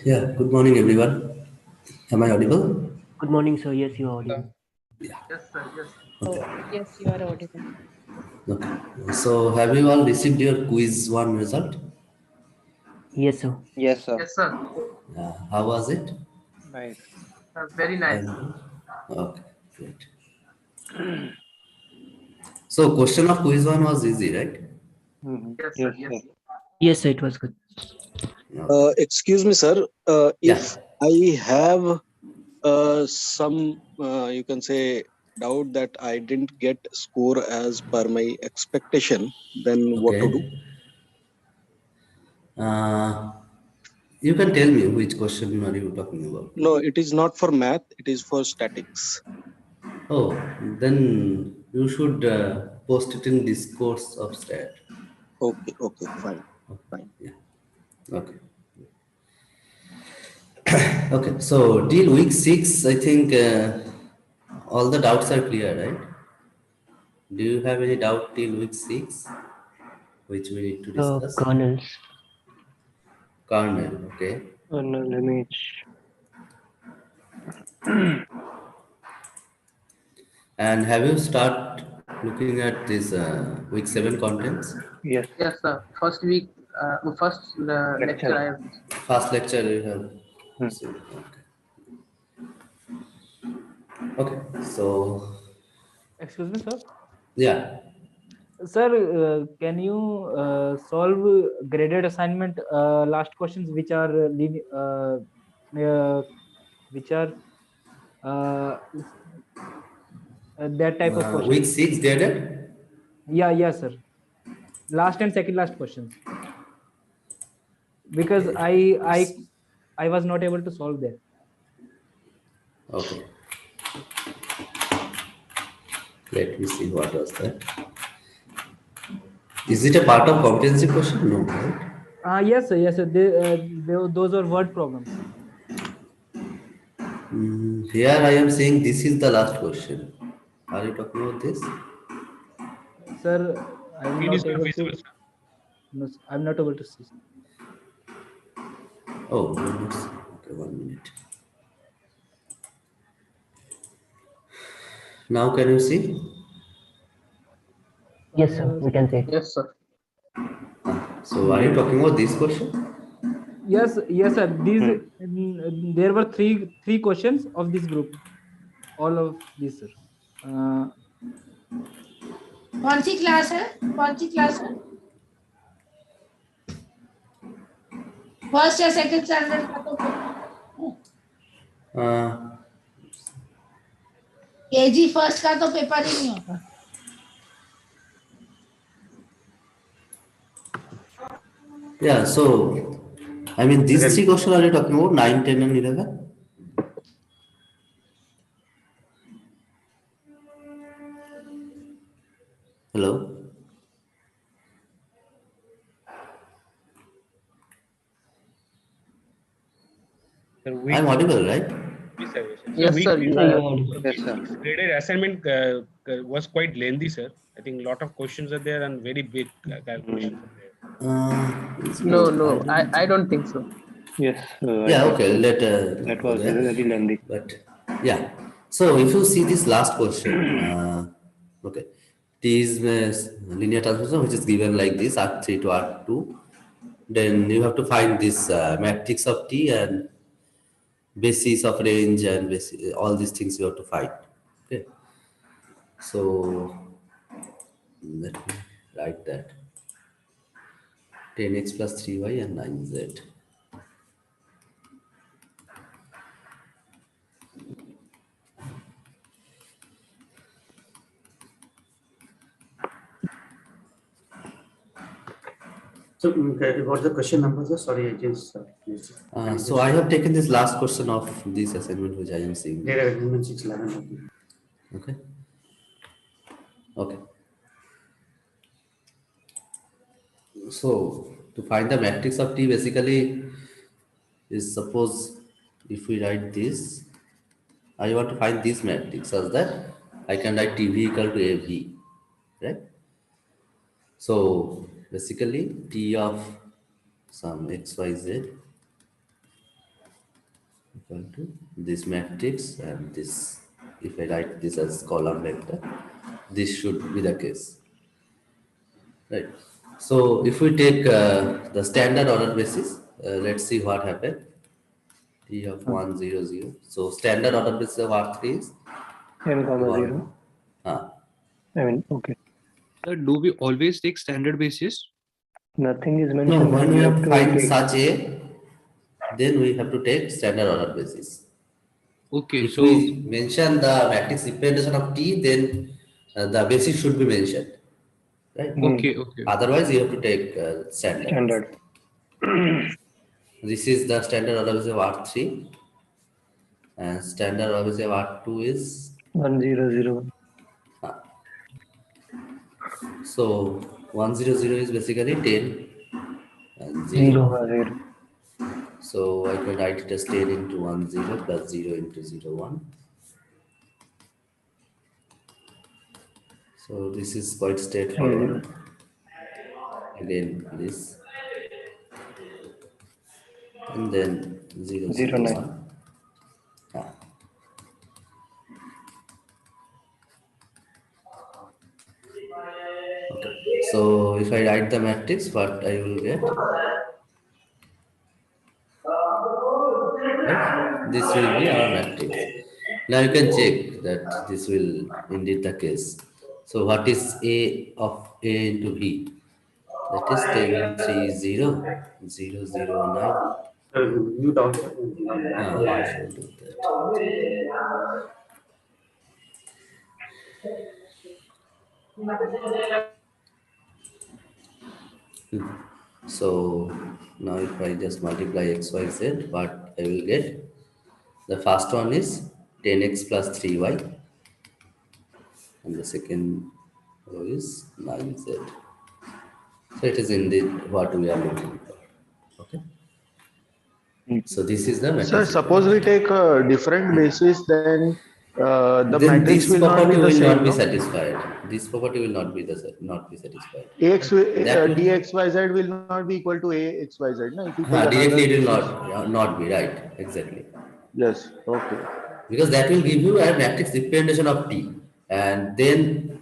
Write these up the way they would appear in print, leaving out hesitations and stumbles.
Yeah, good morning, everyone. Am I audible? Good morning, sir. Yes, you are audible. Yeah. Yes, sir. Yes. Okay. Yes, you are audible. Okay. So, have you all received your quiz one result? Yes, sir. Yes, sir. Yes, sir. How was it? Nice. Very nice. Okay, great. So, question of quiz one was easy, right? Yes, sir. Yes, Yes. sir. Yes, sir. It was good. Excuse me, sir. Yeah. If I have some, you can say, doubt that I didn't get score as per my expectation, then what to do? Okay. Uh, you can tell me which question are you talking about? No, it is not for math. It is for statics. Oh, then you should post it in discourse of stat. Okay, okay, fine, fine. Yeah. Okay. Okay. So till week 6, I think all the doubts are clear, right? Do you have any doubt till week 6, which we need to discuss? Kernels. Kernel, okay. Kernel image. And have you start looking at this week 7 contents? Yes. Yes, sir. First week, first lecture I have. First lecture you have Hmm. seen. Okay. Okay. So Excuse me, sir. yeah. Sir, can you solve graded assignment last questions which are which are that type of Week questions? 6 graded? Yeah, yes, sir. Last and second last questions. Because I was not able to solve that. Okay. Let me see what was that. Is it a part of competency question? No, right? Yes, sir. Yes, sir. Those are word problems. Here I am saying this is the last question. Are you talking about this? Sir, I'm Screen not is not able visible, to. sir. No, I'm not able to see. Oh, let's see. Okay, 1 minute. Now can you see? Yes, sir. We can say. Yes, sir. So are you talking about this question? Yes, yes, sir. These there were three questions of this group. All of these, sir. कौन सी class है? कौन सी class है? First या second standard का तो KG first का तो paper ही नहीं होता. Yeah, so I mean these three questions are you talking about 9, 10 and 11? Hello? I'm audible, right? Yes, sir. Yes, week sir. six, You are. Yes, sir. graded assignment was quite lengthy, sir. I think a lot of questions are there and very big calculations are there. No. I don't think so. Yes. Yeah, okay, let That go was there. very lengthy. But yeah, so if you see this last question, okay, T is linear transformation which is given like this R3 to R2, then you have to find this matrix of T and basis of range and basis, all these things you have to find. Okay, so let me write that 10x plus 3y and 9z. So, what's the question number, sir? Sorry, I just So I have taken this last question of this assignment which I am seeing. Data agreement 611. Okay. Okay. So to find the matrix of T basically is, suppose if we write this, I want to find this matrix such that I can write TV equal to AV, right? So basically T of some XYZ equal to this matrix and this. If I write this as column vector, this should be the case, right? So if we take the standard order basis, let's see what happened. T of 1, 0, 0. So standard order basis of R3 is n comma 1. 0. Ah, I mean, okay. Sir, do we always take standard basis? Nothing is no, mentioned. when that we you have to find take. such a, then we have to take standard order basis. Okay, If so we mention the matrix representation of T, then the basis should be mentioned, right? okay, okay. Otherwise, you have to take standard. Standard. This is the standard order basis of R3, and standard order basis of R2 is 1001. so 100 is basically 10 and 0 0. comma 0. So I can write it as 10 into 10 plus 0 into 01. So this is quite straightforward. Again, this. And then 0, 0, 09. 1. Ah. Okay. So if I write the matrix, what I will get? Right? This will be our matrix. Now you can check that this will indeed the case. So what is A of A into B? That is 10, 3, 0, 0, 0, 9. You don't. I shall do that. So now if I just multiply x, y, z, what I will get? The first one is 10x plus 3y. And the second row is 9z. So it is indeed what we are looking for. Okay. So this is the matrix. Sir, suppose we take a different basis, then the then matrix this will not property be the will same. not be No? satisfied. This property will not be satisfied. Ax That will- dxyz will not be equal to axyz. No? If you take Directly another it will basis. not be right. Exactly. Yes. Okay. Because that will give you a matrix representation of T. And then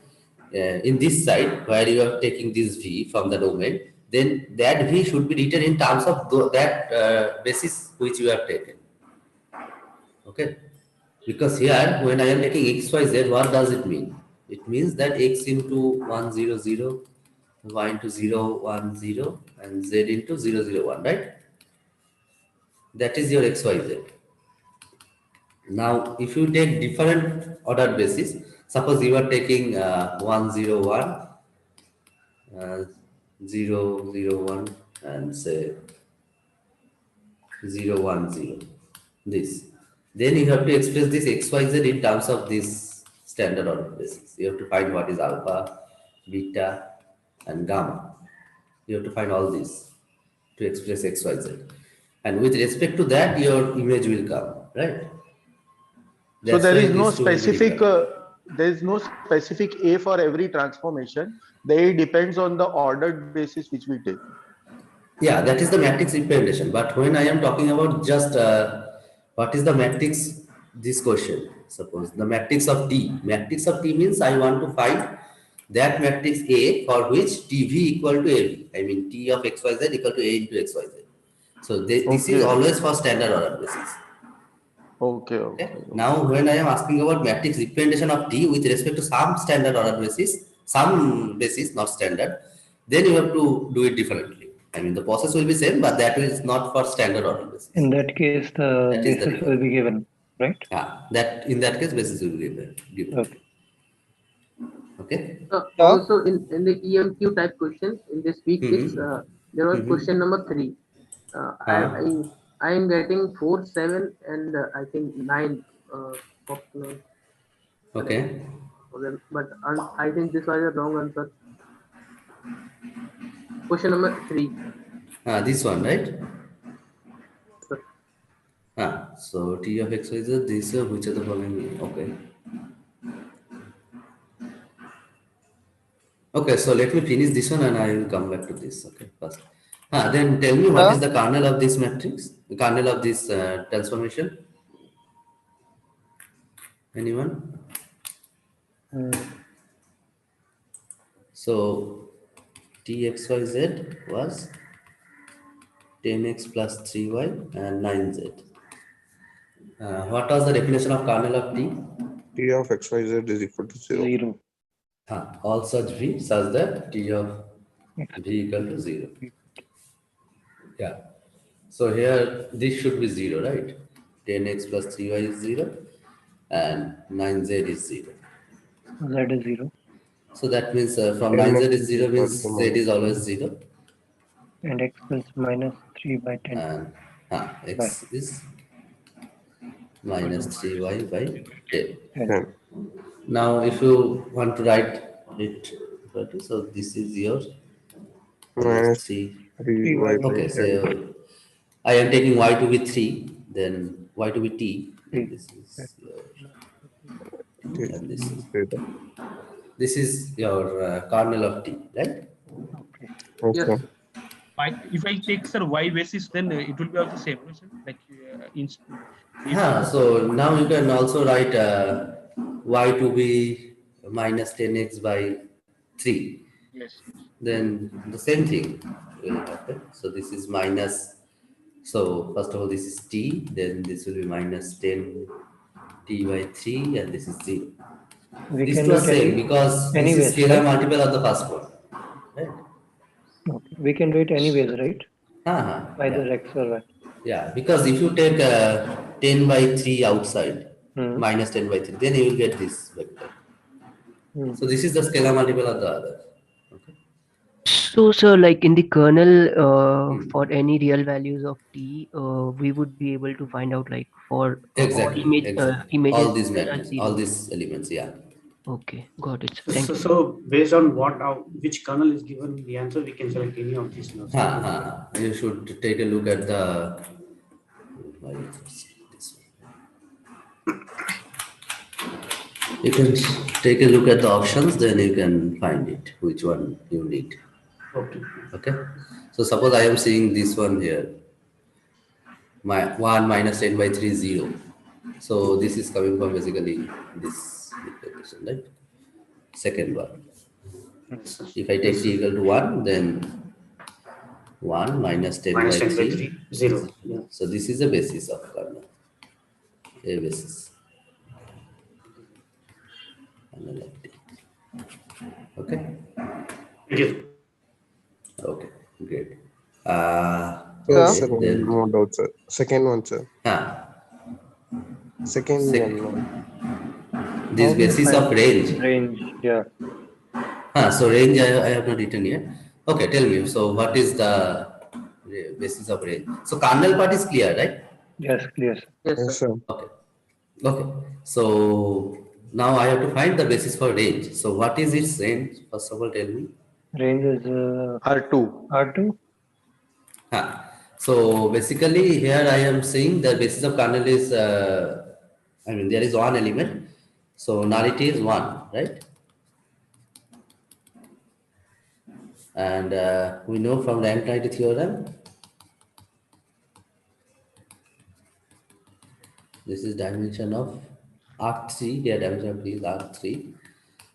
in this side, where you are taking this V from the domain, then that V should be written in terms of that basis which you have taken. Okay. Because here, when I am taking x, y, z, what does it mean? It means that x into 1, 0, 0, y into 0, 1, 0, and z into 0, 0, 1, right? That is your x, y, z. Now, if you take different order basis, suppose you are taking 1, 0, 1, 0, 0, 1, and say 0, 1, 0, this. Then you have to express this xyz in terms of this standard order basis. You have to find what is alpha, beta, and gamma. You have to find all this to express xyz. And with respect to that, your image will come, right? So That's there why is no these two will be specific different. there is no specific A for every transformation. They depends on the ordered basis which we take. Yeah, that is the matrix representation. But when I am talking about just what is the matrix, this question, suppose the matrix of T. Matrix of T means I want to find that matrix A for which TV equal to AB. I mean T of XYZ equal to A into XYZ. So this is Okay. always for standard order basis. Okay. Okay. Now, when I am asking about matrix representation of T with respect to some standard order basis, some basis, not standard, then you have to do it differently. I mean, the process will be same, but that is not for standard order basis. In that case, the That is the basis will be given, right? Yeah, that in that case, basis will be given. Okay. Okay. Also in the EMQ type questions in this week Mhm. 6, there was question number 3. I am getting 4, 7, and I think 9 optional. Okay. But I think this was a wrong answer. Question number 3. This one, right? So T of X is this, which are the following? Okay. Okay, so let me finish this one and I will come back to this. Okay, first. Then tell me what is the kernel of this matrix, the kernel of this transformation. Anyone? Mm. So Txyz was 10x plus 3y and 9z. What was the definition of kernel of T? T of xyz is equal to 0. 0. All such v such that T of v equal to 0. Yeah. So here this should be 0, right? 10x plus 3y is 0 and 9z is 0. Z is 0. So that means from 10x 9z is is 0 equal means to z minus is always 0 And x is minus 3 by 10. and By x is minus 3y by 10. 10. Now if you want to write it, so this is your Minus 3. 3y by Okay, 10. so I am taking y to be 3, then y to be t, and this is your t, and this is your kernel of t, right? Okay. Yes. Okay. If I take sir y basis, then it will be also same, no, sir? Like So now you can also write y to be minus 10x by 3. yes. Then the same thing will happen. So this is minus, so first of all this is t, then this will be minus 10 t by 3 and this is 0. We These can two are do it same because this anyways, is scalar right? multiple of the first one. Right? Okay. We can do it anyways, right? Either Yeah. x or y. Yeah, because if you take 10 by 3 outside, minus 10 by 3, then you will get this vector. So this is the scalar multiple of the other. Okay. So, sir, like in the kernel, for any real values of t, we would be able to find out like for Exactly. images All these that are matrices, zero. all these elements, yeah. Okay, got it. So, Thank so, you. so based on what which kernel is given the answer, we can select any of these nodes. You should take a look at the. You can take a look at the options, then you can find it, which one you need. Okay. Okay. So suppose I am seeing this one here. My 1 minus 10 by 3 is 0. So this is coming from basically this equation, right? Second one. If I take t equal to 1, then 1 minus 10 Minus by 10 by 3, 0. Yeah. So this is the basis of kernel. A basis. Okay. Thank you. Okay, great. Sir, one more doubt, sir. Second one, sir. Second one. This basis of range. Range, yeah. So range I have not written yet. Okay, tell me. So what is the basis of range? So kernel part is clear, right? Yes, clear. Yes, sir. Okay. Okay. So now I have to find the basis for range. So what is its range? First of all, tell me. Range is R2. R2. So basically here I am saying the basis of kernel is, there is one element. So nullity is 1, right? And we know from rank nullity theorem, this is dimension of R3, here dimension of is R3.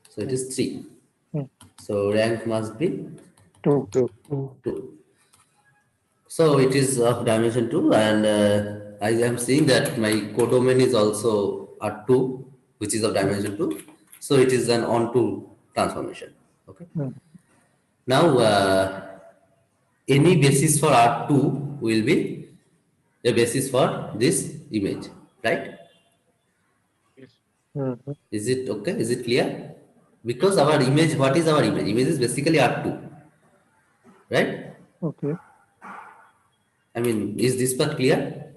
So it is 3. So rank must be 2. 2. So it is of dimension 2, and I am seeing that my codomain is also R2, which is of dimension 2. So it is an onto transformation. Okay. Now any basis for R2 will be a basis for this image, right? Is it okay? Is it clear? Because our image, what is our image? Image is basically R2, right? Okay. Is this part clear?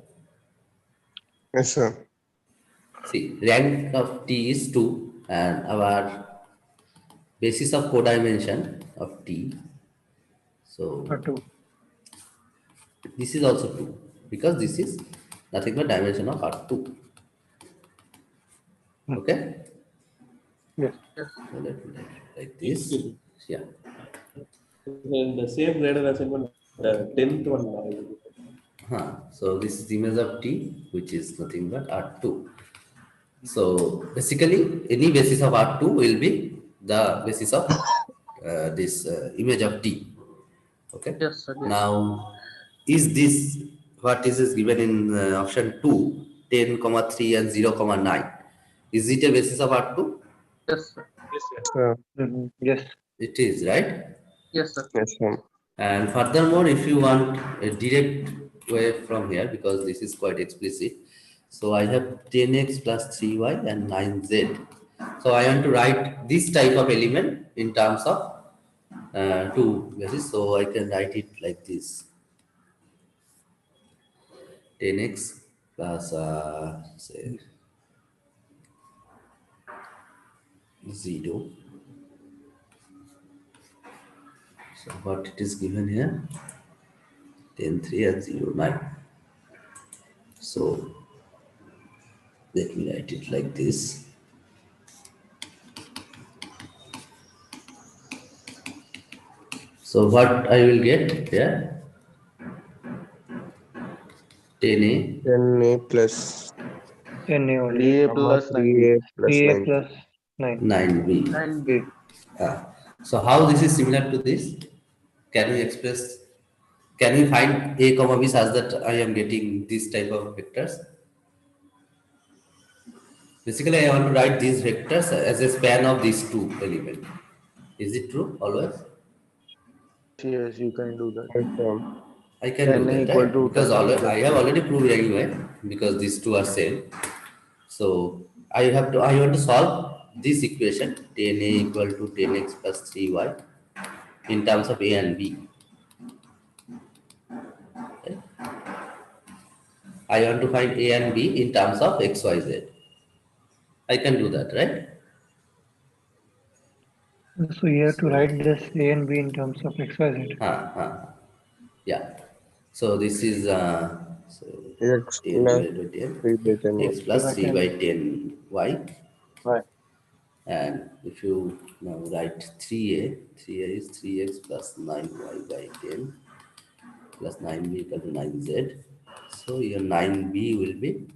Yes, sir. See, rank of T is 2 and our basis of codimension of T. So R2. This is also 2 because this is nothing but dimension of R2. Okay? Yes. So let me write like this. Yeah. In the same graded assignment, 10th one. So this is the image of T, which is nothing but R2. So basically, any basis of R2 will be the basis of this image of T. Okay. Yes, sir. Yes. Now, is this what is given in option 2, 10, 3 and 0, 9? Is it a basis of R2? Yes, sir. Yes, sir. Yes. It is, right? Yes, sir. Yes, sir. And furthermore, if you want a direct way from here, because this is quite explicit, so I have 10x plus 3y and 9z. So I want to write this type of element in terms of two bases. So I can write it like this: 10x plus say 0. So what it is given here? 10, 3 and 0, 9. So let me write it like this. So what I will get here? 10a. 10a plus 10a only. 3a plus 3a plus 3a 9. plus 9. 9b. 9b. So how this is similar to this? Can we express? Can we find a comma b such that I am getting this type of vectors? Basically, I want to write these vectors as a span of these two elements. Is it true always? Yes, you can do that. Yes, I can do 10 that, equal right? to Because 10 I have already proved anyway, because these two are same. So I want to solve this equation 10a equal to 10x plus 3y in terms of a and b. Okay. I want to find a and b in terms of x, y, z. I can do that, right? So you have to write this a and b in terms of x, y, z. Yeah. So this is so x 10 plus divided by 10, 3 by 10. x plus 3 by 10 y. Right. And if you now write 3a, 3a is 3x plus 9y by 10 plus 9b equal to 9z. So your 9b will be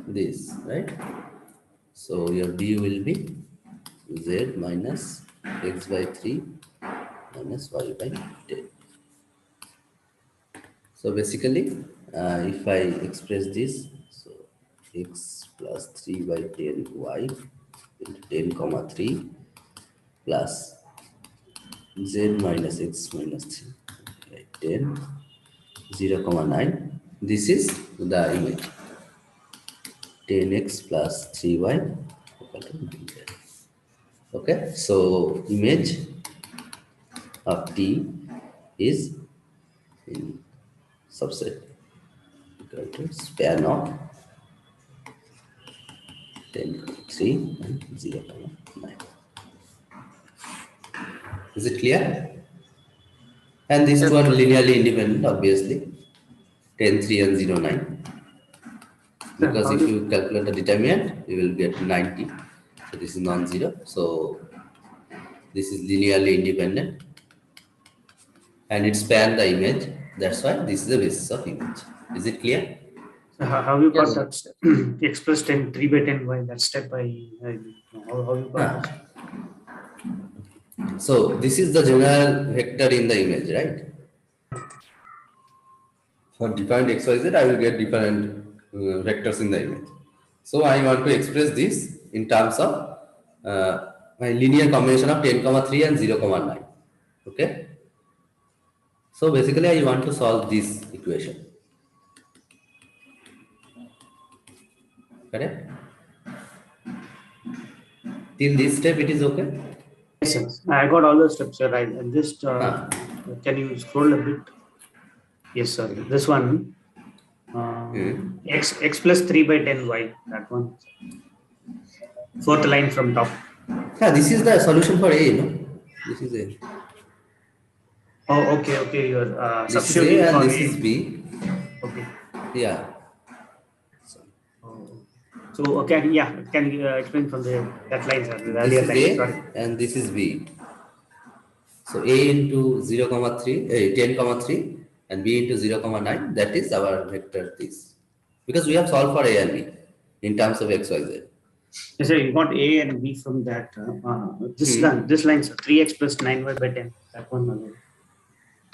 this, right? So your b will be z minus x by 3 minus y by 10. So basically, if I express this, so x plus 3 by 10 y into 10 comma 3 plus z minus x minus 3 by 10 0 comma 9. This is the image 10x plus 3y equal to dz. Okay, so image of T is in subset equal to span of 10, 3 and 0, 9. Is it clear? And these two are linearly independent, obviously. 10, 3 and 0, 9. Because if you calculate the determinant, you will get 90. So this is non-zero. So this is linearly independent. And it spans the image. That's why this is the basis of image. Is it clear? How you got that expressed in 3 by 10 by that step by how you got that? So this is the general vector in the image, right? For different x, y, z, I will get different vectors in the image. So I want to express this in terms of my linear combination of 10, 3 and 0, 9. Okay. So basically, I want to solve this equation. Correct? Till this step, it is okay? Yes, sir. I got all the steps right. And just can you scroll a bit? Yes, sir. This one x plus 3 by 10 y. That one. Fourth line from top. Yeah, this is the solution for A, no? This is A. Oh, okay, okay. You're this is substituting A and for this A. is B. Okay. Yeah. So okay, yeah. Can you explain from that line, sir? The This earlier is line. A and this is B. So A into 0, 3, 10, 3 and B into 0, 9. That is our vector this. because we have solved for A and B in terms of x, y, z. Yes, sir, you got A and B from that. This line, sir, 3x plus 9y by 10. That one alone.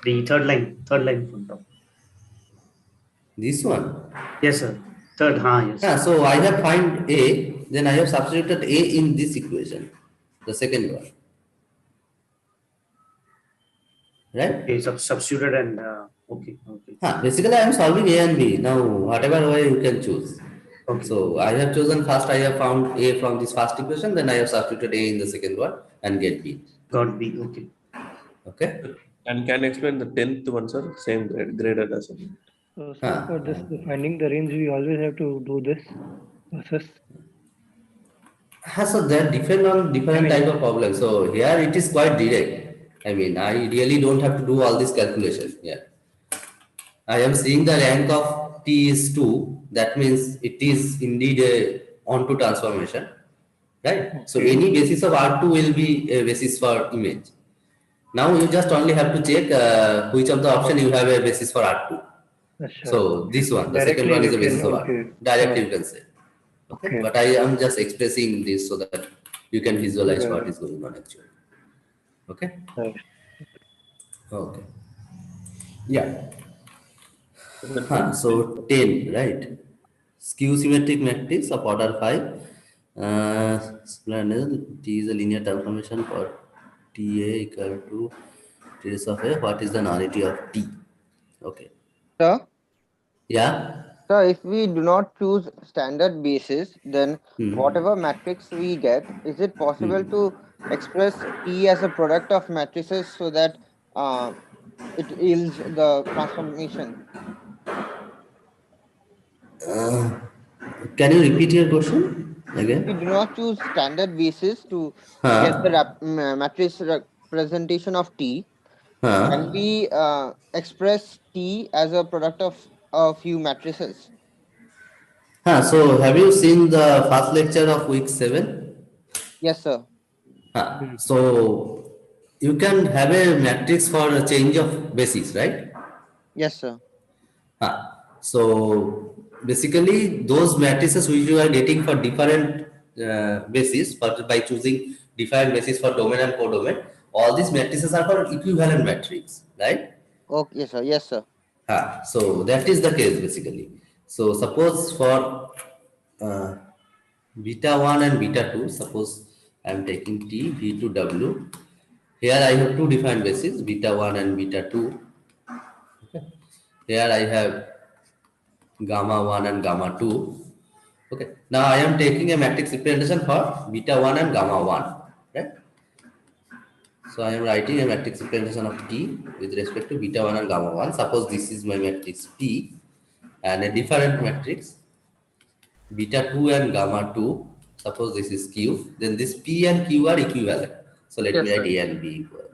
The third line from top. This one? Yes, sir. Third, yes. Yeah, so I have find A, then I have substituted A in this equation, the second one. Right? Okay, substituted and okay. Basically, I am solving A and B. Now, whatever way you can choose. Okay. So, I have chosen first, I have found A from this first equation, then I have substituted A in the second one and get B. Got B, okay. Okay. And can you explain the 10th one, sir? Same graded as So for this, finding the range, we always have to do this process. So that depend on different type of problem. So here it is quite direct. I mean, I really don't have to do all this calculation. Yeah. I am seeing the rank of T is 2. That means it is indeed a onto transformation. Right? So any basis of R2 will be a basis for image. Now you just only have to check which of the option you have a basis for R2. So this one, the second one is a basis of R2. Directly you can say. Okay. But I am just expressing this so that you can visualize what is going on actually. Okay? Okay. Yeah. So 10, right? Skew symmetric matrix of order 5. T is a linear transformation for TA equal to trace of A. What is the nullity of T? Okay. Sir? Yeah? So if we do not choose standard basis, then whatever matrix we get, is it possible to express T as a product of matrices so that it yields the transformation? Can you repeat your question again? If we do not choose standard basis to get the matrix representation of T, can we express T as a product of a few matrices? So have you seen the first lecture of week 7? Yes, sir. So you can have a matrix for a change of basis, right? Yes, sir. So basically those matrices which you are getting for different basis, by choosing different basis for domain and codomain, all these matrices are for equivalent matrix, right? Okay, yes, sir. Yes, sir. So that is the case basically. So suppose for beta 1 and beta 2, suppose I am taking T, V2, W. Here I have two different bases, beta 1 and beta 2. Okay. Here I have gamma 1 and gamma 2. Okay. Now I am taking a matrix representation for beta 1 and gamma 1. Right? So I am writing a matrix representation of T with respect to beta 1 and gamma 1. Suppose this is my matrix P and a different matrix beta 2 and gamma 2. Suppose this is Q. Then this P and Q are equivalent. So let me write A and B equal.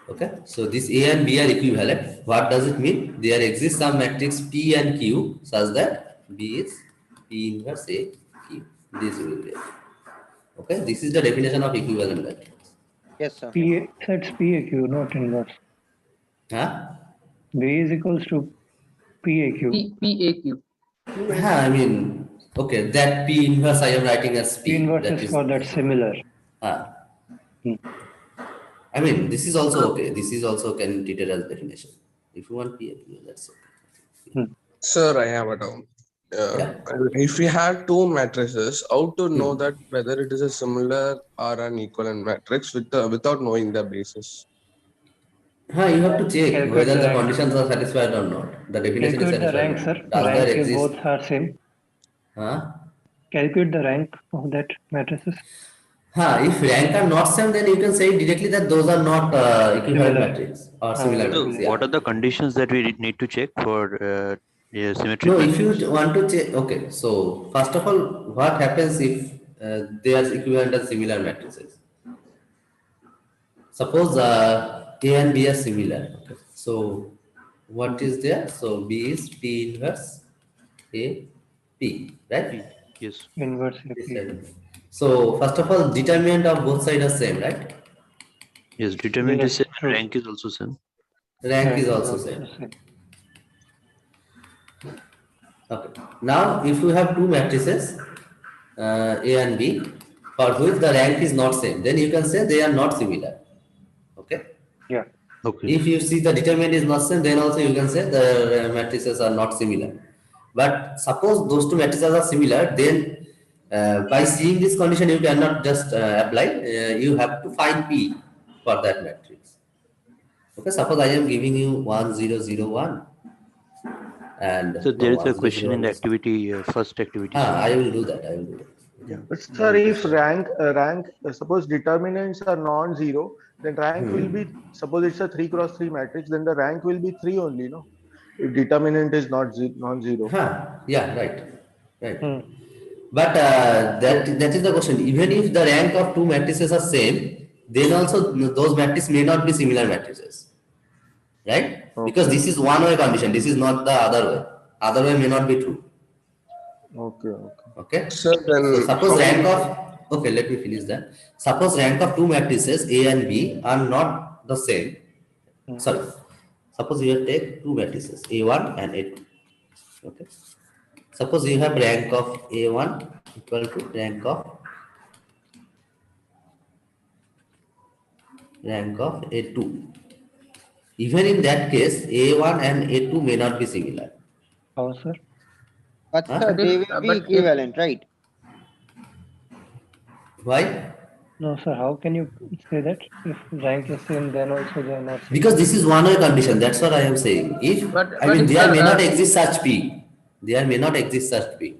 Okay. So this A and B are equivalent. What does it mean? There exists some matrix P and Q such that B is P inverse A Q. This will be. Okay. This is the definition of equivalent matrix. Yes, sir. P sets PAQ, not inverse. B is equals to PAQ. PAQ. I mean, okay, that P inverse I am writing as P. P inverse is for that similar. I mean, this is also okay. This is also can be treated as definition. If you want PAQ, that's okay. Sir, I have a doubt. If we have two matrices, how to know that whether it is a similar or an equivalent matrix without knowing the basis? You have to check whether the conditions are satisfied or not. The definition is satisfied. The rank, sir. Rank if both are same. Calculate the rank of that matrices. If rank are not same, then you can say directly that those are not equivalent matrix or similar matrix. What are the conditions that we need to check for symmetry? No, if you want to check, okay. So first of all, what happens if they are equivalent and similar matrices? Suppose A and B are similar. Okay. So what is there? So B is P inverse A P, right? Yes. Inverse A P. So first of all, determinant of both sides are same, right? Yes, determinant is same. Rank is also same. Rank is also same. Okay. Now, if you have two matrices, A and B, for which the rank is not same, then you can say they are not similar. Okay. Yeah. Okay. If you see the determinant is not same, then also you can say the matrices are not similar. But suppose those two matrices are similar, then by seeing this condition, you cannot just apply. You have to find P for that matrix. Okay. Suppose I am giving you 1, 0, 0, 1. And So no, there is a 1, 0, 0, question 1 in the is. activity, first activity. I will do that. I will do that. Yeah. But sir, if suppose determinants are non-zero, then rank will be, suppose it's a 3 cross 3 matrix, then the rank will be 3 only, no? If determinant is not non-zero. Yeah, right. But that is the question. Even if the rank of two matrices are same, then also those matrices may not be similar matrices, right? Because this is one-way condition. This is not the other way. Other way may not be true. Okay. So then suppose how rank will- of, okay, let me finish that. Suppose rank of two matrices A and B are not the same. Sorry. Suppose you take two matrices A1 and A2. Okay. Suppose you have rank of A1 equal to rank of A2. Even in that case, A1 and A2 may not be similar. How, sir? But Huh? sir, they will be equivalent, right? Why? No, sir. How can you say that? If rank is same, then also they are not same. Because this is one-way condition. That's what I am saying. If there may not exist such P. There may not exist such P.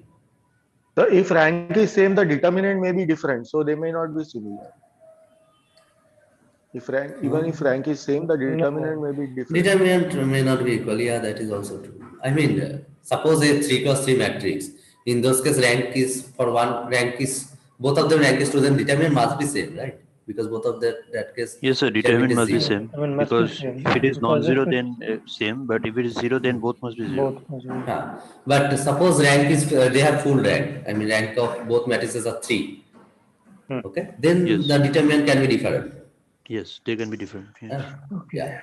So if rank is same, the determinant may be different, so they may not be similar. If rank, even if rank is same, the determinant may be different. Determinant may not be equal. Yeah, that is also true. I mean, suppose a 3 cross 3 matrix. In those cases, rank is for one rank is both of them rank is 2. Then determinant must be same, right? Because both of that case. Yes, sir. Determinant must be zero. same. Because if it is non-zero, then same. But if it is zero, then both must be zero. But suppose rank is they have full rank. I mean, rank of both matrices are 3. Okay, then the determinant can be different. Yes, they can be different. Yes. Yeah.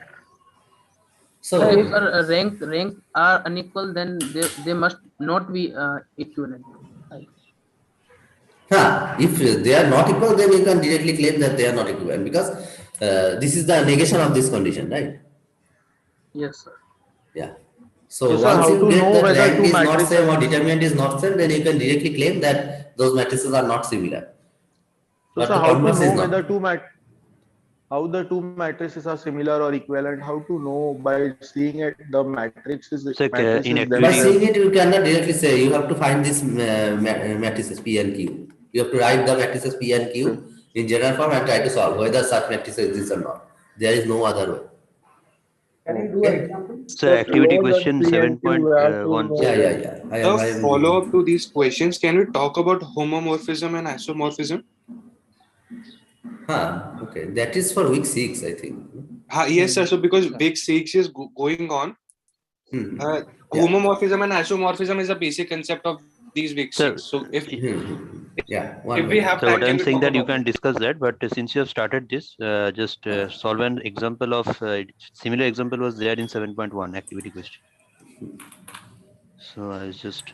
So So if a rank are unequal, then they must not be equivalent. If they are not equal, then you can directly claim that they are not equivalent because this is the negation of this condition, right? Yes, sir. Yeah. So So, sir, once how you to get know that whether rank two is not matrices- same or determinant is not same, then you can directly claim that those matrices are not similar. So, But sir, the how to converse is know not. whether how the two matrices are similar or equivalent? How to know by seeing it the matrices By seeing it, you cannot directly say. You have to find these matrices P and Q. You have to write the matrices P and Q in general form and try to solve whether such matrices exist or not. There is no other way. Can you do an example? So activity question 7.1. Yeah. The follow-up to these questions, can we talk about homomorphism and isomorphism? Okay. That is for week 6, I think. Yes, sir. So because week 6 is going on, homomorphism and isomorphism is a basic concept of these week 6. So if we have So time, what I'm can we saying talk that you about can discuss that, but since you have started this, just solve an example of similar example was there in 7.1 activity question. So I was just.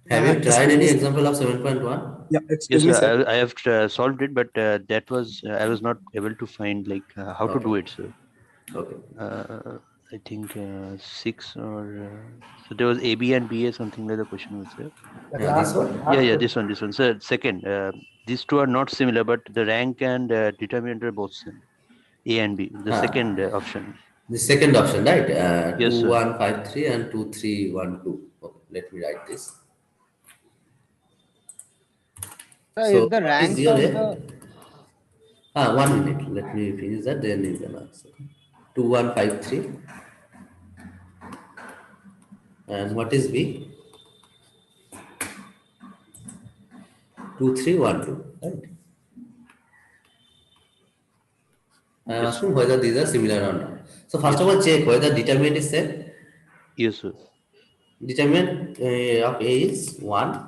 Have you tried any example of 7.1? Yeah, Yes, sir. I have solved it, but that was I was not able to find like how to do it. So. Okay. I think 6 or so there was AB and BA, something like the question was there. This one? Yeah, this one. So second, these two are not similar, but the rank and determinant are both same. A and B, the second option. The second option, right? Yes, sir. 2153 and 2312. Okay, let me write this. So if the ranks of the 1 minute. Let me finish that. Then you can answer. 2153. And what is B? 2312. Right. I am asking whether these are similar or not. So first of all, check whether determinant is same. Yes, sir. Determinant of A is 1.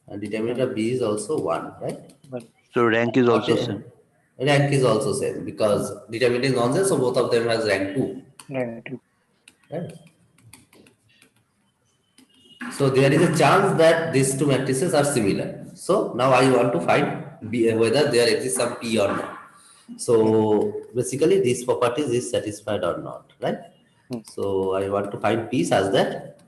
And determinant of B is also 1, right? So rank is also same. Rank is also same because determinant is non-zero, so both of them has rank 2. Right. Right. So there is a chance that these two matrices are similar. So now I want to find whether there exists some P or not. So basically this property is satisfied or not, right? So I want to find P such that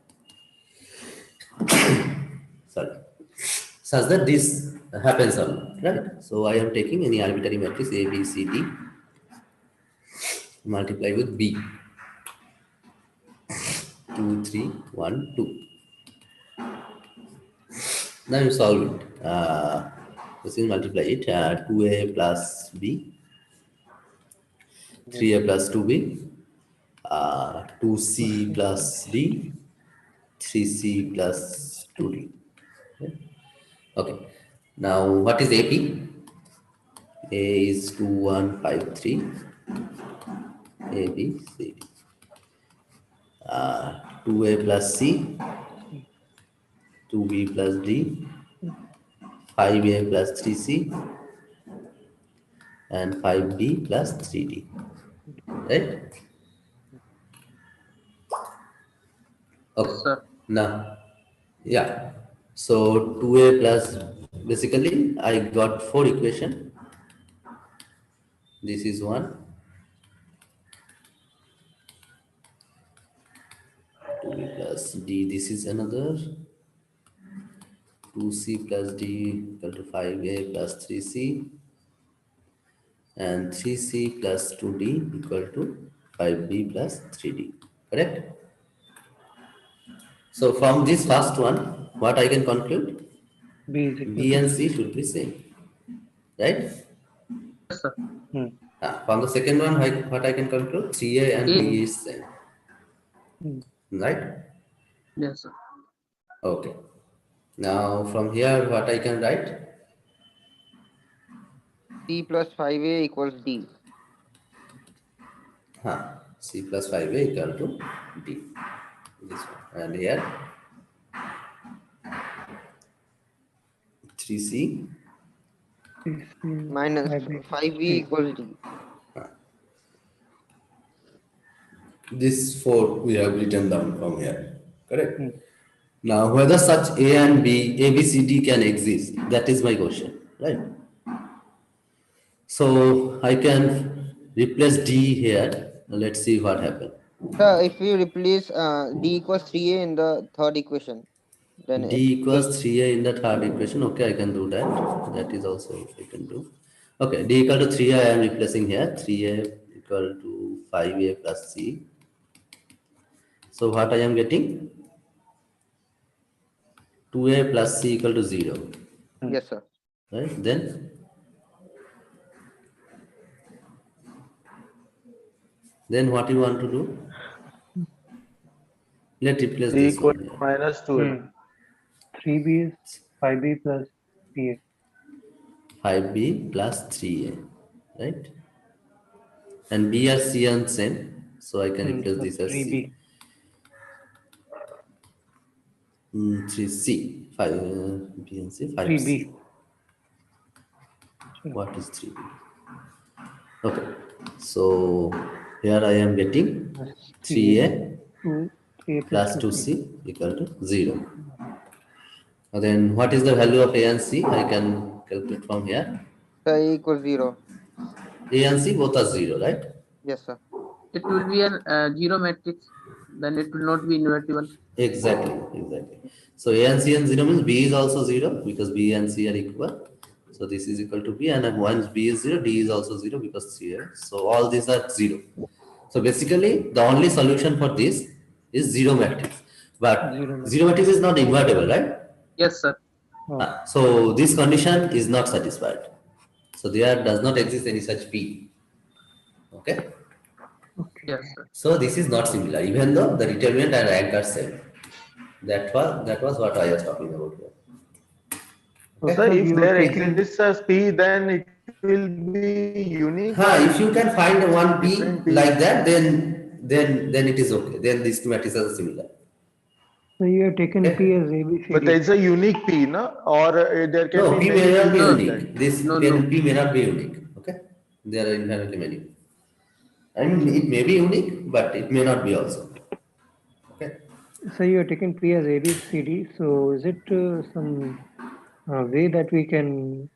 such that this happens or not, right? So I am taking any arbitrary matrix A, B, C, D, multiply with B. 2, 3, 1, 2. Now you solve it. This is multiply it. 2A plus B, 3A plus 2B, 2C plus D, 3C plus 2D. Okay. Now what is AP? A is 2153. A, B, C, D. 2A plus C, 2B plus D, 5A plus 3C, and 5B plus 3D. Right? Okay. Now, yeah. So 2A plus, basically I got 4 equation. This is one. 2B plus D, this is another. 2C plus D equal to 5A plus 3C. And 3C plus 2D equal to 5B plus 3D. Correct? So from this first one, what I can conclude? B and C should be same. Right? Yes, sir. From the second one, what I can conclude? 3A and B is same. Right? Yes, sir. Okay. Now from here, what I can write? C plus 5A equals D. C plus 5A equal to D. This one. And here 3C minus 5B equals D. This 4 we have written down from here. Correct? Now whether such A and B, A, B, C, D can exist, that is my question. Right? So I can replace D here. Let's see what happens. Sir, if you replace D equals 3A in the third equation, then D equals 3A in the third equation. Okay, I can do that. That is also I can do. Okay, D equal to 3A I am replacing here. 3A equal to 5A plus C. So what I am getting? 2A plus C equal to 0. Yes, sir. Right, then what you want to do? Let's replace C this equal one to here. minus 2A. 3B is 5B plus 3A. 5B plus 3A, right? And B are C and same, so I can replace this as 3B. C. 3C, 5 B and C, 5C. 3B. What is 3B? Okay, so here I am getting 3A plus 2C equal to 0. And then what is the value of A and C? I can calculate from here. A equals 0. A and C both are 0, right? Yes, sir. It will be an 0 matrix. Then it will not be invertible. Exactly. So A and C and 0 means B is also 0 because B and C are equal. So this is equal to B, and once B is 0, D is also 0 because C is. So all these are 0. So basically the only solution for this is 0 matrix. But 0 matrix is not invertible, right? Yes, sir. So this condition is not satisfied. So there does not exist any such P. Okay? Yes, sir. So this is not similar, even though the determinant and rank are same. That was what I was talking about here. So if there exists a P, then it will be unique. If you can find one P like that, then it is okay. Then these two matrices are similar. So you have taken P as ABCD. But there is a unique P, no? Or there can No, be P many may not be P's like unique. that. This P may not be unique. Okay, there are infinitely many. I mean, it may be unique, but it may not be also. Okay. So you are taking P as ABCD. So is it some way that we can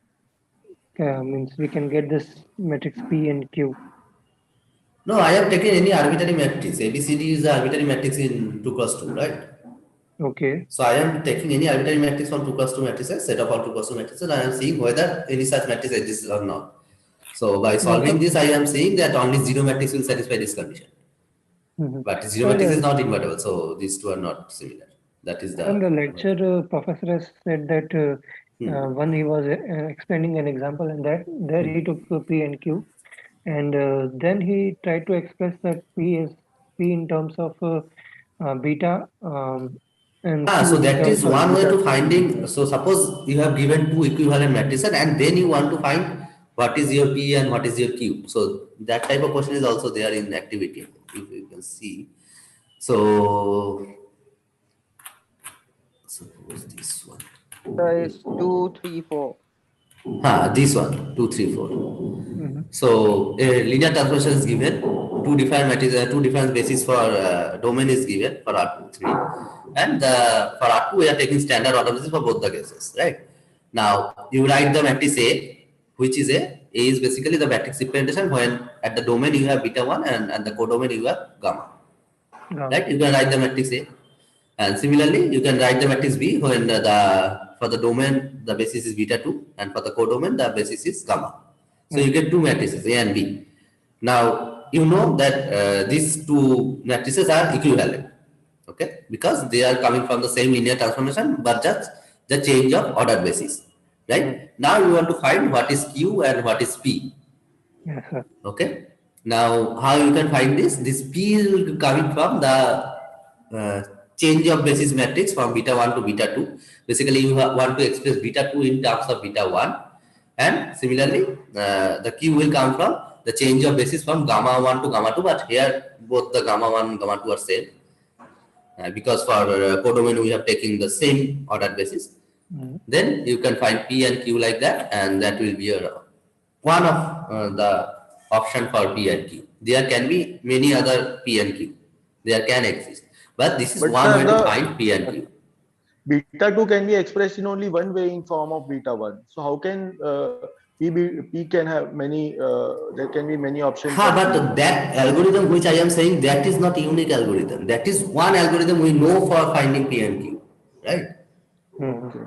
means we can get this matrix P and Q? No, I have taken any arbitrary matrix. ABCD is the arbitrary matrix in 2 cross 2, right? Okay. So I am taking any arbitrary matrix from 2 cross 2 matrices, set of all 2 cross 2 matrices, and I am seeing whether any such matrix exists or not. So by solving this, I am saying that only 0 matrix will satisfy this condition. But 0 matrix is not invertible, so these two are not similar. That is the. In the lecture, professor has said that when he was explaining an example, and that there he took P and Q, and then he tried to express that P is P in terms of beta and Q So in that terms is of one way beta. to finding. So suppose you have given 2 equivalent matrices, and then you want to find what is your P and what is your Q. So that type of question is also there in activity, if you can see. So suppose this one. So it's 2, 3, 4. This one, 2, 3, 4. So a linear transformation is given, two different matrices, two different bases for domain is given for R2, 3, and for R2 we are taking standard order basis for both the cases, right? Now you write the matrix A, which is A is basically the matrix representation when at the domain you have beta 1 and at the codomain you have gamma. Right? You can write the matrix A. And similarly, you can write the matrix B when for the domain the basis is beta 2 and for the codomain the basis is gamma. So you get two matrices A and B. Now you know that these two matrices are equivalent, okay? Because they are coming from the same linear transformation, but just the change of order basis, right? Now you want to find what is Q and what is P. Yes, sir. Okay. Now how you can find this? This P is coming from the change of basis matrix from beta 1 to beta 2. Basically, you want to express beta 2 in terms of beta 1. And similarly, the Q will come from the change of basis from gamma 1 to gamma 2. But here, both the gamma 1 and gamma 2 are same. Because for codomain, we have taken the same order basis. Then you can find P and Q like that. And that will be your one of the option for P and Q. There can be many other P and Q. There can exist. But this is one way to find P and Q. Beta 2 can be expressed in only one way in form of beta 1. So how can P can have many, there can be many options. But that algorithm which I am saying, that is not a unique algorithm. That is one algorithm we know for finding P and Q, right? Okay.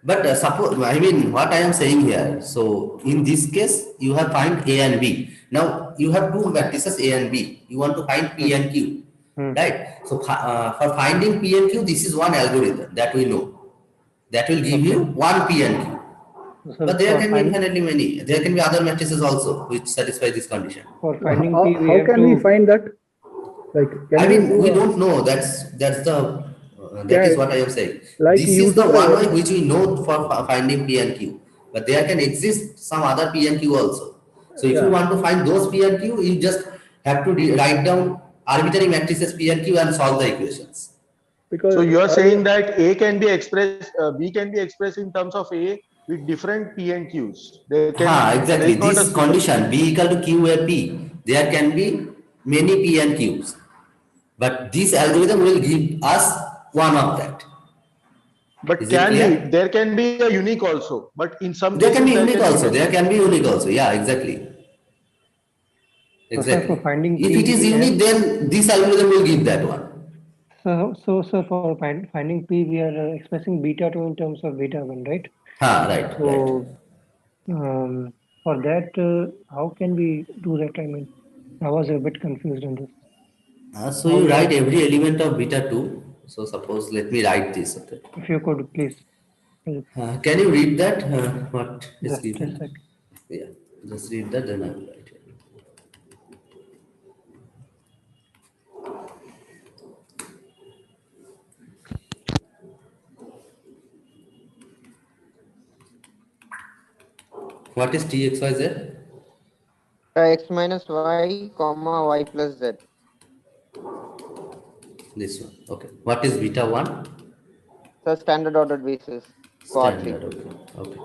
But suppose, I mean, what I am saying here, so in this case, you have find A and B. Now, you have two matrices A and B. You want to find P and Q, right? So, for finding P and Q, this is one algorithm that we know. That will give you one P and Q. So but there can be infinitely many. There can be other matrices also which satisfy this condition. For finding P, how can we find that? Like, I mean, we don't know. That's the that is what I am saying. Like this is the one way which we know for finding P and Q. But there can exist some other P and Q also. So if you want to find those P and Q, you just have to write down arbitrary matrices P and Q and solve the equations. So you are saying that A can be expressed, B can be expressed in terms of A with different P and Qs. Exactly. This condition B equal to Q where P, there can be many P and Qs. But this algorithm will give us one of that. But there can be a unique also. But in some there cases, can be unique also. There can be unique also. Yeah, exactly. Exactly. So for finding if it is unique, then this algorithm will give that one. So for finding P, we are expressing beta 2 in terms of beta 1, right? Right. So for that, how can we do that? I mean, I was a bit confused on this. So you write every element of beta 2. So suppose, let me write this. Okay. If you could please. Can you read that? What is Just given? a second. Yeah, just read that, then I will write it. What is T, X, Y, Z? X minus Y, comma Y plus Z. This one. Okay. What is beta 1? So standard ordered basis. Standard. Okay.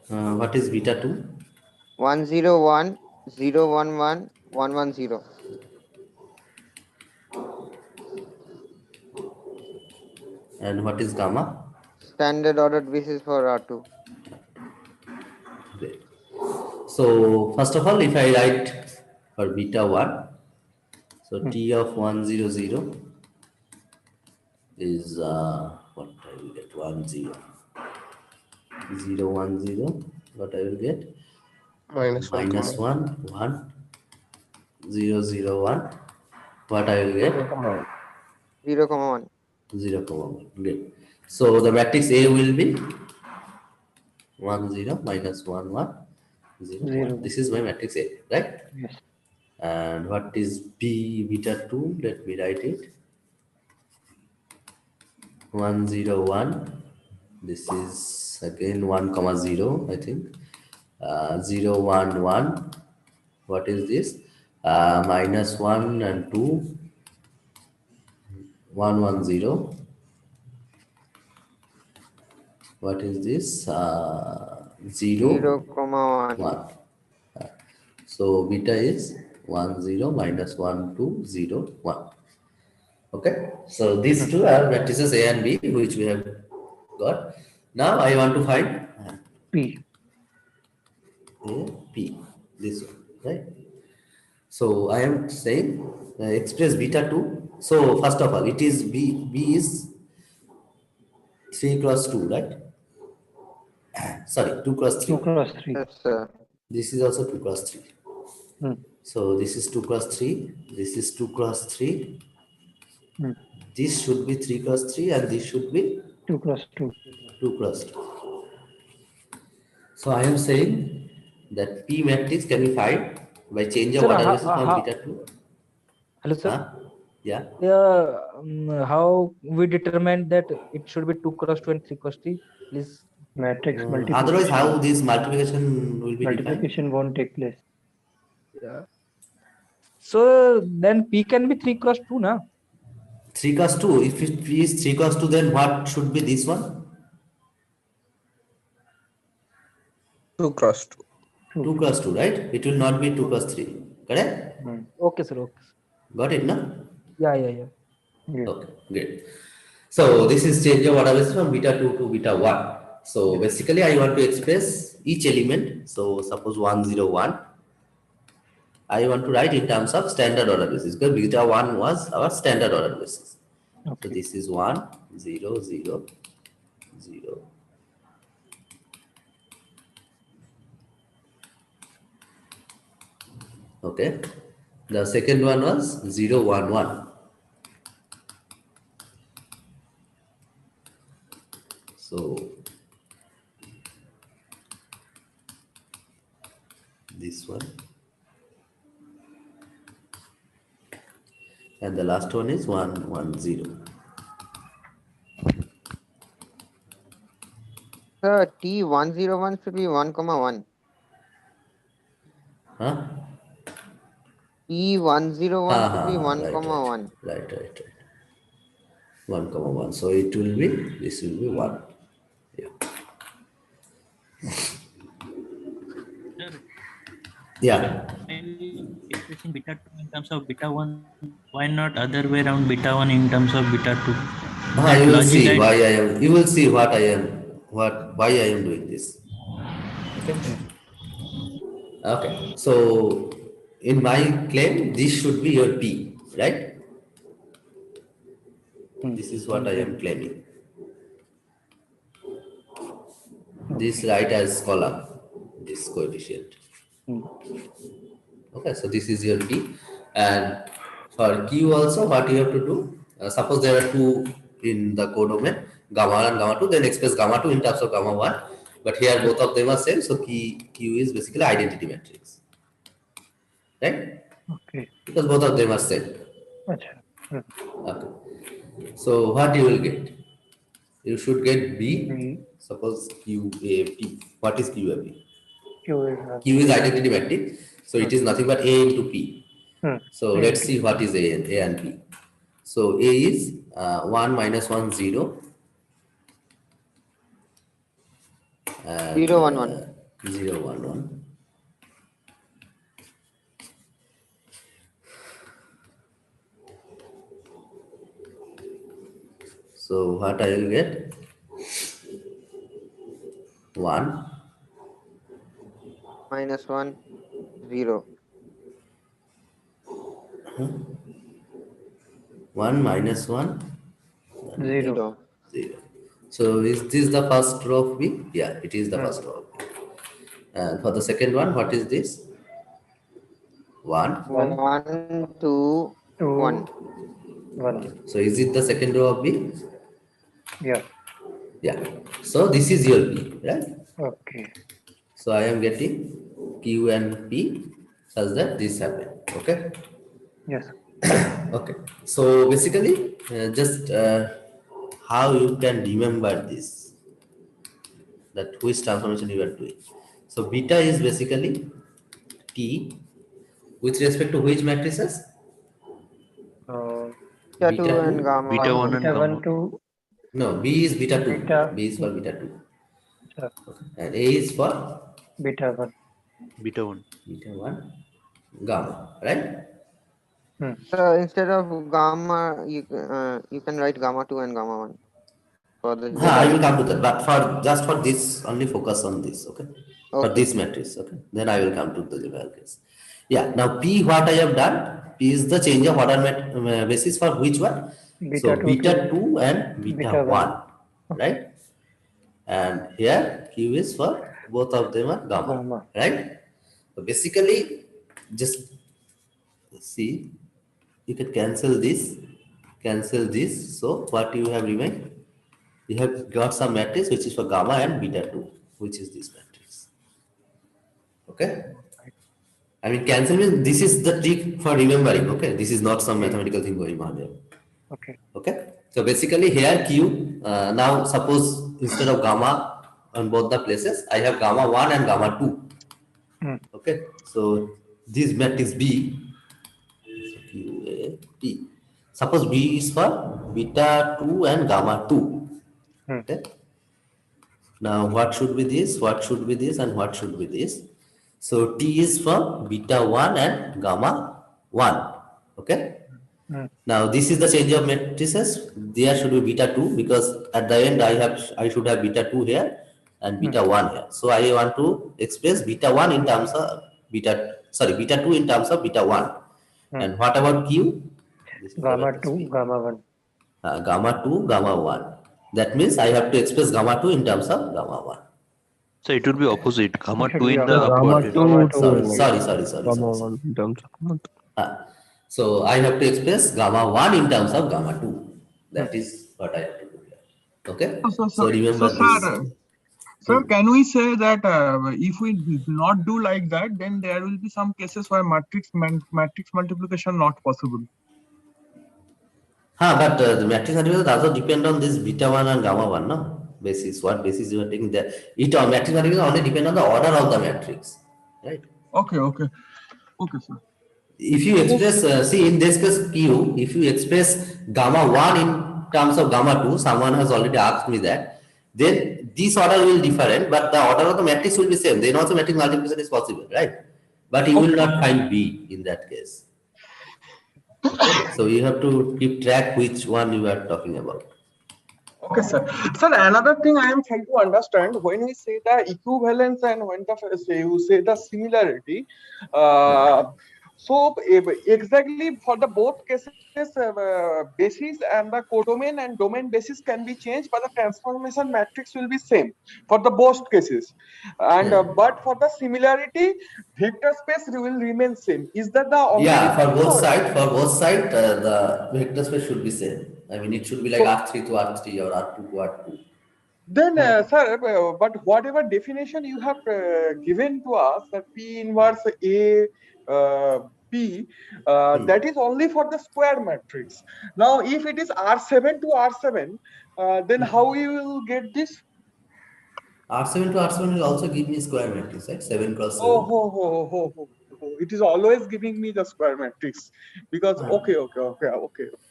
What is beta 2? 1 0 1 0 1 1 1 1 0. And what is gamma? Standard ordered basis for R2. Great. So first of all, if I write for beta 1, so T of 1, 0, 0 is what I will get 1, 0. 0, 1, 0. What I will get? Minus 1, Minus 1, 1, 0, 0, 1. What I will get? 0, 1. 0, 1. Great. So the matrix A will be 1, 0, minus 1, 1, 0, 1. This is my matrix A, right? Yes. And what is B beta 2? Let me write it. 1, 0, 1. This is again 1, comma 0, I think. 0, 1, 1. What is this? Minus 1 and 2. 1, 1, 0. What is this? 0, 1. 1. So beta is 1, 0, minus 1, 2, 0, 1. Okay. So these two are matrices A and B, which we have got. Now I want to find P. A, P. This one, right? So I am saying express beta 2. So first of all, it is B is 3 cross 2, right? Sorry, 2 cross 3. 2 cross 3. Yes, sir. This is also 2 cross 3. So this is 2 cross 3. This is 2 cross 3. This should be 3 cross 3 and this should be 2 cross 2. 2 cross 2. So I am saying that P matrix can be found by change of Sir, order basis from beta 2. Hello, sir. Yeah. How we determine that it should be 2 cross 2 and 3 cross 3? Please. Matrix Otherwise, multiplication. how this multiplication will be Multiplication defined? won't take place. Yeah. So then P can be 3 cross 2, na? 3 cross 2. If it is 3 cross 2, then what should be this one? 2 cross 2. 2 cross 2, right? It will not be 2 cross 3. Correct? Okay, sir. Okay. Got it, no? Yeah. Okay, great. So this is change of order basis from beta 2 to beta 1. So basically, I want to express each element. So suppose 1, 0, 1. I want to write in terms of standard order basis because beta 1 was our standard order basis. Okay. So this is 1, 0, 0, 0. Okay. The second one was 0, 1, 1. So this one. And the last one is 1, 1, 0. Sir, T101 should be 1, 1. Huh? T101 should be 1, Right. 1. Right. 1, 1. So it will be, this will be 1. Yeah. Yeah. Expressing beta 2 in terms of beta 1, why not other way around beta 1 in terms of beta 2? You will see why I am. You will see what I am. Why I am doing this. Okay. So in my claim, this should be your P, right? This is what I am claiming. This write as column, this coefficient. Okay, so this is your P. And for Q also, what you have to do, suppose there are two in the codomain, gamma 1 and gamma 2, then express gamma 2 in terms of gamma 1. But here both of them are same, so Q is basically identity matrix. Right? Okay. Because both of them are same. Okay. So what you will get? You should get B. Suppose QAP. What is QAP? Q is identity matrix. So it is nothing but A into P. So let's see what is A and P. So A is 1, minus 1, 0. And 0, 1, 1. 0, 1, 1. So what I will get? 1 minus 1, 0. 1 minus 1 0. 0. 0. So is this the first row of B? Yeah, it is the Hmm. first row of B. And for the second one, what is this? 1. 1, 2, 1. 1. So is it the second row of B? Yeah. Yeah. So this is your P, right? Okay. So I am getting Q and P such that this happened. Okay. Yes. Okay. So basically, just how you can remember this, that which transformation you are doing. So beta is basically T with respect to which matrices? Beta 2 Beta and 2. gamma Beta 1 1. and Beta gamma 1 to No, B is beta 2. beta. B is for beta 2. Sure. And A is for Beta 1. beta 1. beta 1 gamma, right? So instead of gamma, you can write gamma 2 and gamma 1 for the I will general. come to that, but for just for this, only focus on this, okay? For Okay. this matrix, okay? Then I will come to the general case. Yeah, now P, what I have done, P is the change of order basis for which one? So Beta 2 beta to 2 and beta beta 1, 1. right? And here Q is for both of them are gamma, right? So basically, just see, you can cancel this. So what you have remained? You have got some matrix which is for gamma and beta 2, which is this matrix. Okay? I mean, cancel means this is the trick for remembering. Okay? This is not some mathematical thing going on there. Okay. Okay? So basically here Q, now suppose instead of gamma on both the places, I have gamma 1 and gamma 2. Okay? So this matrix B, Q, A, P. Suppose B is for beta 2 and gamma 2. Okay? Now, what should be this? What should be this? And what should be this? So, T is for beta 1 and gamma 1. Okay? Now, this is the change of matrices. There should be beta 2 because at the end I should have beta 2 here and beta 1 here. So, I want to express beta 1 in terms of beta 2 in terms of beta 1. And what about Q? This is Gamma 2, gamma 1. Gamma 2, gamma 1. That means I have to express gamma 2 in terms of gamma 1. So it would be opposite. Gamma It should 2 be in the opposite. upward. Sorry. Gamma 1 in terms of gamma 2. So I have to express gamma 1 in terms of gamma 2. That is what I have to do here. Okay? So remember this. Sir, can we say that if we do not do like that, then there will be some cases where matrix multiplication not possible? But the matrix multiplication also depend on this beta 1 and gamma 1, no? Basis. What basis you are taking there? Matrix multiplication only depend on the order of the matrix. Right? Okay, sir. If you express, see in this case Q, if you express gamma 1 in terms of gamma 2, someone has already asked me that, then this order will different, but the order of the matrix will be same. Then also matrix multiplication is possible, right? But you will not find B in that case. Okay? So you have to keep track which one you are talking about. Okay, sir. Sir, another thing I am trying to understand, when we say the equivalence and when you say the similarity, so exactly for the both cases, basis and the codomain and domain basis can be changed, but the transformation matrix will be same for the both cases. And but for the similarity, vector space will remain same. Is that the only for both sides, the vector space should be same. I mean, it should be like R3 to R3 or R2 to R2. Then, sir, but whatever definition you have given to us, that P inverse A P, that is only for the square matrix. Now, if it is R7 to R7, then how you will get this? R7 to R7 will also give me square matrix, right? 7 cross 7. Oh. It is always giving me the square matrix because okay.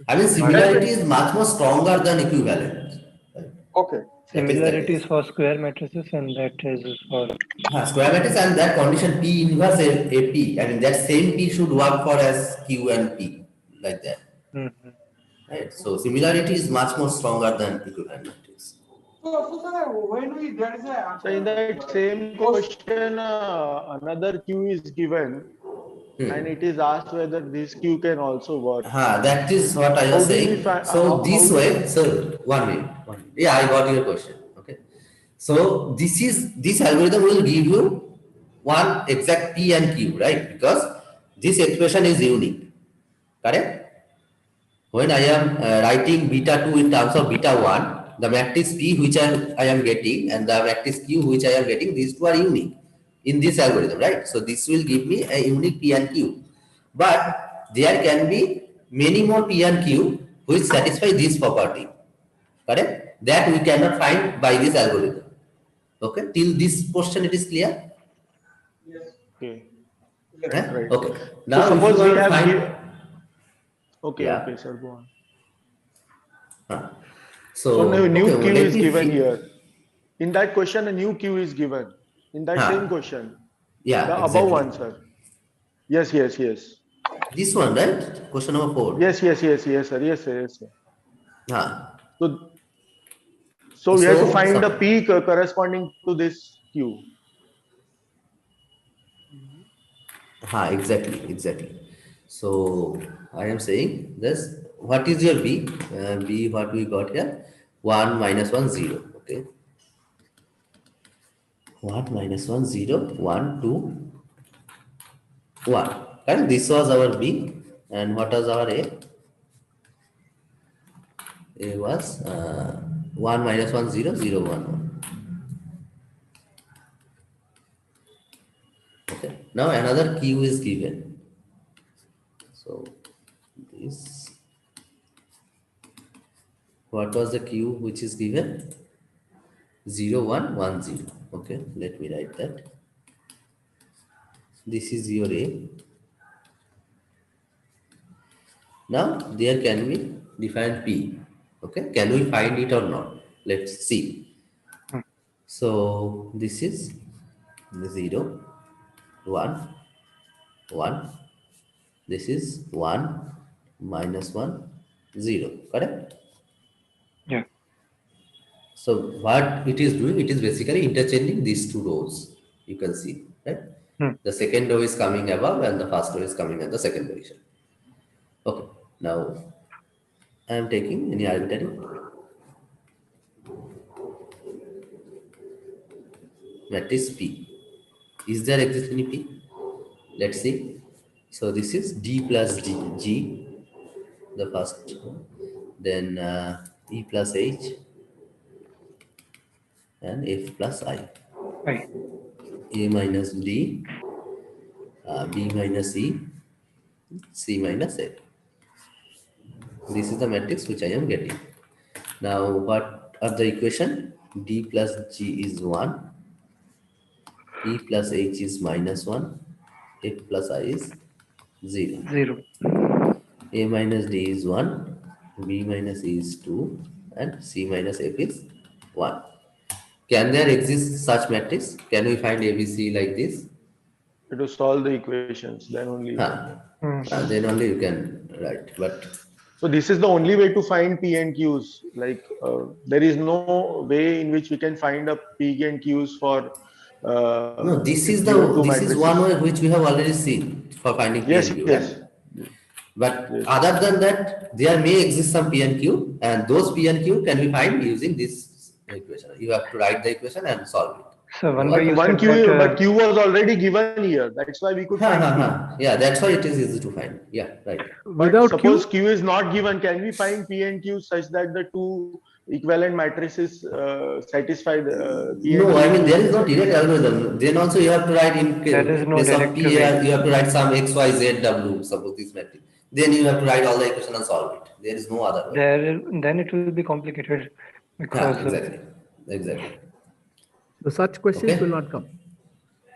I mean, similarity is much more stronger than equivalent. Right? Okay. Similarity is for square matrices and that is for square matrix, and that condition P inverse AP. I mean, that same P should work for as Q and P, like that. right? So similarity is much more stronger than equivalent matrix. So sir, when there is a So in that same question, another Q is given, and it is asked whether this Q can also work. That is what I How was do we saying. find? So How this do way, we? so 1 minute. Yeah, I got your question. Okay. So this algorithm will give you one exact P and Q, right? Because this expression is unique, correct? When I am writing beta 2 in terms of beta 1, the matrix P which I am getting and the matrix Q which I am getting, these two are unique in this algorithm, right? So this will give me a unique P and Q. But there can be many more P and Q which satisfy this property, correct? That we cannot find by this algorithm. Okay, till this portion it is clear? Okay. Yeah? Right. Okay. So Now if suppose you we want to have. find... Okay. Yeah. Okay, sir. Go on. So So now new okay, Q let is me given see. here. In that question, a new Q is given. In that same question. Yeah, The above exactly. one, sir. Yes, yes, yes. This one, right? Question number 4. Yes, yes, yes, yes, sir. Yes, sir. Yes, sir. So we have to find the P corresponding to this Q. Exactly. So I am saying this. What is your B? B, what we got here? 1 minus 1 0. Okay. 1 minus 1 0 1 2 1. And this was our B. And what was our A? A was 1 minus 1 0 0 1 1. Okay. Now another Q is given. So this, what was the Q which is given? 0 1 1 0. Okay, let me write that. This is your A. Now there can be defined P. Okay, can we find it or not? Let's see. So this is 0 1 1. This is 1 minus 1 0. Correct? Yeah. So what it is doing, it is basically interchanging these two rows. You can see, right? The second row is coming above and the first row is coming at the second position. Okay, now I am taking any arbitrary matrix P. Is there exist any P? Let's see. So this is D plus G, the first one. Then E plus H and F plus I. A minus D, B minus E, C minus F. This is the matrix which I am getting. Now what are the equation? D plus G is 1, E plus H is minus 1, F plus I is 0. A minus D is 1, B minus E is 2, and C minus F is 1. Can there exist such matrix? Can we find ABC like this? To solve the equations, then only you can. Then only you can write. But so this is the only way to find P and Qs. Like there is no way in which we can find a P and Qs for no, this is one way which we have already seen for finding P and Q. Yes. Right? But other than that, there may exist some P and Q, and those P and Q can be find using this equation. You have to write the equation and solve it. So one Q, but Q was already given here. That's why we could find P. Yeah, that's why it is easy to find. Yeah, right. But suppose Q is not given, can we find P and Q such that the two equivalent matrices satisfy the P and Q? No, I mean there is no direct algorithm. Then also you have to write in place of P, you have to write some X, Y, Z, W, suppose this matrix. Then you have to write all the equation and solve it. There is no other way. Then it will be complicated because exactly. So such questions will not come.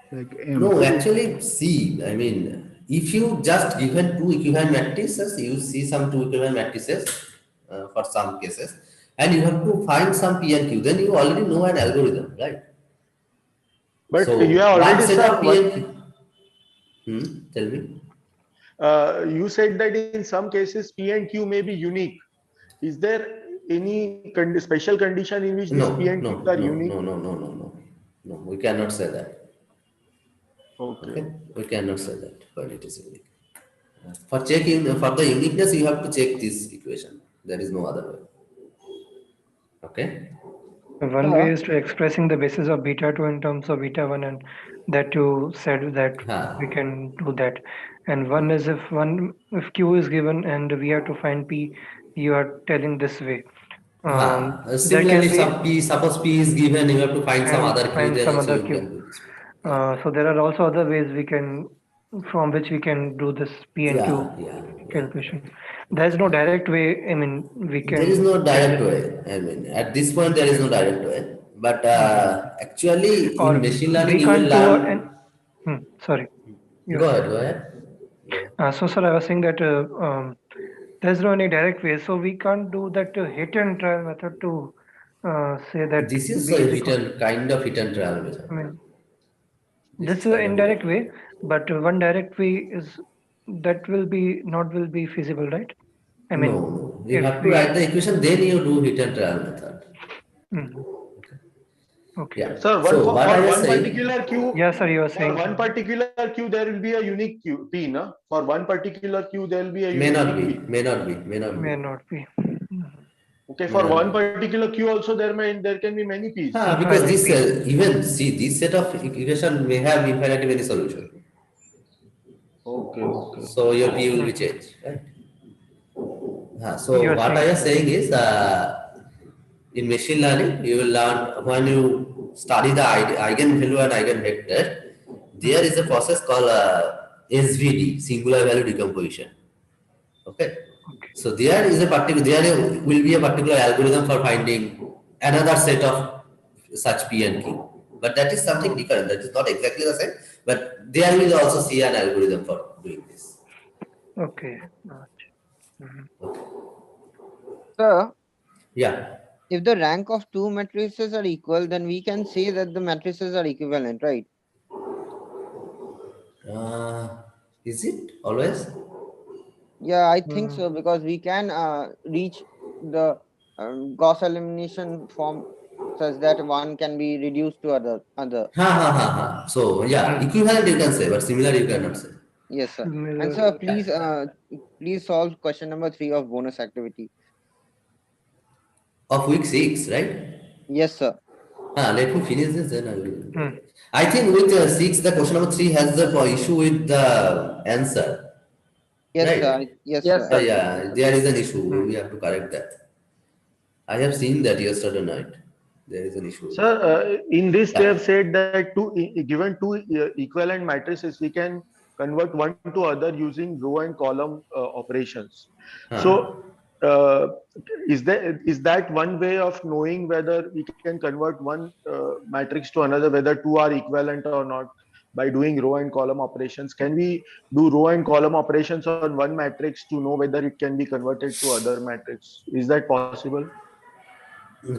Like no, actually, see, I mean, if you just given two equivalent matrices, you see some two equivalent matrices for some cases, and you have to find some P and Q. Then you already know an algorithm, right? But so you have already one set said of P and Q. Tell me. You said that in some cases P and Q may be unique. is there any special condition in which these P and Qs are unique? No, we cannot say that. Okay. We cannot say that when it is unique. For checking for the uniqueness, you have to check this equation. There is no other way. Okay. One way is to expressing the basis of beta 2 in terms of beta 1, and that you said that we can do that. And one is if Q is given and we have to find P, you are telling this way. Similarly, suppose P is given, you have to find some other Q, then some also other you Q. can do this. So there are also other ways from which we can do this P and Q calculation. There is no direct way. I mean, we can. There is no direct way. I mean, at this point, there is no direct way. But actually, in machine learning, you will learn. Sorry. Go ahead. So, sir, I was saying that there's no any direct way. So we can't do that hit and trial method to say that This is B a kind of hit and trial method. I mean, this is an indirect way, but one direct way is that will be feasible, right? I mean, no. You have to write the equation, then you do hit and trial method. Okay. Yeah. Sir, So what I was saying? Particular Q. Yes, sir. You are saying. For one particular Q, there will be a unique Q P, no? For one particular Q, there will be a unique May not P. May not be. Okay, for one particular Q also there can be many P's. Because this even see this set of equation may have infinitely many solutions. Okay. So your P will be changed, right? So what I was saying is in machine learning, you will learn when you study the eigenvalue and eigenvector, there is a process called SVD, singular value decomposition. Okay. So there will be a particular algorithm for finding another set of such P and Q. But that is something different. That is not exactly the same. But there will also see an algorithm for doing this. Okay. Sir. Yeah. If the rank of two matrices are equal, then we can say that the matrices are equivalent, right? Is it always? Yeah, I think so, because we can reach the Gauss elimination form such that one can be reduced to other. So yeah, equivalent you can say, but similar you cannot say. Yes, sir. And sir, please solve question number 3 of bonus activity. Of week 6, right? Yes, sir. Let me finish this, then I will. I think with 6, the question number 3 has the issue with the answer. Yes, right? sir. Yes, sir. So, yeah, there is an issue. We have to correct that. I have seen that yesterday night. There is an issue. Sir, in this they have said that given two equivalent matrices, we can convert one to other using row and column operations. So is that one way of knowing whether we can convert one matrix to another, whether two are equivalent or not, by doing row and column operations? Can we do row and column operations on one matrix to know whether it can be converted to other matrix? Is that possible?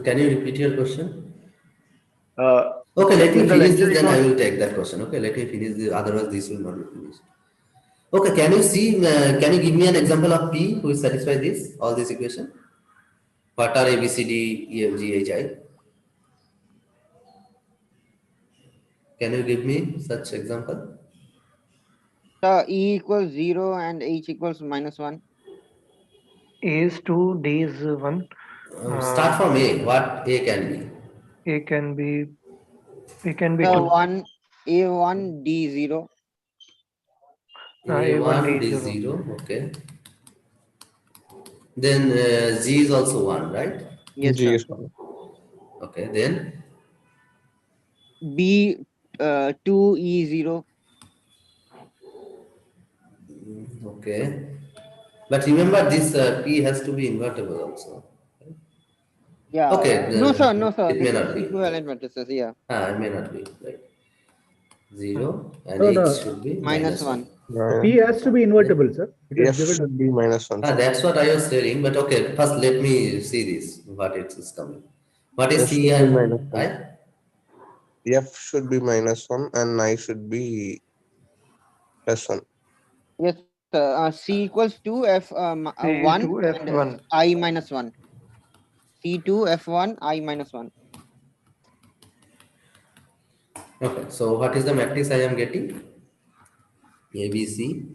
Can you repeat your question? Okay, let me finish this, then I will take that question. Okay, let me finish this, otherwise this will not be finished. Okay, can you see, can you give me an example of P who is satisfy this, all this equation? What are A, B, C, D, E, F, G, H, I? Can you give me such example? E equals 0 and H equals -1. A is 2, D is 1. Start from A. What A can be? A can be 2. A1, D0. A1, D0, okay. Then Z is also 1, right? Yes, G sir. is 1. Okay, then? B 2E0. Okay. But remember this P has to be invertible also. Yeah. Okay. No, sir. It may not be. Equivalent matrices, yeah. It may not be, right. 0 and H should be -1. P has to be invertible, sir. F should be -1. That's what I was saying, but okay, first let me see this, what it is coming. What is F C and I? F should be -1 and I should be +1. Yes, sir. C equals to F C 1 to and F1. I minus 1. C2 F1 I minus 1. Okay, so what is the matrix I am getting? A, B, C,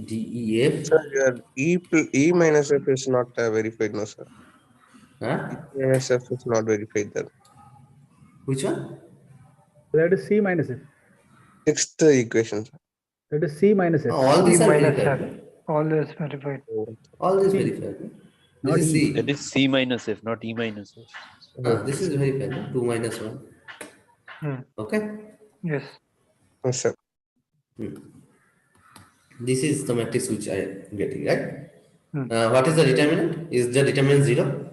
D, E, F. Sir, your E minus F is not verified, no, sir. Huh? E minus F is not verified there. Which one? That is C minus F. Sixth equation, sir. That is C minus F. All C these are minus verified. F. All is verified. All these C. verified. This Not is E. C. That is C minus F, not E minus F. This is verified. 2 minus 1. Hmm. Okay. Yes. Yes, sir. This is the matrix which I am getting, right? Hmm. What is the determinant? Is the determinant 0?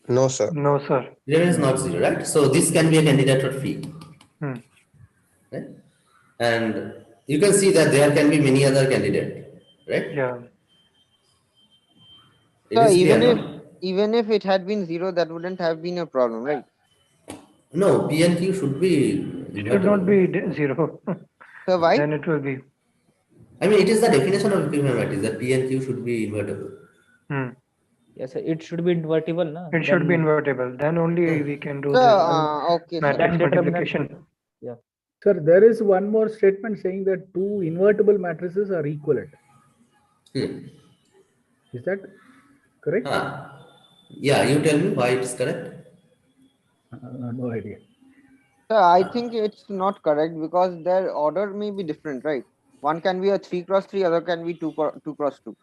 No, sir. No, sir. Determinant is not 0, right? So this can be a candidate for phi. Hmm. Right? And you can see that there can be many other candidates, right? Yeah. It So is clear, no? even if it had been 0, that wouldn't have been a problem, right? No, P and Q should be Should not invertible. be 0. So why? Then it will be. I mean, it is the definition of equivalent matrix that P and Q should be invertible. Hmm. Yes, it should be invertible, na? It should be invertible. Then only we can do So, the okay, sir. matrix Then determinant. multiplication. Yeah. Sir, there is one more statement saying that two invertible matrices are equivalent. Is that correct? Yeah, you tell me why it is correct. No idea. So I think it's not correct because their order may be different, right? One can be a 3x3, other can be 2x2.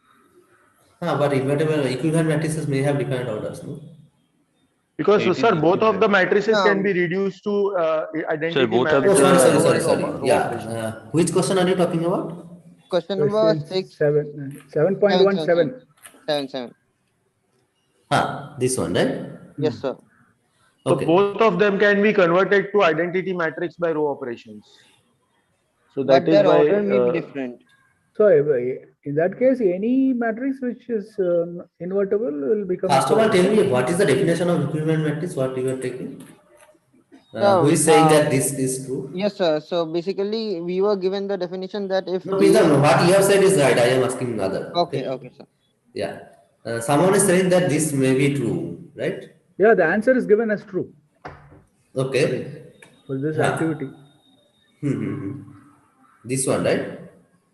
But invertible equivalent matrices may have different orders, no? Because, It sir, is both of the equivalent. matrices can be reduced to identity both of matrix Oh, by the- sorry. row Yeah. operation. Which question are you talking about? Question number 6. 7.17. 7. This one, right? Yes, sir. So Okay. both of them can be converted to identity matrix by row operations. So that But is their why. order may be different. So in that case, any matrix which is invertible will become. First of all, equivalent. tell me what is the definition of equivalent matrix? What you are taking? So, Who is saying that this is true? Yes, sir. So basically, we were given the definition that if No, Pritam, what you have said is right. I am asking other. Okay, sir. Yeah. Someone is saying that this may be true, right? Yeah, the answer is given as true. Okay. For this activity. This one, right?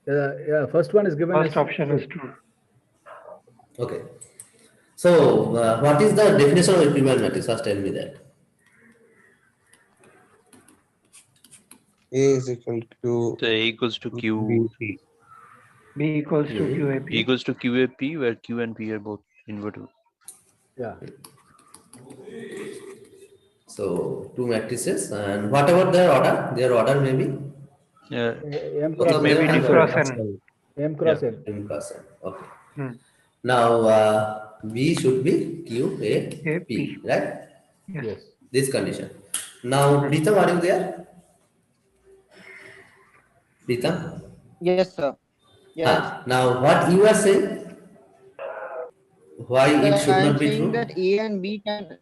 Yeah, first one is given First as option true. is true. Okay. So, what is the definition of equivalent matrix? First, tell me that. A is equal to. So A equals to Q. B equals to QAP. B equals to QAP, where Q and P are both invertible. Yeah. So, two matrices, and what about their order? Their order may be? M Okay, cross may be N. different. M cross N. M cross N. Okay. Hmm. Now, B should be QAP, right? Yes. This condition. Now, Pritam, are you there? Pritam? Yes, sir. Yes. Now, what you are saying? Why it should I am not be saying true? that A and B can.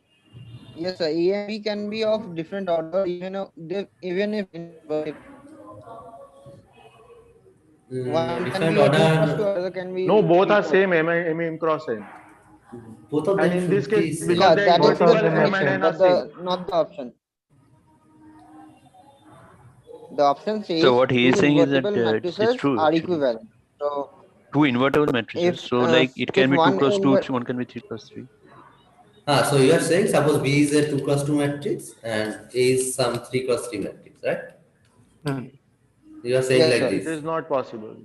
Yes, sir. A and B can be of different order, even if invertible. One can be a 2x2, other can be. No, both are same M cross N. Both of And them in this should case, be because Yeah, they are that is the invertible, M and definition, N are but same. not the option. The option says So what he is two saying is that invertible it's matrices true. are Actually. equivalent. So Two invertible matrices. So like it can be 2 cross 2, one can be 3 cross 3. So you are saying suppose B is a 2 cross 2 matrix and A is some 3 cross 3 matrix, right? You are saying like It this. is not possible.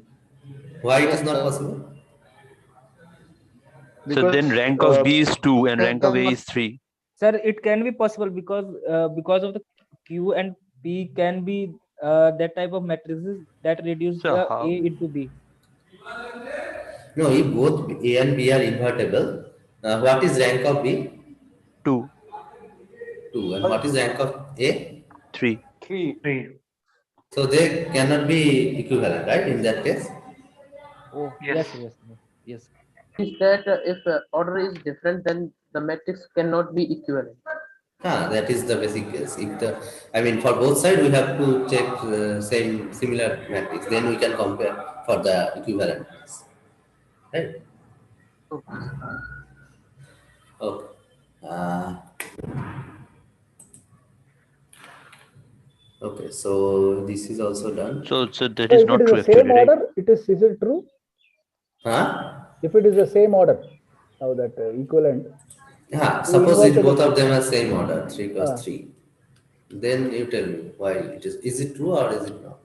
Why it is not possible? So then rank of B is 2 and rank of A is 3. Sir, it can be possible because of the Q and P can be that type of matrices that reduce So the how? A into B. No, if both A and B are invertible, what is rank of B? 2. 2. And what is rank of A? 3. 3. So they cannot be equivalent, right? In that case? Oh, Yes. Yes. Is that if order is different, then the matrix cannot be equivalent. That is the basic case. If the, I mean, for both sides we have to check same similar matrix. Then we can compare for the equivalent, right? Okay. Okay. So this is also done. So that So is if it not is true the same actually, right? order, is it true? If it is the same order, now that equivalent. Suppose it both of them are same order, 3 cross 3. Then you tell me why it is. Is it true or is it not?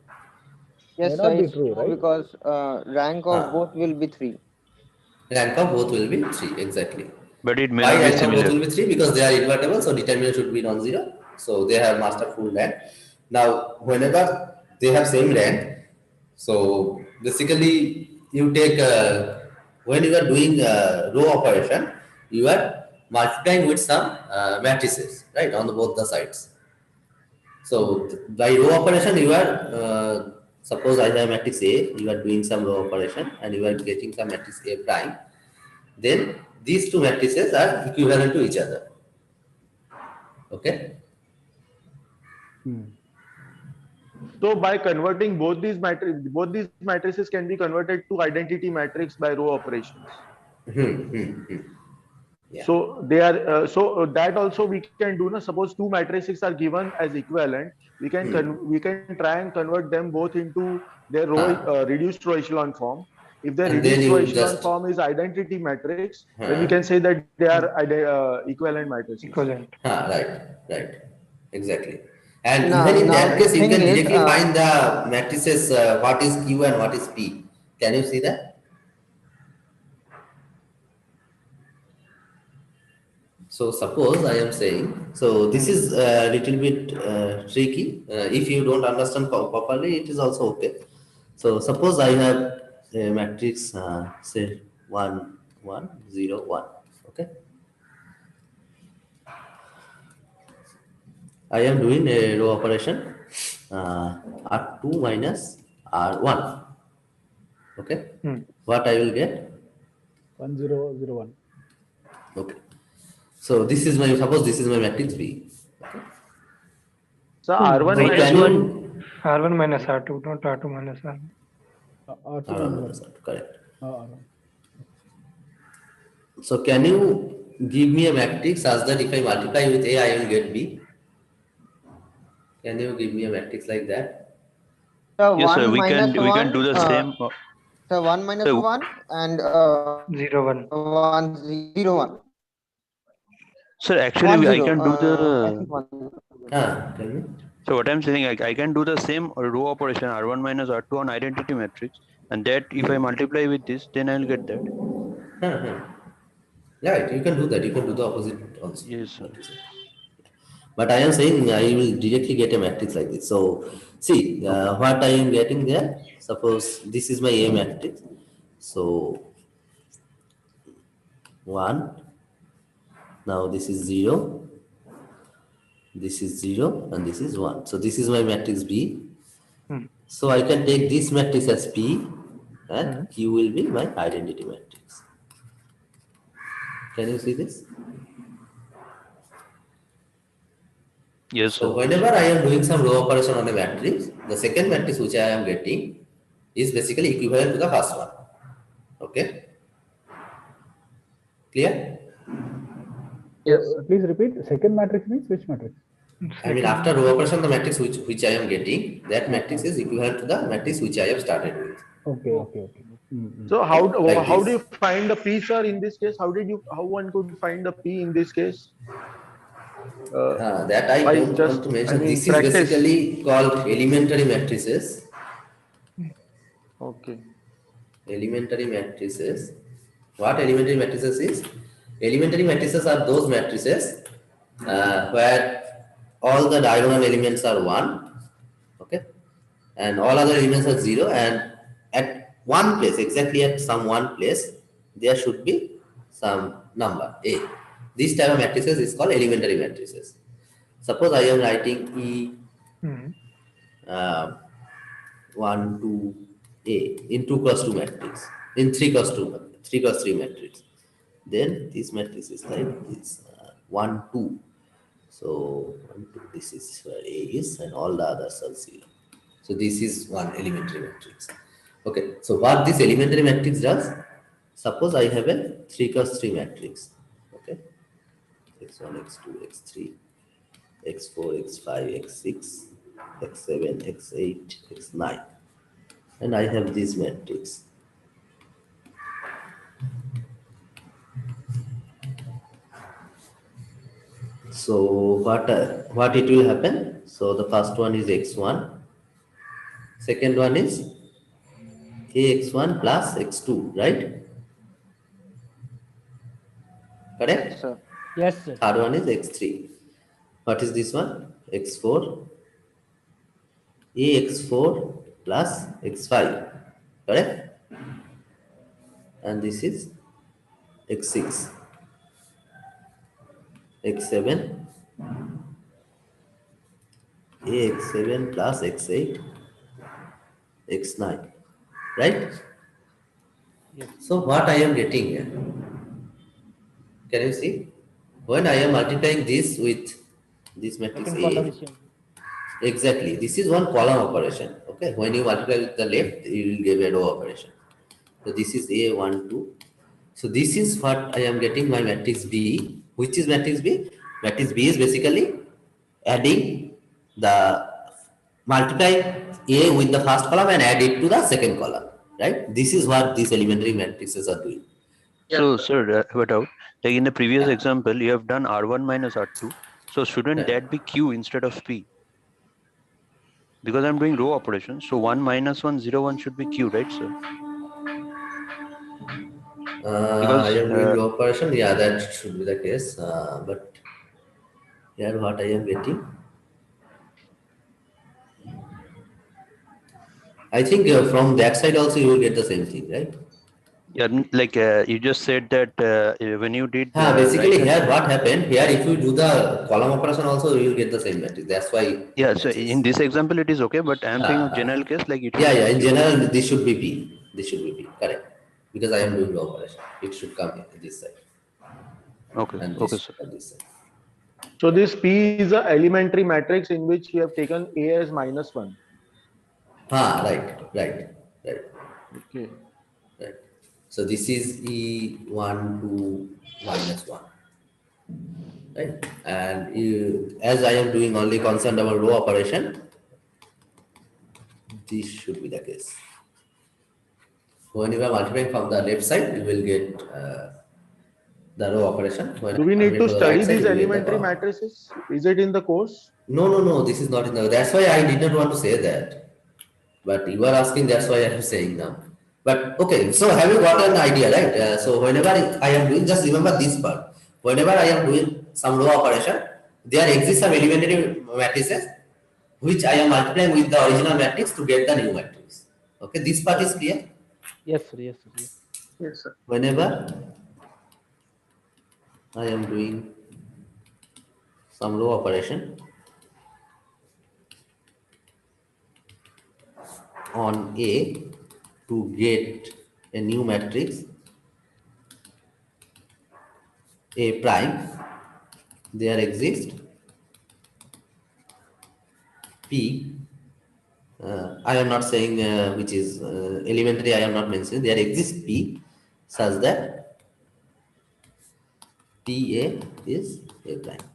Yes, sir, it's true, because rank of both will be 3. Rank of both will be 3, exactly. But it may Why not be rank of similar. both will be 3? Because they are invertible, so determinant should be non-zero. So they have master full rank. Now, whenever they have same rank, so basically you take, when you are doing row operation, you are multiplying with some matrices, right, on both the sides. So by row operation, you are, suppose I have matrix A, you are doing some row operation and you are getting some matrix A prime. Then these two matrices are equivalent to each other. Okay. So by converting both these matrices can be converted to identity matrix by row operations. Yeah. So they are that also we can do. Suppose two matrices are given as equivalent, we can try and convert them both into their reduced row echelon form. If their And then reduced row you echelon just form is identity matrix, then we can say that they are equivalent matrices. Right, exactly. And Now- even in now that the case, you thing can is, directly find the matrices, what is Q and what is P. Can you see that? So suppose I am saying, so this is a little bit tricky. If you don't understand properly, it is also okay. So suppose I have a matrix, say 1, 1, 0, 1. Okay. I am doing a row operation, R2 minus R1. Okay. What I will get? 1001. Okay. So this is my, suppose this is my matrix B. Okay. So R1 minus R1 minus R2, not R2 minus R1. R1 minus R2, correct. So can you give me a matrix such that if I multiply with A, I will get B? Can you give me a matrix like that? So Yes, sir. 1 minus We can 1, do the same. so 1 minus 1 and 0, 1. 1, 0, 1. Sir, actually, 1, I 0. can do I the. think 1. Tell me. So what I'm saying, I can do the same row operation R1 minus R2 on identity matrix, and that if I multiply with this, then I will get that. Right, you can do that. You can do the opposite also. Yes, sir. But I am saying I will directly get a matrix like this. So see what I am getting there. Suppose this is my A matrix. So 1. Now this is 0. This is 0 and this is 1. So this is my matrix B. So I can take this matrix as P and Q will be my identity matrix. Can you see this? Yes, So sir. whenever I am doing some row operation on a matrix, the second matrix which I am getting is basically equivalent to the first one. Okay? Clear? Yes. Please repeat. Second matrix means which matrix? I mean, after row operation, the matrix which I am getting, that matrix is equivalent to the matrix which I have started with. Okay. So how Like do you find the P, sir, in this case? How one could find the P in this case? That I don't want to mention. This is basically called elementary matrices. Okay. Elementary matrices. What elementary matrices is? Elementary matrices are those matrices where all the diagonal elements are 1, okay, and all other elements are 0, and at one place, exactly at some one place, there should be some number A. This type of matrices is called elementary matrices. Suppose I am writing E 1, 2, A in 2 cross 2 matrix, in 3 cross 3 matrix. Then this matrix is like this 1, 2. So this is where A is, and all the others are 0. So this is one elementary matrix. Okay, so what this elementary matrix does, suppose I have a 3 cross 3 matrix. Okay, x1, x2, x3, x4, x5, x6, x7, x8, x9, and I have this matrix. So what it will happen? So the first one is x1, second one is ax1 plus x2, right? Correct? Yes, sir. Yes, sir. Third one is x3. What is this one? x4, ax4 plus x5, correct? And this is x6, x7, ax7 plus x8, x9, right? Yes. So what I am getting here? Can you see? When I am multiplying this with this matrix Second column A, is changing. exactly, this is one column operation. Okay, when you multiply with the left, you will give a row operation. So this is A, 1, 2. So this is what I am getting my matrix B. Which is matrix B? Matrix B is basically adding the multiply A with the first column and add it to the second column. Right? This is what these elementary matrices are doing. So, sir, what out? Like in the previous example, you have done R1 minus R2. So shouldn't that be Q instead of P? Because I'm doing row operations. So 1 minus 1, 0, 1 should be Q, right, sir? Because I am doing the operation. Yeah, that should be the case. But here what I am getting, I think from that side also you will get the same thing, right? yeah, like you just said that when you did basically here what happened, here if you do the column operation also you will get the same matrix. That's why. Yeah, so in this example it is okay, but I'm saying of general case, like it Yeah, should yeah, in be Q. general this should be P. This should be P, correct. Because I am doing the operation. It should come here, this side. Okay, And okay, this, sir. this side. So this P is an elementary matrix in which you have taken A as -1. Right. Okay. Right. So this is E1 to -1. Right. And as I am doing only constant double row operation, this should be the case. When you are multiplying from the left side, you will get the row operation. When Do we need to the study right side, these you will get the elementary column. matrices? Is it in the course? No, this is not in the. That's why I did not want to say that. But you are asking, that's why I am saying now. But okay, so have you got an idea, right? So whenever I am doing, just remember this part. Whenever I am doing some row operation, there exists some elementary matrices which I am multiplying with the original matrix to get the new matrix. Okay, this part is clear? Yes, sir. Yes, sir. Yes. Yes, sir. Whenever I am doing some row operation on A to get a new matrix A prime, there exists P. I am not saying which is elementary, I am not mentioning. There exists P such that PA is A prime.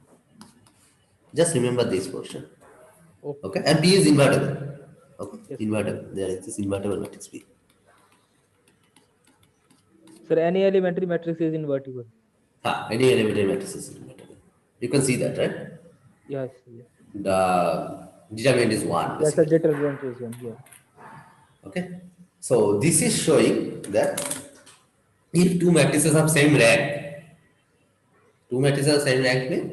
Just remember this portion. Okay, and P is invertible. Okay, Yes. invertible. There exists invertible matrix P. Sir, any elementary matrix is invertible. Any elementary matrix is invertible. You can see that, right? Yes. Yes. The determinant is 1. Yes, the determinant is 1. Yeah. Okay, so this is showing that if two matrices have same rank, means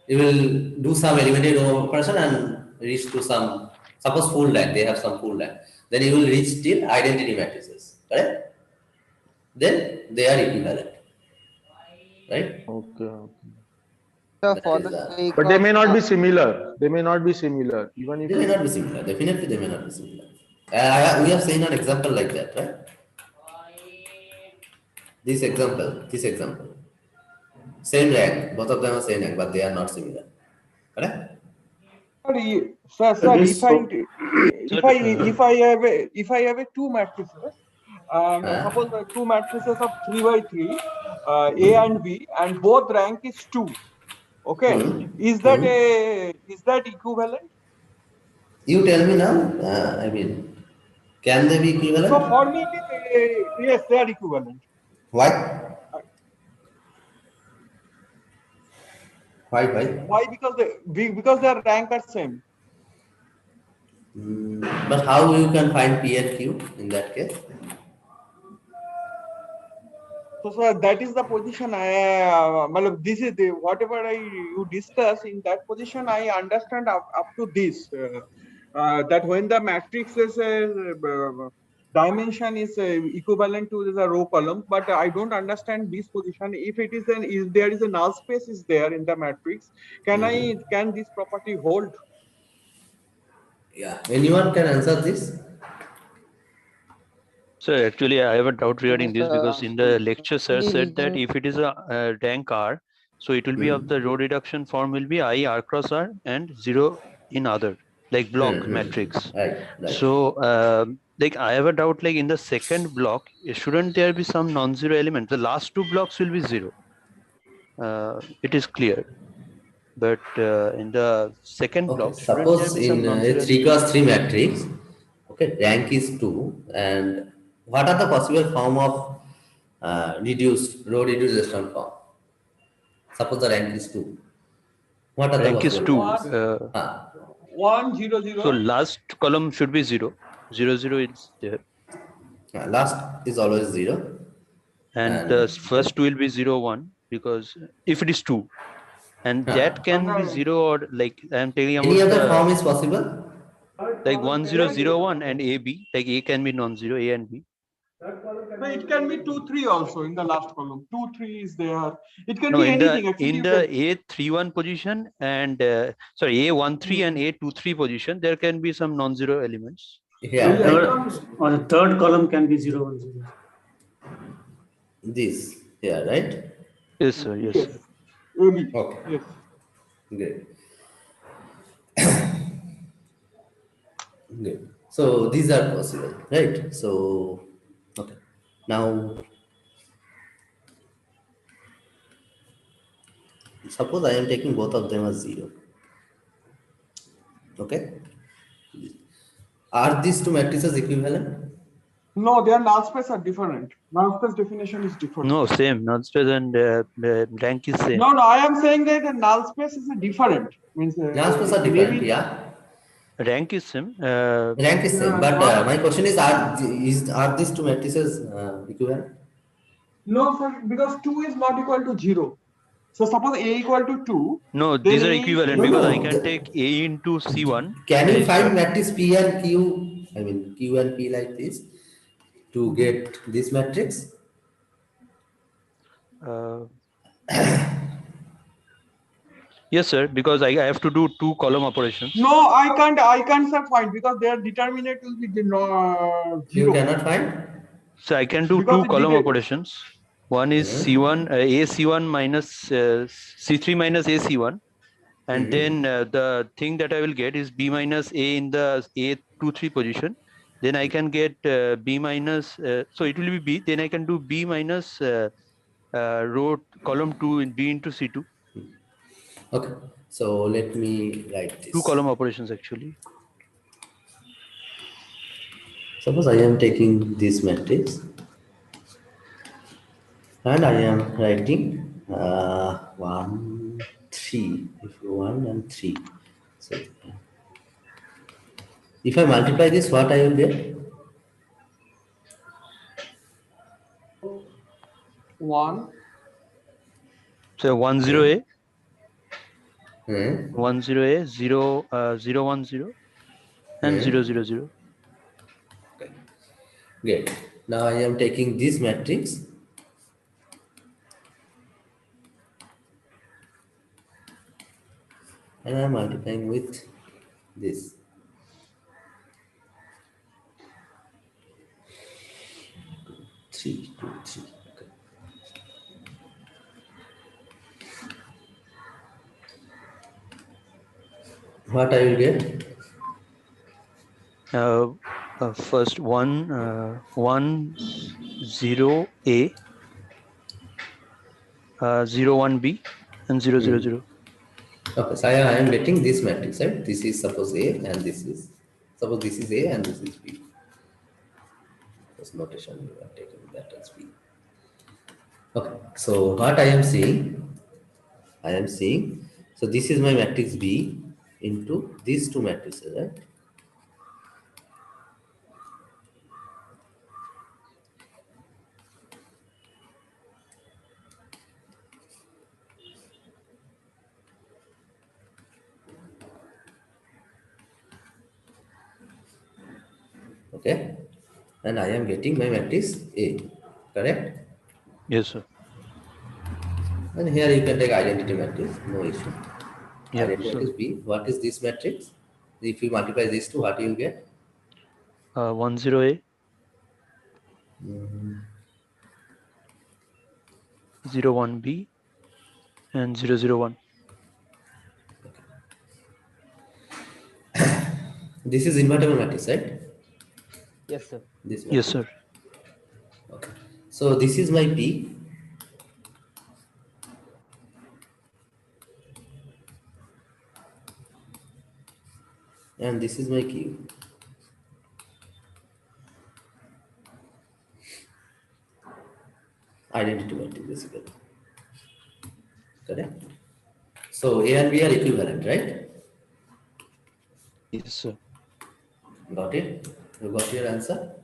you will do some elementary row operation and reach to some, suppose full rank, they have some full rank, then you will reach till identity matrices, correct? Then they are equivalent, right? Okay. So That for is the sake But they of may not be similar. They may not be similar. Even if they may not be similar. Definitely, they may not be similar. We have seen an example like that, right? This example. Same rank. Both of them are same rank, but they are not similar. Correct? Sir, if I Sir, have a two matrices, and suppose two matrices of 3 by 3, A and B, and both rank is 2. Okay, is that equivalent? You tell me now. I mean, can they be equivalent? So for me, yes, they are equivalent. Why? Why? Why? Because their rank are same. But how you can find P and Q in that case? So, sir, that is the position this is whatever you discuss in that position. I understand up to this that when the matrix is dimension is equivalent to the row column, but I don't understand this position. If there is a null space is there in the matrix, can this property hold? Yeah, anyone can answer this? So actually, I have a doubt regarding this because in the lecture, sir said that if it is a rank R, so it will be of the row reduction form will be I R cross R and 0 in other, like block matrix. Right. So like I have a doubt, like in the second block, shouldn't there be some non-zero element? The last two blocks will be 0. It is clear. But in the second block, shouldn't there Suppose be some in non-zero a 3 element? cross 3 matrix, okay, rank is 2, and what are the possible form of row reduced echelon form? Suppose the rank is 2. What are the Rank is possible 2. forms? 1 0 0. So last column should be 0. 0 0 is there. Last is always 0. And the first will be 0 1 because if it is 2, and that can be 0 or like I am telling about any other form is possible? Like 1 0 0 1 and AB, like A can be non-zero, A and B. So it can be 2 3 also in the last column. 2 3 is there. It can No, be in anything. the Actually, A 3 1 position and sorry A 1 3 and A 2 3 position, there can be some non-zero elements. Or the third column can be 0 1 0. This, yeah, right? Yes, sir. Yes, sir. Okay. Yes. Great. Good. So these are possible, right? So, okay. Now, suppose I am taking both of them as 0. Okay. Are these two matrices equivalent? no, their null space are different. Null space definition is different. No, same. Null space and rank is same. No, I am saying that the null space is different. Means Null space are different, yeah. Rank is same. Rank is same, but my question is, are these two matrices equivalent? No, sir, because 2 is not equal to 0. So suppose A equal to 2. No, then these are A equivalent because I can take A into C1. Can you find matrix P and Q? I mean Q and P like this to get this matrix? Yes, sir, because I have to do 2 column operations. No, I can't sir find because their determinant will be 0. You cannot find? So I can do Because 2 column operations. One is C1, A C1 minus C3 minus A C1. And then the thing that I will get is B minus A in the A2 3 position. Then I can get B minus, so it will be B. Then I can do B minus row column 2 in B into C2. Okay, so let me write this. 2 column operations actually. Suppose I am taking this matrix and I am writing 1 3, if 1 and 3. So if I multiply this, what I will get? 1. So 1 0 A. 1 0 A 0 0 1 0 and 0 0 0. Okay. Great. Now I am taking this matrix and I am multiplying with this. Three, 2, 3. Okay. What I will get? First 1 0 A, 0 1 B, and 0 0 0. Okay, so I am getting this matrix, right? This is suppose A and this is A and this is B. This notation you are taking that as B. Okay, so what I am seeing, so this is my matrix B into these two matrices, right? Okay, and I am getting my matrix A, correct? Yes, sir. And here you can take identity matrix, no issue. Yeah, Identity so matrix B. What is this matrix? If you multiply these two, what do you get? 1 0 A, 0 1 B, and 0 0 1. This is invertible matrix, right? Yes, sir. This Yes, matrix. sir. Okay. So this is my P. And this is my Q. Identity matrix, basically. Correct? So A and B are equivalent, right? Yes, sir. Got it? You got your answer?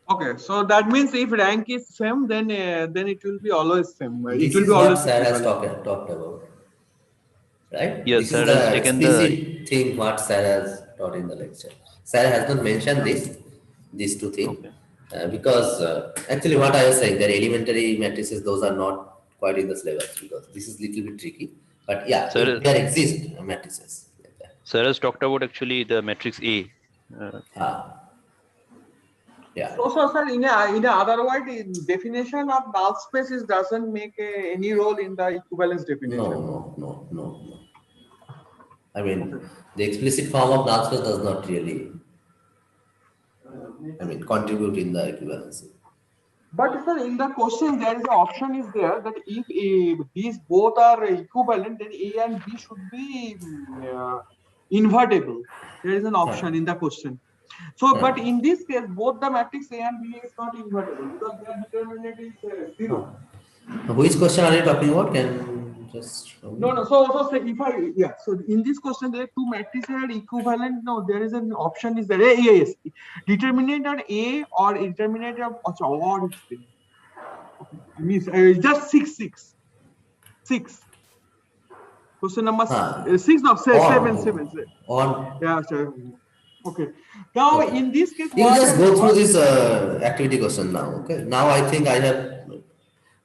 Okay, so that means if rank is same, then it will be always same. This It will is be what always Sir has equivalent. talked about. Right? Yes, This is sir has the taken the. explicit thing what Sir has taught in the lecture. Sir has not mentioned these two things. Okay. Because actually what I was saying, that elementary matrices, those are not quite in the syllabus because this is little bit tricky. But yeah, Sir, there exist matrices. Like that. Sir has talked about actually the matrix A. Yeah. So, sir, in a otherwise, in definition of null spaces doesn't make any role in the equivalence definition. No. I mean, the explicit form of null space does not really, contribute in the equivalence. But sir, in the question, there is an option is there that if these both are equivalent, then A and B should be invertible. There is an option in the question. So, but in this case, both the matrix A and B is not invertible because their determinant is 0. Which question are you talking about? Can just No. So say so in this question there are two matrices are equivalent. No, there is an option is there. Yes, determinant of A or determinant of or it's there. Okay, means just 6. Question number 6 of 7. On. Yeah, sir. Okay. Now in this case, you just go through this activity question now. Okay. Now I think I have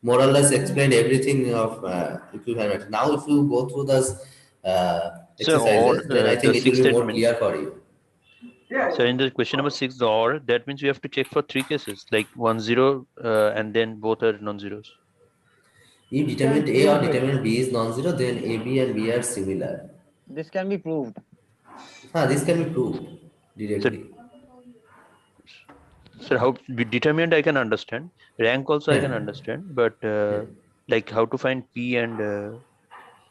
more or less explained everything of equivalent. Now if you go through those exercises, then I think it will be more clear for you. So in the question number 6, the OR, that means we have to check for 3 cases, like 1 0 and then both are non-zeros. If determinant A or determinant B is non-zero, then A, B and B are similar. This can be proved. This can be proved directly. So how determinant I can understand, rank also I can understand, but like how to find P and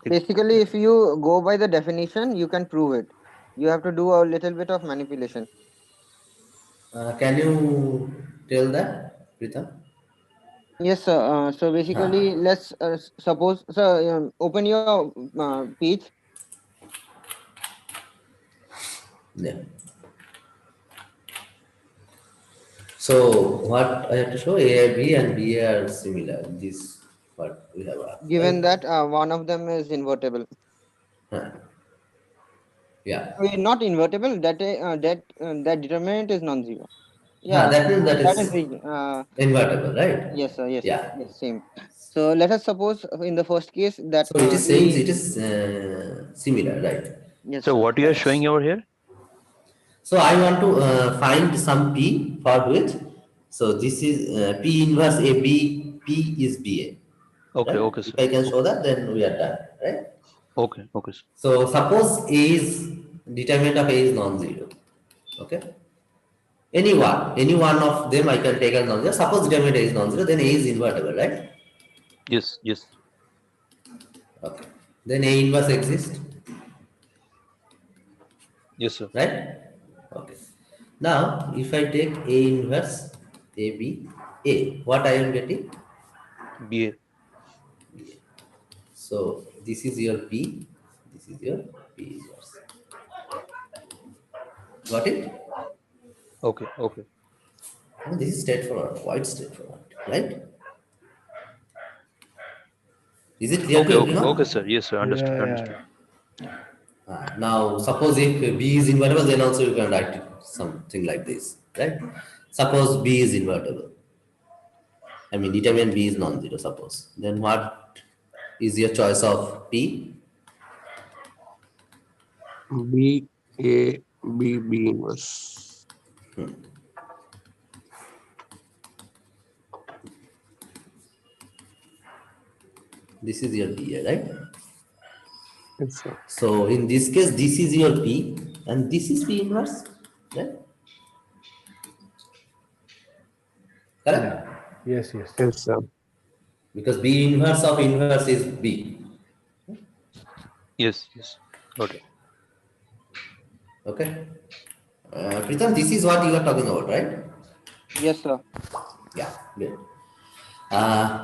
basically if you go by the definition, you can prove it. You have to do a little bit of manipulation. Can you tell that, Pritam? Yes, sir. So basically, let's suppose, open your page. Yeah. So what I have to show, A, B and B are similar. This what we have asked. Given that one of them is invertible. Yeah. Not invertible. That determinant is non-zero. Yeah. That means that is invertible, right? Yes, sir. Yes. Yeah. Yes. Same. So let us suppose in the first case that. So it is saying it is similar, right? Yes. So what you are showing over here? So I want to find some P for which. So this is P inverse AB. P is BA. Okay. Right? Okay, sir. If I can show that, then we are done, right? Okay, okay. So suppose determinant of A is non-zero. Okay. Any one of them I can take as non-zero. Suppose determinant A is non-zero, then A is invertible, right? Yes, yes. Okay. Then A inverse exists. Yes, sir. Right? Okay. Now, if I take A inverse AB, A, what I am getting? BA. So, this is your P, this is your P inverse. Got it? Okay, okay. And this is straightforward, quite straightforward, right? Is it clear to everyone? Okay, sir. Yes, sir. Understood. Yeah, Understood. Now, suppose if B is invertible, then also you can write something like this, right? Suppose B is invertible. I mean, determinant B is non-zero, suppose. Then what is your choice of P? B, A, B, B inverse. This is your B, right? Yes, sir. So in this case, this is your P and this is P inverse, right? Correct? Yes, yes. Yes, sir. Because B inverse of inverse is B. Yes, yes. Okay. Okay. Pritam, this is what you are talking about, right? Yes, sir. Yeah, good.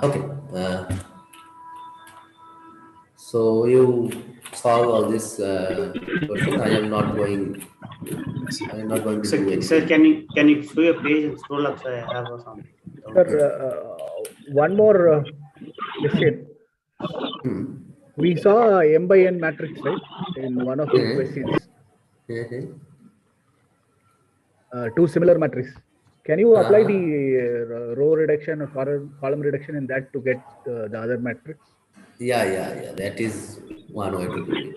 Okay. So you solve all this question. I am not going to do anything. Sir, can you show your page and scroll up so I have something? Sir, one more question. We saw M by N matrix, right? In one of the questions. Two similar matrices. Can you apply the row reduction or column reduction in that to get the other matrix? Yeah. That is one way to do it.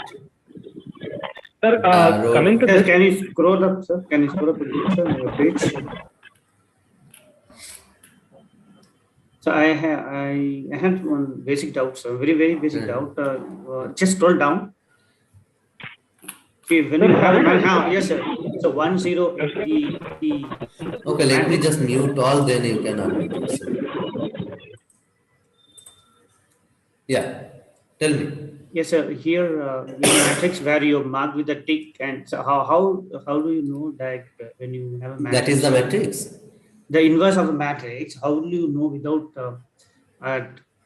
Sir, coming to this, can you scroll up, sir? Can you scroll up a bit, sir, your page? So I have one basic doubt, sir. Very basic doubt. Just scroll down. See, when you have yes, sir. So 1, 0, 80. Okay, let me just mute all, then you can unmute yourself. Yeah, tell me. Yes, sir. Here, the matrix where you mark with a tick, and so how do you know that when you have a matrix? That is the matrix. The inverse of a matrix. How do you know without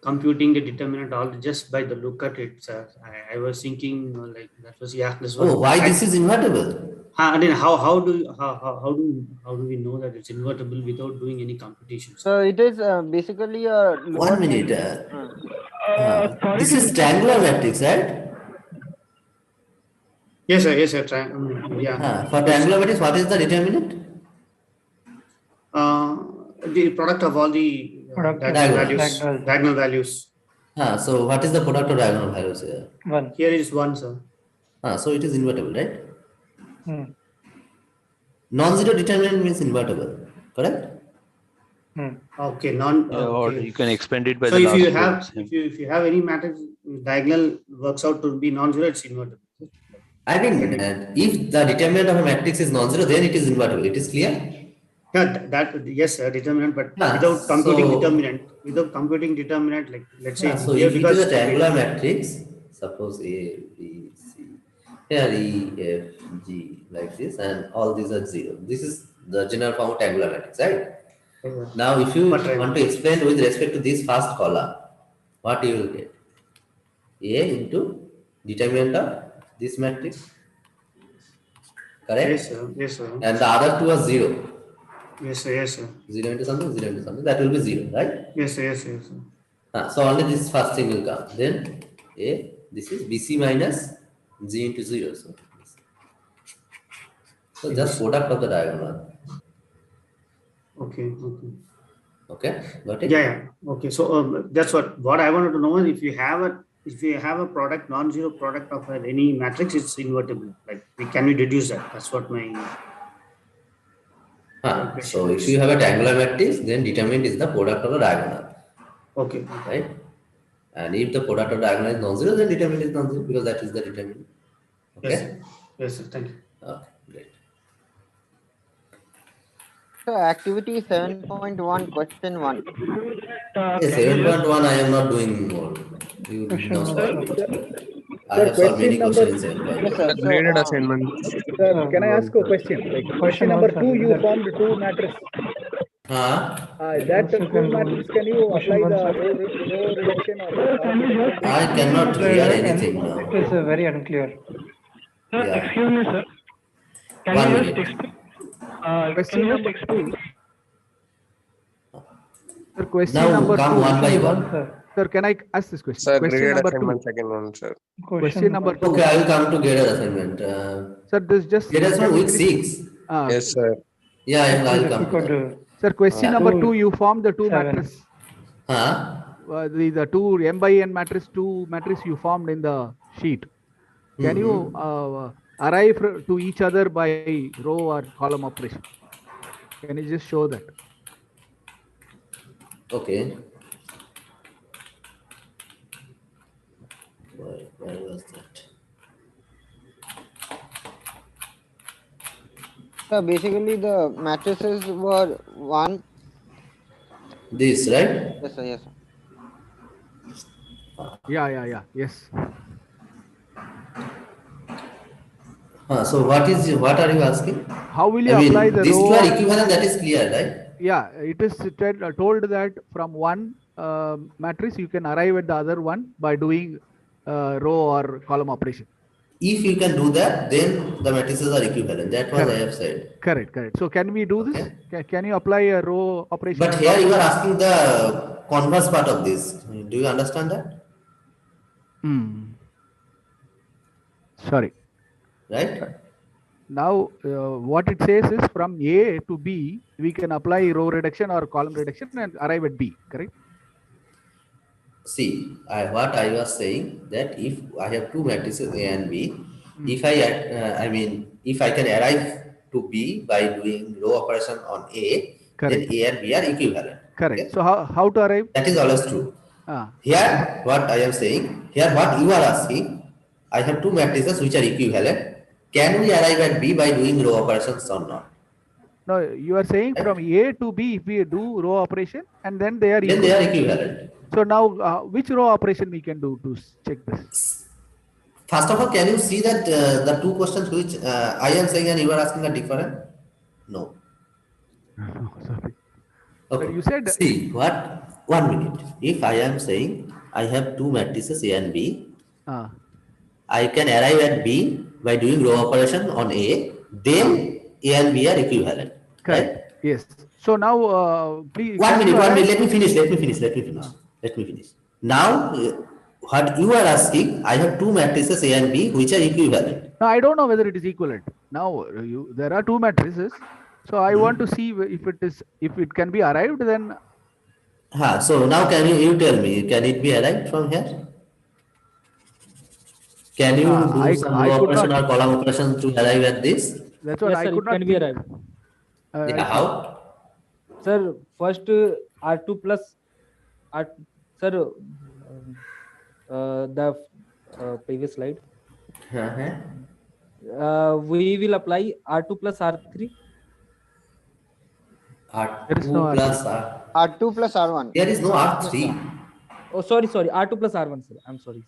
computing the determinant all just by the look at it, sir? I was thinking like that was this was. Oh, why this is invertible? And then how do we know that it's invertible without doing any computation? So it is basically a. 1 minute. This is triangular matrix, right? Yes, sir. Yeah. For triangular matrix, what is the determinant? The product of all the diagonal values. So what is the product of diagonal values here? 1. Here is 1, sir. So it is invertible, right? Non-zero determinant means invertible, correct? Okay, Or you can expand it by so the if last if you have any matrix diagonal works out to be non-zero, it's invertible. I mean, if the determinant of a matrix is non-zero, then it is invertible. It is clear? Yeah, yes, sir, determinant, but without computing determinant, like let's say. So if it is a triangular matrix, suppose A, B, C, here E, F, G, like this, and all these are 0. This is the general form of triangular matrix, right? Now, if you want to explain with respect to this first column, what you will get? A into determinant of this matrix, correct? Yes, sir. And the other two are 0. Yes, sir. 0 into something, that will be 0, right? Yes, sir. So only this first thing will come. Then this is BC minus G into 0. So just product of the diagonal. Okay, got it? Yeah. Okay, so that's what I wanted to know is if you have a product, non-zero product of any matrix, it's invertible. Like, can we deduce that? That's what my. So if you have a triangular matrix, then determinant is the product of the diagonal. Okay. Right? And if the product of diagonal is non-zero, then determinant is non-zero because that is the determinant. Okay. Yes, sir. Yes, sir. Thank you. Okay, great. So activity 7.1 question 1. Yes, 7.1 I am not doing more. You did not solve it. I have solved many questions in 7.1. Yes, sir. So, Graded assignment. Sir, can I ask a question? Like question number 2, you formed two matrices. That two matrices, can you apply the row reduction or column reduction? I cannot hear anything now. It is very unclear. Sir, Yeah. excuse me, sir. Can One you minute. just explain? Question number 2. Sir, question Now number come 2. one by one. Sir, can I ask this question? Sir, Question graded number 2. assignment second one, sir. Question number 2. Okay, I will come to graded assignment. Sir, this just Graded assignment week 6. Yes, sir. Yeah, I will come to that. Sir, question number 2, you formed the two 7. matrices. The The two m by n matrix, two matrix you formed in the sheet. Can you arrive to each other by row or column operation? Can you just show that? Okay. Where was that? So basically the matrices were 1. This, right? Yes, sir. Yes, sir. Yeah. Yes. So what are you asking? How will you apply the these row? two are equivalent, that is clear, right? Yeah, it is told that from one matrix you can arrive at the other one by doing row or column operation. If you can do that, then the matrices are equivalent. That was I have said. Correct. So can we do this? Can you apply a row operation? But here you are asking the converse part of this. Do you understand that? Sorry. Right? Now, what it says is from A to B, we can apply row reduction or column reduction and arrive at B, correct? See, what I was saying that if I have two matrices A and B, if if I can arrive to B by doing row operation on A, then A and B are equivalent. Correct. Okay? So how to arrive? That is always true. Here, what I am saying, here what you are asking, I have two matrices which are equivalent. Can we arrive at B by doing row operations or not? No, you are saying from A to B, if we do row operation and then they are equivalent. Then they are equivalent. So now, which row operation we can do to check this? First of all, can you see that the two questions which I am saying and you are asking are different? No. Sorry. Okay. You said. See, what? 1 minute. If I am saying I have two matrices A and B, I can arrive at B by doing row operation on A, then A and B are equivalent. Correct. Right? Yes. So now, please. 1 minute. Let me finish. Now, what you are asking, I have two matrices A and B which are equivalent. No, I don't know whether it is equivalent. Now, there are two matrices. So I want to see if it can be arrived, then. So now can you tell me, can it be arrived from here? Can you do some row operation or column operation to arrive at this? That's what I could not. Can be arrived. How? Sir, first R2 plus R. Sir, the previous slide. We will apply R2 plus R3. R2 plus R2 plus R1. There is no R3. Oh, sorry. R2 plus R1, sir. I'm sorry.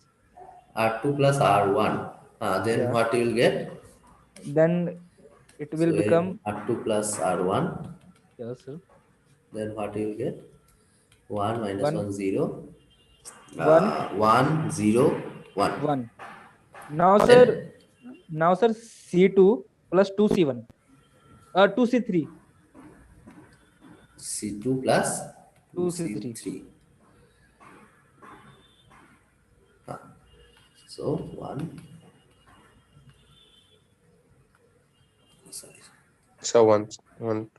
R2 plus R1. Then what you will get? Then it will become R2 plus R1. Yes, sir. Then what you will get? 1 minus 1, 0. 1, 0, 1. 1. Now, sir, C2 plus 2C1. 2C3. C2 plus 2C3. So 1. Sorry. So 1,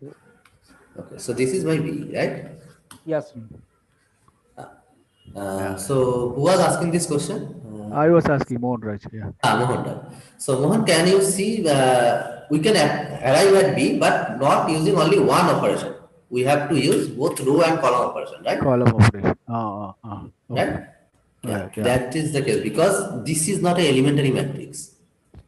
2. Okay, so this is my B, right? Yes. So who was asking this question? I was asking Mohan Raj. Yeah. Mohan Raj. So Mohan, can you see we can arrive at B, but not using only one operation. We have to use both row and column operation, right? Column operation. Right? Yeah, that is the case because this is not an elementary matrix.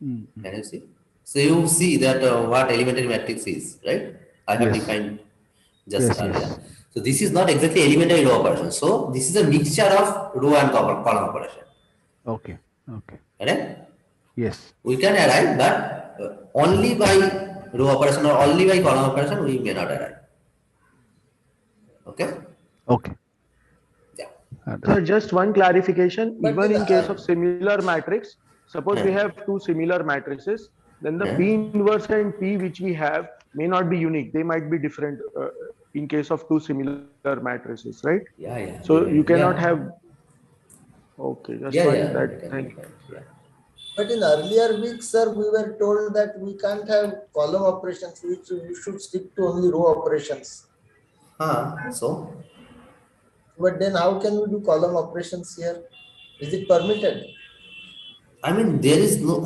Mm-hmm. Can you see? So you see that what elementary matrix is, right? I have defined just earlier. So this is not exactly elementary row operation. So this is a mixture of row and column operation. Okay. Okay. Correct? Yes. We can arrive, but only by row operation or only by column operation we may not arrive. Okay? Okay. So just one clarification, But even in in case of similar matrix, suppose we have two similar matrices, then the P inverse and P which we have may not be unique. They might be different in case of two similar matrices, right? Yeah. So you cannot have, okay, just one that, thank you. But in earlier weeks, sir, we were told that we can't have column operations. We should stick to only row operations. So? But then how can we do column operations here? Is it permitted? I mean, there is no,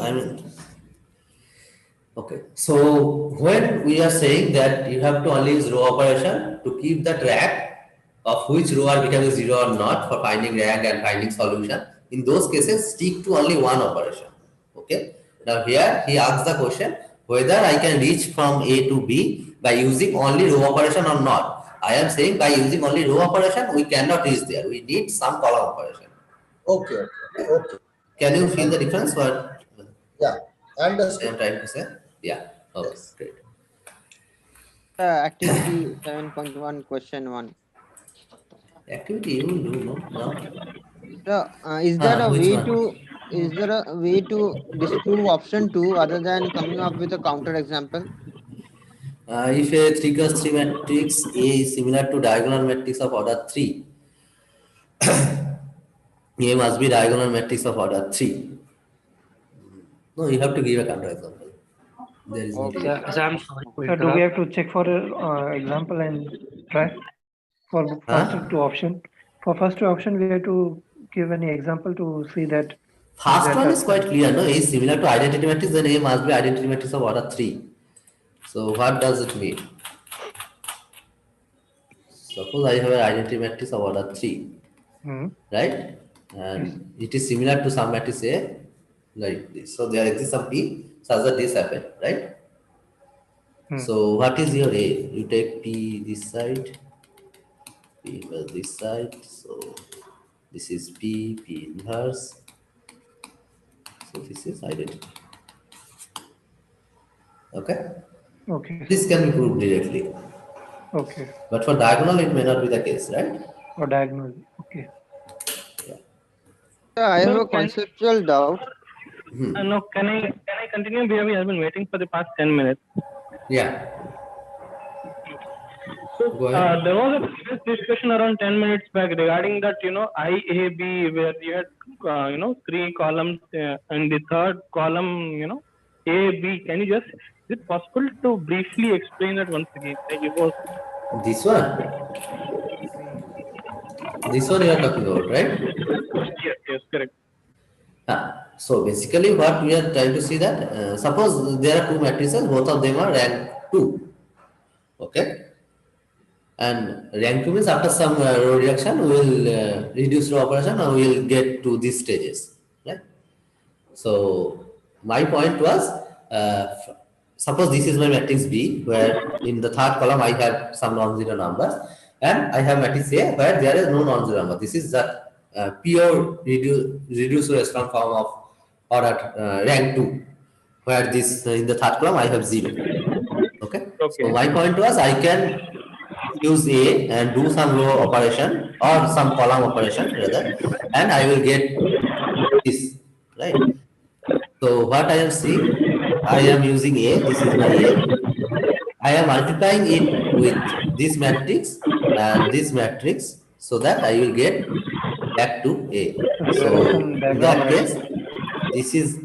okay. So when we are saying that you have to only use row operation to keep the track of which row are becoming 0 or not for finding rank and finding solution, in those cases, stick to only one operation. Okay. Now here he asks the question whether I can reach from A to B by using only row operation or not. I am saying by using only row operation, we cannot reach there. We need some column operation. Okay. Can you feel the difference? What? Yeah, understood. I am trying to say. Yeah. Okay. Great. Activity 7.1 question 1. Activity you will do no? So, is there a Which way one? to disprove option 2 other than coming up with a counter example? If a 3 cross 3 matrix A is similar to diagonal matrix of order 3, A must be diagonal matrix of order 3. No, you have to give a counter example. There is no Okay. So I'm sorry to So do we interrupt. have to check for example and try for first two option? For first two option, we have to give any example to see that. First one is quite clear, no? A is similar to identity matrix, then A must be identity matrix of order 3. So what does it mean? Suppose I have an identity matrix of order 3, right? And it is similar to some matrix A like this. So there exists some P such that this happen, right? So what is your A? You take P this side, P inverse this side. So this is P inverse. So this is identity. Okay? Okay. This can be proved directly. Okay. But for diagonal, it may not be the case, right? For diagonal, okay. I have a conceptual doubt. No, can I continue? We have been waiting for the past 10 minutes. Yeah. So there was a previous discussion around 10 minutes back regarding that, IAB, where you had, 3 columns and the third column, AB. Can you just, is it possible to briefly explain that once again? Like it was this one? This one you are talking about, right? Yes, correct. So basically what we are trying to see that, suppose there are two matrices, both of them are rank 2. Okay? And rank 2 means after some row reduction, we will reduce row operation and we will get to these stages. Right? So my point was, suppose this is my matrix B, where in the third column I have some non-zero numbers, and I have matrix A where there is no non-zero number. This is the pure reduced to echelon form of order rank 2, where this in the third column I have 0. Okay. So my point was I can use A and do some row operation or some column operation rather, and I will get this, right? So what I am seeing, I am using A, this is my A. I am multiplying it with this matrix and this matrix so that I will get back to A. So in that case, this is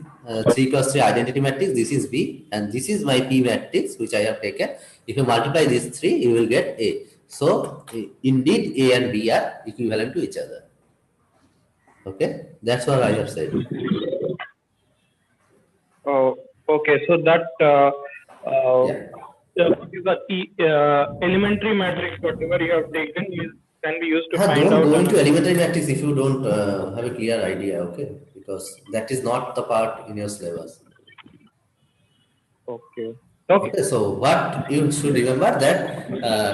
3 cross 3 identity matrix, this is B, and this is my P matrix which I have taken. If you multiply these 3, you will get A. So indeed A and B are equivalent to each other. Okay, that's what I have said. Oh, okay. So that the elementary matrix, whatever you have taken, is can be used to find Don't out. go into elementary matrix if you don't have a clear idea, okay? Because that is not the part in your syllabus. Okay. Okay, so what you should remember that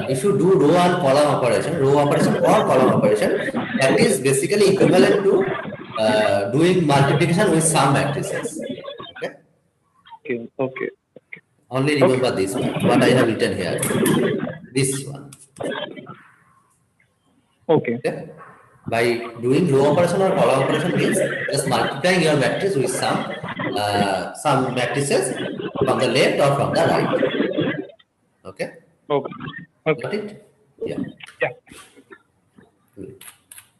if you do row and column operation or column operation, that is basically equivalent to doing multiplication with some matrices. Okay. Okay. Only remember this part. What I have written here, this one. Okay. By doing row operation or column operation means just multiplying your matrix with some matrices from the left or from the right. Okay. Okay. Got it? Yeah.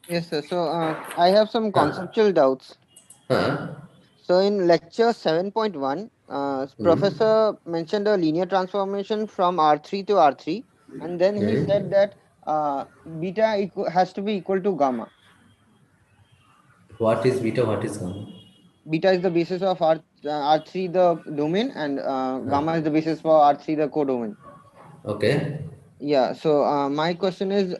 Yes, sir. So I have some conceptual doubts. So in lecture 7.1, professor mentioned a linear transformation from R3 to R3, and then he said that beta has to be equal to gamma. What is beta? What is gamma? Beta is the basis of R3 the domain, and gamma is the basis for R3 the codomain. Okay. Yeah. So my question is,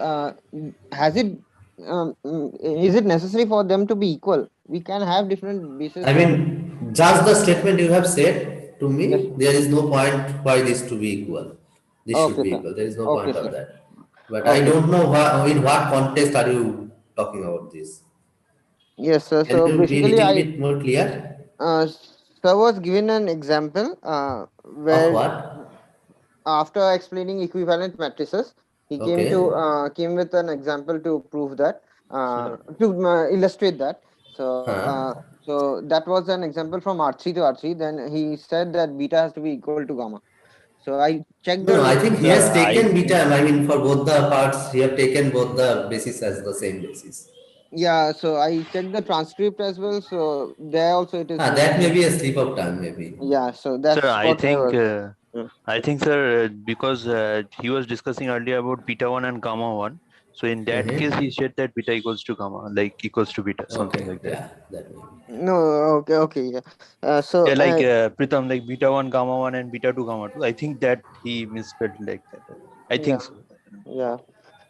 is it necessary for them to be equal? We can have different bases. I mean, just the statement you have said to me, Yes, there is no point why this to be equal. This should be sir. equal. There is no Okay, point of sir. that. But I don't know in what context are you talking about this. Yes, sir. Can So you be a basically, little bit more clear? Sir was given an example Of where what? after explaining equivalent matrices, he Okay. came with an example to prove that to illustrate that. So that was an example from R3 to R3. Then he said that beta has to be equal to gamma. So I checked No, I the. think he has taken beta. I mean, for both the parts, he have taken both the basis as the same basis. Yeah, so I checked the transcript as well. So there also it is. That may be a slip of tongue, maybe. Yeah, so that's Sir, what I think, sir, because he was discussing earlier about beta 1 and gamma 1. So in that case, he said that beta equals to gamma, like equals to beta, something like that. Yeah, that may be. No, okay, yeah. So yeah, like Pritham, like beta 1, gamma 1, and beta 2, gamma 2. I think that he misspelled like that. I think so. Yeah.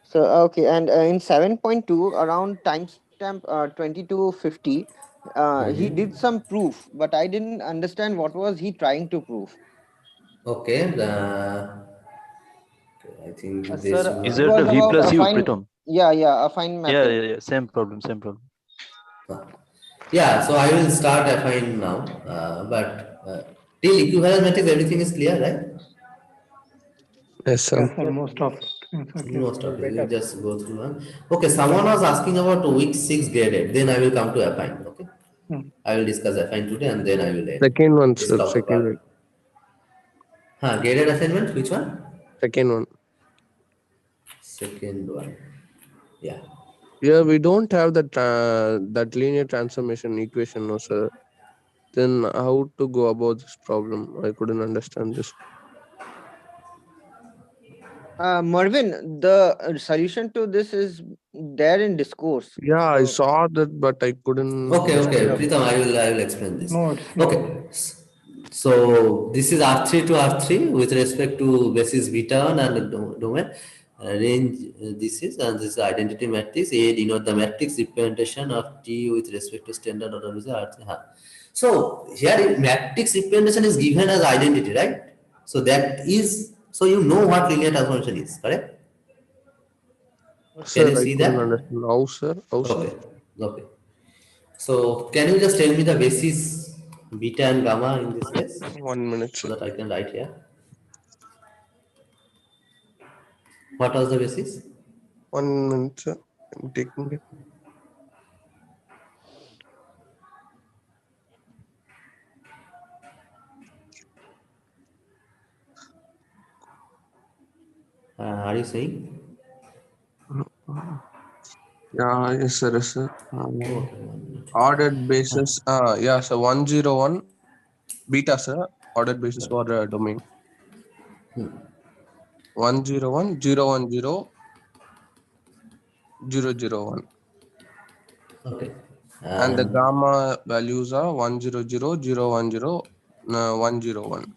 So okay, and in 7.2, around timestamp 2250, he did some proof, but I didn't understand what was he trying to prove. Okay. I think this Sir, one. is it the V plus U, Pritham? Yeah, affine mapping. Yeah. Same problem. Yeah, so I will start affine now. But till equivalence matrix, everything is clear, right? Yes, sir. Yes, sir. Most of it. Most of it. We'll just go through one. Okay, someone was asking about week 6 graded. Then I will come to affine. Okay. I will discuss affine today and then I will end. Second one, sir. Second one. Graded assignment, which one? Second one. Second one. Yeah. Yeah, we don't have that that linear transformation equation, no, sir. Then how to go about this problem? I couldn't understand this. Mervin, the solution to this is there in discourse. Yeah, I saw that, but I couldn't. Okay. Pritham, I will explain this. Okay. So this is R3 to R3 with respect to basis beta 1 and the domain range. This is identity matrix. A denote the matrix representation of T with respect to standard order with R3. So here matrix representation is given as identity, right? So that is, so you know what linear transformation is, correct? Sir, can you see that? Understand. How, sir? Okay. So can you just tell me the basis beta and gamma in this case? 1 minute, so that I can write here. What was the basis? 1 minute, sir. I'm taking it. Are you saying? Yeah, yes, sir. Ordered basis. Yeah, so 101 beta, sir. Ordered basis for domain. 101 010 001. Okay. And the gamma values are 100 010 101.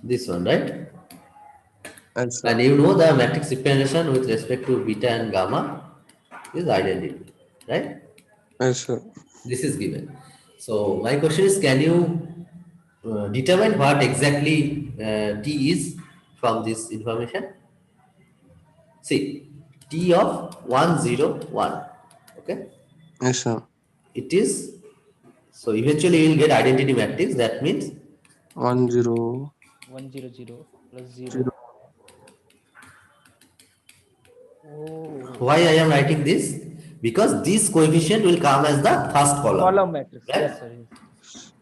This one, right? And you know the matrix representation with respect to beta and gamma is identity, right? Yes, sir. This is given. So my question is, can you determine what exactly T is from this information? See, T of 1, 0, 1. Okay? Yes, sir. It is, so eventually you will get identity matrix. That means 1, 0, 1 0 0 plus 0. 0. Oh. Why I am writing this? Because this coefficient will come as the first column. Column matrix. Right? Yes, sir.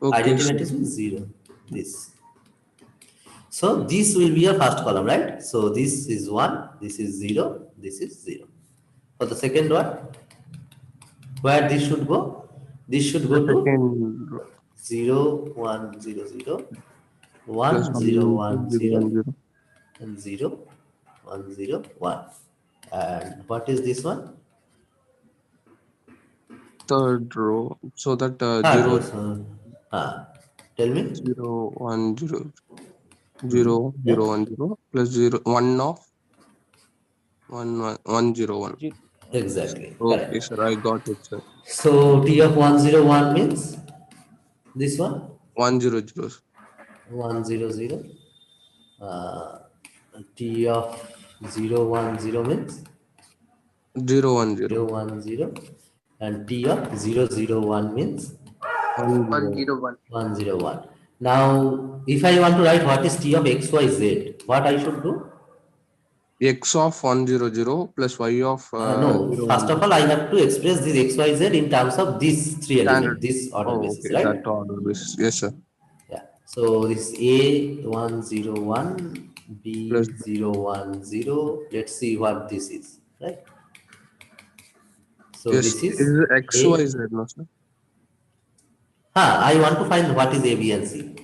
Okay, Identity sir. matrix is 0. This. So this will be a first column, right? So this is 1, this is 0, this is 0. For the second one, where this should go? This should go to 0, 1, 0, 0, 1, 0, 1, 0, and 0, 1, 0, 1. And what is this one? Third row. So that Third 0, row. Tell me. 0, 1, 0, 0, 0, 1, 0 plus 0, 1 of 1, 1, 1, 0, 1. Exactly. Okay, Correct. sir. I got it, sir. So T of 1, 0, 1 means this one? 1, 0, 0. 1, 0, 0. T of 0, 1, 0 means 0, 1, 0. 0, 1, 0. And T of 0, 0, 1 means 1 0 1. 1, 0, 1. Now, if I want to write what is T of x, y, z, what I should do? X of 1, 0, 0 plus y of No, 0, first 1, of all, I have to express this x, y, z in terms of these three elements, this order basis, okay, right? that order basis. Yes, sir. Yeah. So this A 1, 0, 1, B Plus 0, 1, 0. Let's see what this is, right? So yes, this is X, A. Y, Z, no, sir? I want to find what is A, B, and C.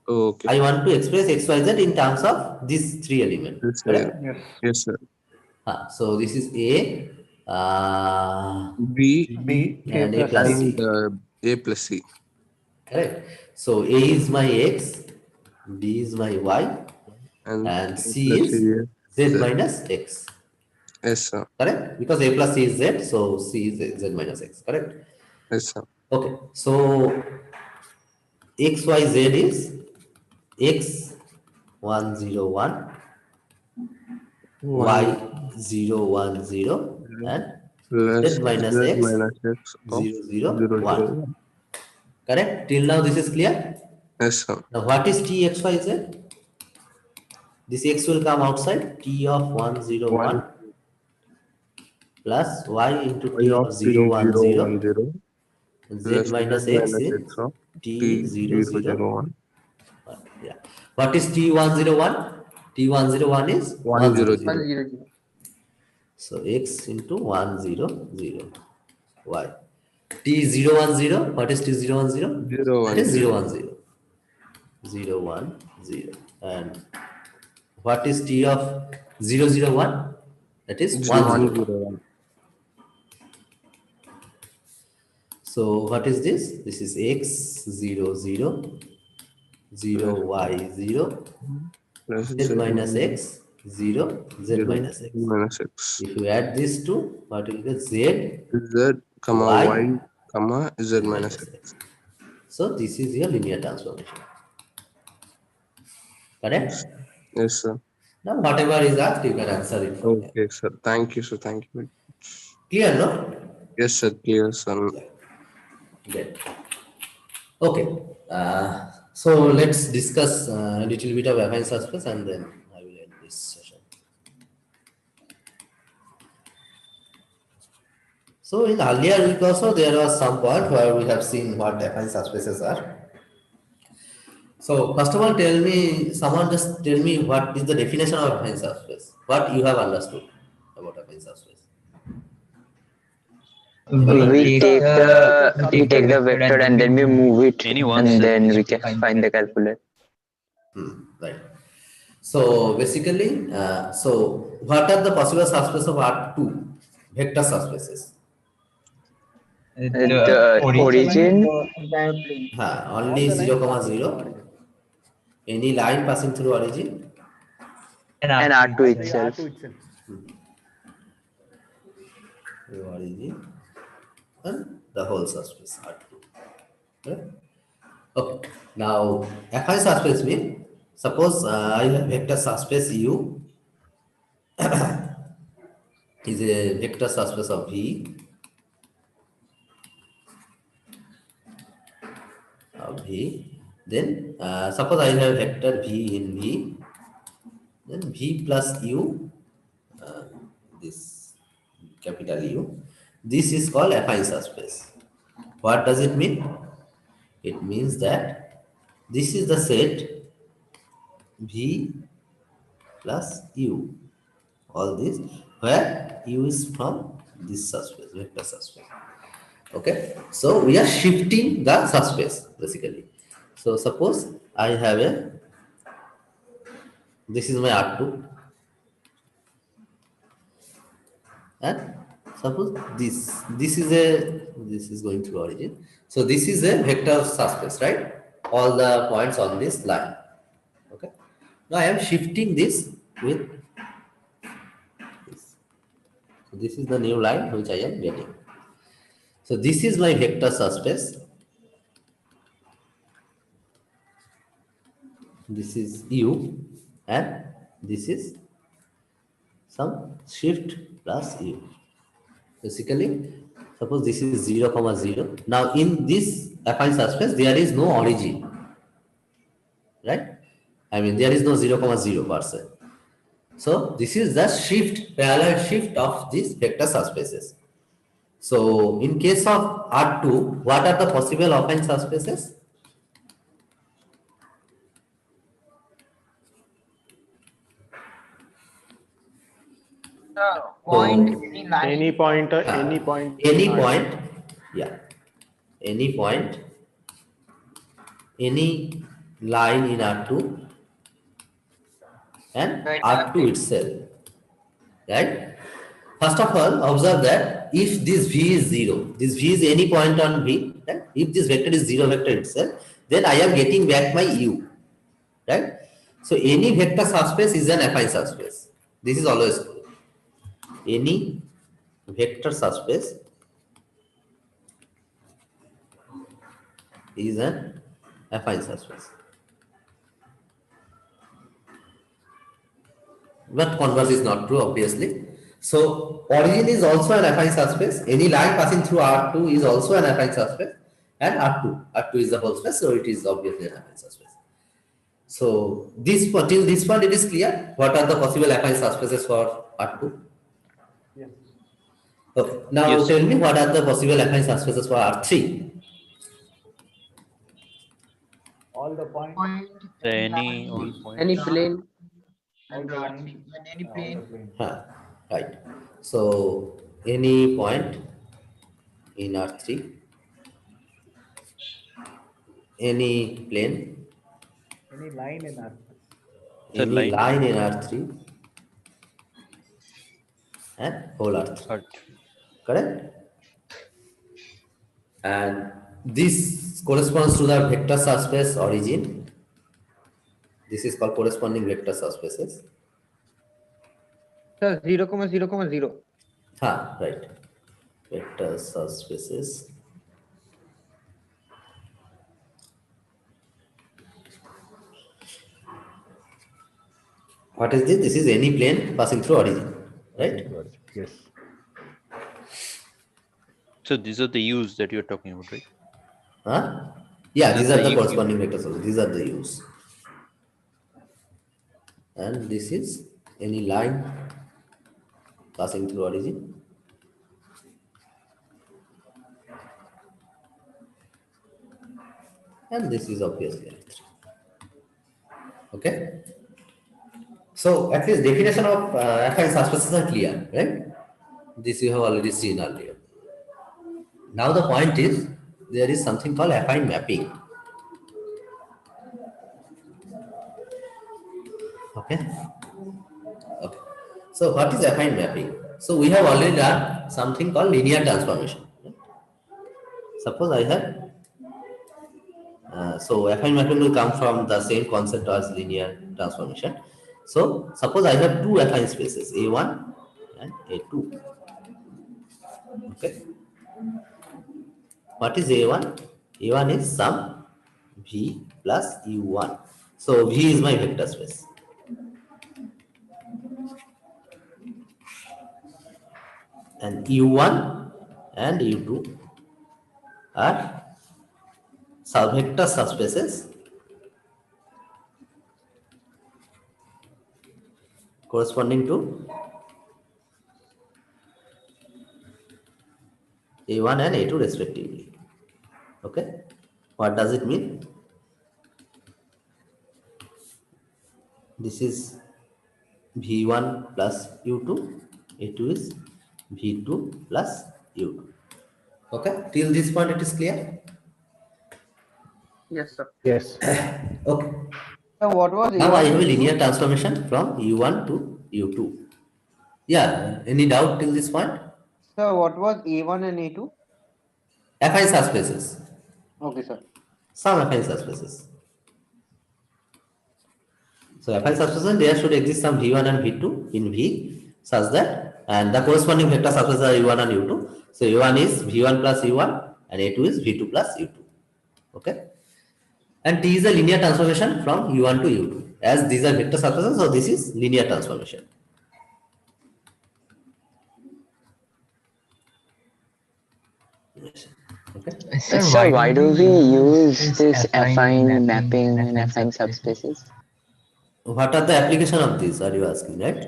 Okay. I want to express x, y, z in terms of these three elements. Yes, Correct? sir. Yes, sir. So this is A, B, and A plus C. and A plus C. Correct. So A is my x, B is my y, and C is z minus x. Yes, sir. Correct? Because A plus C is z, so C is z minus x. Correct? Yes, sir. Okay. So x, y, z is x 1, 0, 1, y 0, 1, 0, and plus z minus x 0, 0, 1. Correct? Till now this is clear? Yes, sir. Now what is T x, y, z? This x will come outside. T of 1, 0, 1 plus y into T of 0, 1, 0, and z minus x in T 0, 0, 1. Yeah. What is T101? T101 is 100. 100. So x into 100 y. T010, what is T010? 0, That is 010. 010. And what is T of 001? That is 101. So what is this? This is x 0, 0, 0, y 0, z minus x 0, z minus x. If you add these two, what will get? Z, comma y, comma z minus x. So this is your linear transformation. Correct? Yes, sir. Now whatever is asked, you can answer it from here. Okay, sir. Thank you, sir. Thank you. Clear, no? Yes, sir. Clear, sir. Good. Okay. So let's discuss a little bit of affine subspace and then I will end this session. So in earlier week also there was some point where we have seen what affine subspaces are. So first of all, tell me, someone just tell me what is the definition of affine subspace? What you have understood about affine subspace? We take the vector and then we move it, and then we can find the calculator. Right. So basically, so what are the possible subspaces of R2? Vector subspaces. The origin. Only 0, 0. Any line passing through origin. and R2 itself. The origin and the whole subspace R2. Okay. Okay. Now, affine subspace means suppose I have vector subspace U is a vector subspace of V Then suppose I have vector V in V, then V plus U, this capital U, this is called affine subspace. What does it mean? It means that this is the set V plus U, all this, where U is from this subspace, vector subspace. Okay, so we are shifting the subspace basically. So suppose I have this is my R2, and suppose this is going through origin. So this is a vector subspace, right? All the points on this line. Okay. Now I am shifting this with this. So this is the new line which I am getting. So this is my vector subspace. This is U, and this is some shift plus U. Basically, suppose this is 0, 0. Now in this affine subspace, there is no origin, right? I mean, there is no 0, 0 per se. So this is the shift, parallel shift of these vector subspaces. So in case of R2, what are the possible affine subspaces? Point, any point, any point, yeah, any point, any line in R2 and R2 itself, right? First of all, observe that if this V is 0, this V is any point on V, right? If this vector is 0 vector itself, then I am getting back my U, right? So any vector subspace is an affine subspace. This is always true. Any vector subspace is an affine subspace. But converse is not true, obviously. So origin is also an affine subspace. Any line passing through R2 is also an affine subspace, and R2 is the whole space, so it is obviously an affine subspace. So this till this point it is clear. What are the possible affine subspaces for R2? Yes. Okay. Now tell me what are the possible affine subspaces for R3? All the points. Any plane. And any plane. Right. So any point in R3, any plane, any line in R3. any line in R3, and whole R3. Correct? And this corresponds to the vector subspace origin. This is called corresponding vector subspaces. Sir, 0, 0, 0. Right. Vector subspaces. What is this? This is any plane passing through origin, right? Yes. So these are the U's that you're talking about, right? Yeah, these are the corresponding vector subspaces. These are the U's. And this is any line passing through origin. And this is obviously R3. Okay. So at least definition of affine subspaces are clear, right? This you have already seen earlier. Now the point is there is something called affine mapping. Okay. Okay. So what is affine mapping? So we have already done something called linear transformation. Suppose I have so affine mapping will come from the same concept as linear transformation. So suppose I have two affine spaces, A1 and A2. Okay. What is A1? A1 is sum V plus U1. So V is my vector space. And U1 and U2 are vector subspaces corresponding to A1 and A2 respectively. Okay. What does it mean? This is V1 plus U2. A2 is V2 plus U2. Okay. Till this point it is clear? Yes, sir. Yes. Okay. So what was Now I A1 have a and linear A2? transformation from U1 to U2. Yeah. Any doubt till this point? So what was A1 and A2? Affine subspaces. Okay, sir. Some affine subspaces. So affine subspaces, there should exist some V1 and V2 in V such that, and the corresponding vector subspaces are U1 and U2. So U1 is V1 plus U1 and A2 is V2 plus U2. Okay. And T is a linear transformation from U1 to U2. As these are vector subspaces, so this is linear transformation. Okay. Sir, why do we use this affine mapping and affine subspaces? What are the application of this? Are you asking, right?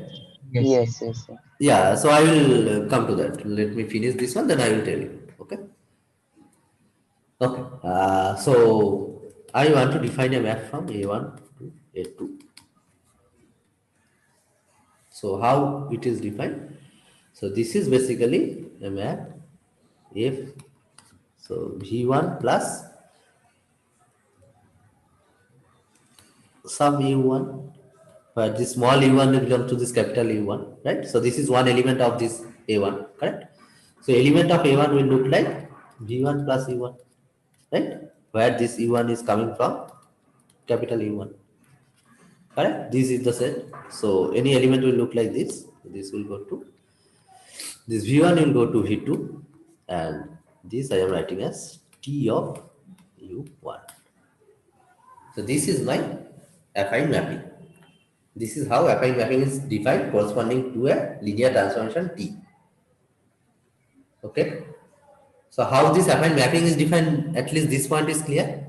Yes, yes, sir. Yeah. So I will come to that. Let me finish this one, then I will tell you. Okay. Okay. So I want to define a map from A1 to A2. So how it is defined? So this is basically a map F. So V1 plus sub U1, where this small U1 will belong to this capital U1, right? So this is one element of this A1, correct? So element of A1 will look like V1 plus U1, right? Where this U1 is coming from capital U1, correct? This is the set. So any element will look like this. This will go to this V1 will go to V2, and this I am writing as T of U1. So this is my affine mapping. This is how affine mapping is defined corresponding to a linear transformation T. Okay. So how this affine mapping is defined, at least this point is clear?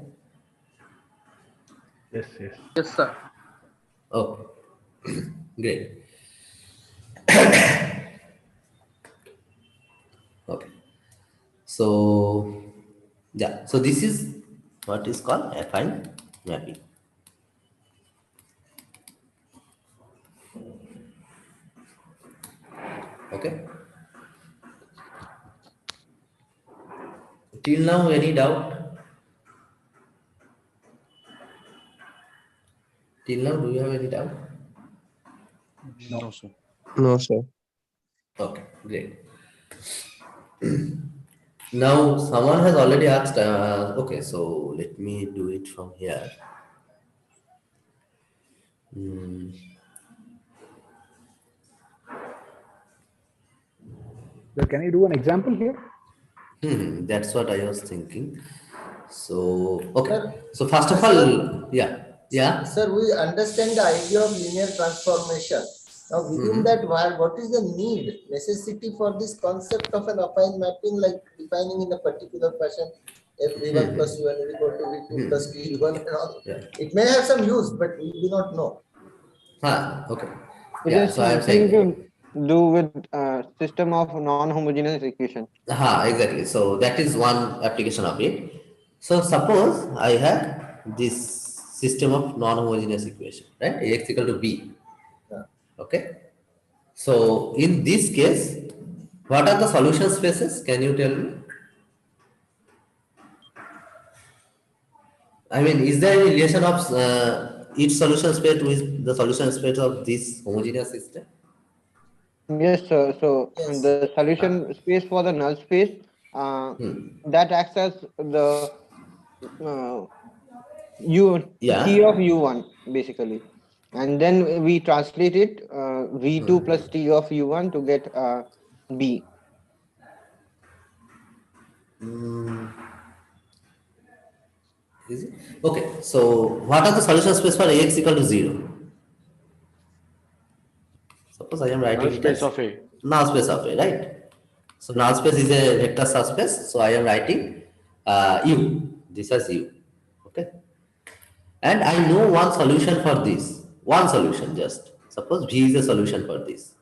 Yes, yes. Yes, sir. Okay. Great. Okay. So yeah, so this is what is called affine mapping. Okay. Till now, any doubt? Till now, do you have any doubt? No, sir. No, sir. Okay, great. Now, someone has already asked, okay, so let me do it from here. So can you do an example here? That's what I was thinking. So, okay. Sir, So, first of all, yeah. Sir, we understand the idea of linear transformation. Now, within that, what is the necessity for this concept of an affine mapping, like defining in a particular fashion, if V1 plus U1 is equal to V2 plus V1 and all? Yeah. It may have some use, but we do not know. Okay. It Yeah, is so I am something saying. to do with system of non-homogeneous equation. Exactly. So that is one application of it. So suppose I have this system of non-homogeneous equation, right? Ax equal to b. Okay. So in this case, what are the solution spaces? Can you tell me? I mean, is there any relation of each solution space with the solution space of this homogeneous system? Yes, sir. So the solution space for the null space that acts as the T of U1 basically. And then we translate it v2 plus t of u1 to get b. Is it? Okay, so what are the solution space for Ax equal to 0? Suppose I am writing Null it space as of A. null space of A, right? So null space is a vector subspace, so I am writing U, this as U, okay? And I know one solution for this, one solution just. Suppose V is a solution for this,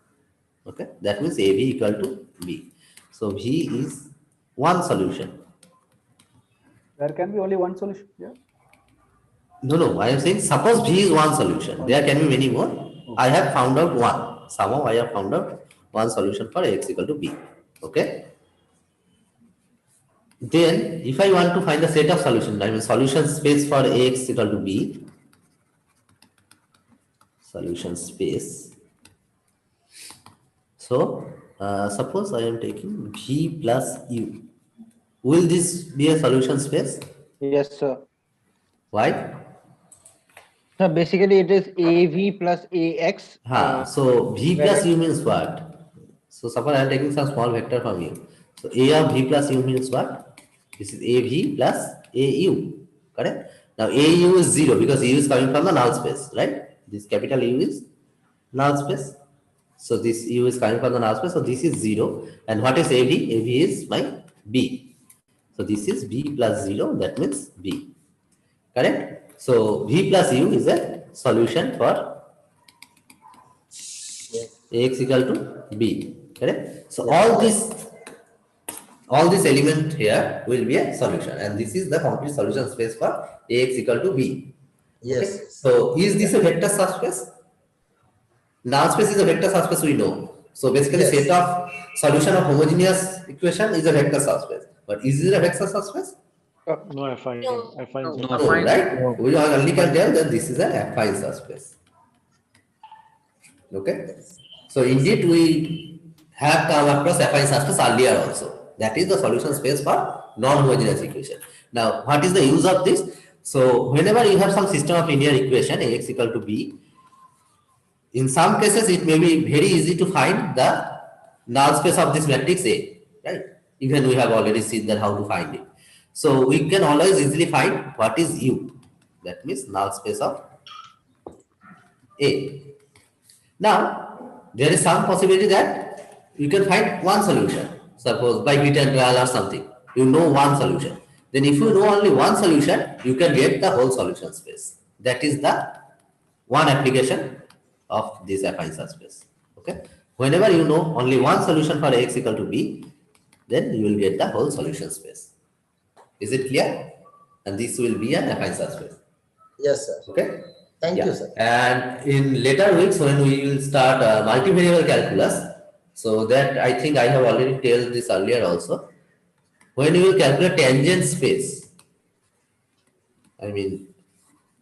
okay? That means AB equal to B. So V is one solution. There can be only one solution. Yeah. No, I am saying suppose V is one solution. There can be many more. I have found out one. Somehow I have found out one solution for X equal to B. Okay. Then if I want to find the set of solutions, I mean solution space for X equal to B, solution space. So suppose I am taking V plus U. Will this be a solution space? Yes, sir. Why? So basically it is AV plus AX. So V plus U means what? So suppose I am taking some small vector from U. So A of V plus U means what? This is AV plus AU, correct? Now AU is 0 because U is coming from the null space, right? This capital U is null space. So this U is coming from the null space, so this is 0. And what is AV? AV is my B. So this is B plus 0, that means B, correct? So V plus U is a solution for Ax equal to B, correct? So all this element here will be a solution, and this is the complete solution space for Ax equal to B. Yes. Okay? So is this a vector subspace? Null space is a vector subspace, we know. So basically set of solution of homogeneous equation is a vector subspace. But is it a vector subspace? No, affine. Affine. No, right? We only can tell that this is an affine subspace. Okay. So indeed we have come across affine subspace earlier also. That is the solution space for non-homogeneous equation. Now, what is the use of this? So whenever you have some system of linear equation Ax equal to B, in some cases it may be very easy to find the null space of this matrix A, right? Even we have already seen that how to find it. So we can always easily find what is U. That means null space of A. Now, there is some possibility that you can find one solution. Suppose by bit and trial or something, you know one solution. Then if you know only one solution, you can get the whole solution space. That is the one application of this affine subspace. Okay. Whenever you know only one solution for Ax equal to B, then you will get the whole solution space. Is it clear? And this will be an affine subspace. Yes, sir. Okay. Thank you, sir. And in later weeks when we will start multivariable calculus, so that I think I have already told this earlier also. When you will calculate tangent space, I mean,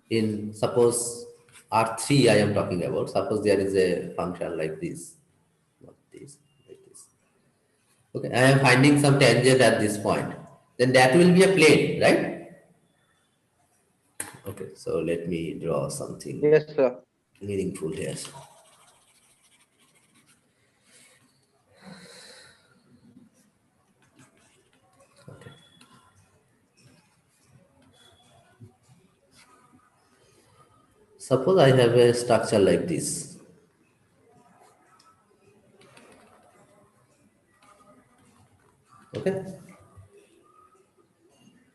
in suppose R3 I am talking about, suppose there is a function like this, not this, like this. Okay, I am finding some tangent at this point. Then that will be a plane, right? Okay, so let me draw something meaningful here. Okay. Suppose I have a structure like this. Okay.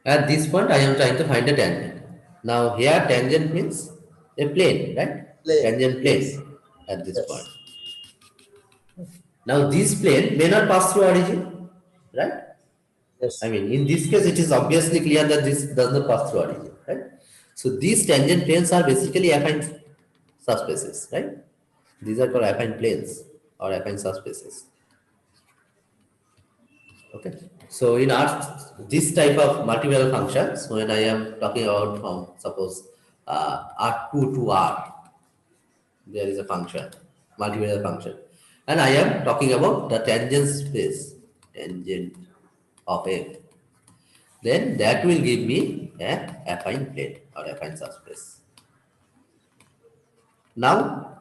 At this point, I am trying to find a tangent. Now here tangent means a plane, right? Tangent plane at this point. Now this plane may not pass through origin, right? Yes. I mean, in this case, it is obviously clear that this does not pass through origin, right? So these tangent planes are basically affine subspaces, right? These are called affine planes or affine subspaces. Okay. So in this type of multivariable functions, when I am talking about from suppose R2 to R, there is a function, multivariable function, and I am talking about the tangent space, tangent of F. Then that will give me a affine plane or affine subspace. Now,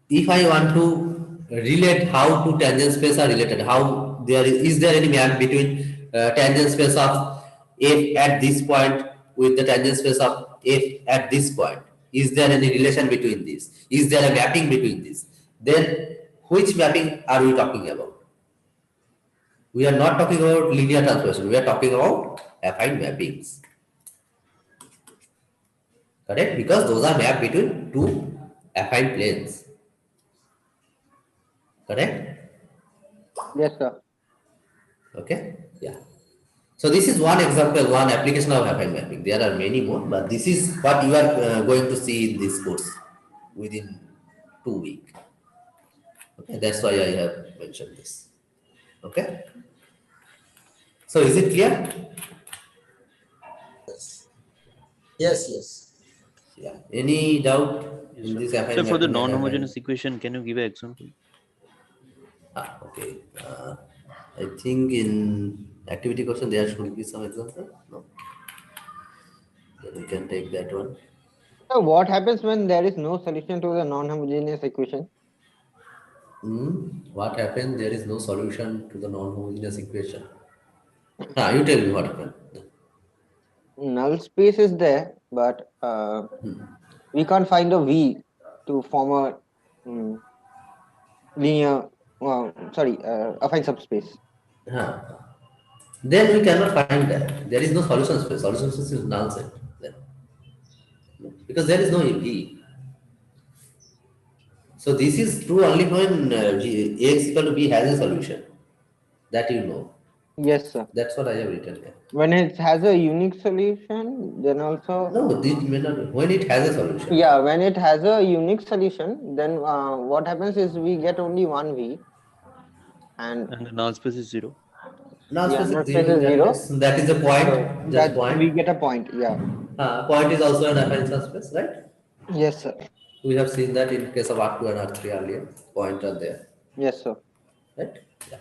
if I want to relate how two tangent space are related, how is there any map between tangent space of f at this point with the tangent space of f at this point? Is there any relation between these? Is there a mapping between these? Then which mapping are we talking about? We are not talking about linear transformation. We are talking about affine mappings. Correct? Because those are mapped between two affine planes. Correct? Yes, sir. Okay? Yeah. So this is one example, one application of affine mapping. There are many more, but this is what you are going to see in this course within 2 weeks. Okay, that's why I have mentioned this. Okay. So is it clear? Yes, yes. Yeah. Any doubt in this affine So for the mapping that I have? non-homogeneous equation, can you give an example? Okay. I think in activity question there should be some example. No. Then we can take that one. So what happens when there is no solution to the non-homogeneous equation? What happened? There is no solution to the non-homogeneous equation. You tell me what happened. Null space is there, but we can't find a V to form a linear, affine subspace. Then we cannot find that. There is no solution space. Solution space is null set. Then. Because there is no V. So this is true only when Ax equal to B has a solution. That you know. Yes, sir. That's what I have written here. When it has a unique solution, then also... No, this may not, when it has a solution. Yeah, when it has a unique solution, then what happens is we get only one V. And the null space is 0. Null space is 0. That is the point. So point. We get a point, yeah. Point is also an affine subspace, right? Yes, sir. We have seen that in case of R2 and R3 earlier. Point are there. Yes, sir. Right? Yeah.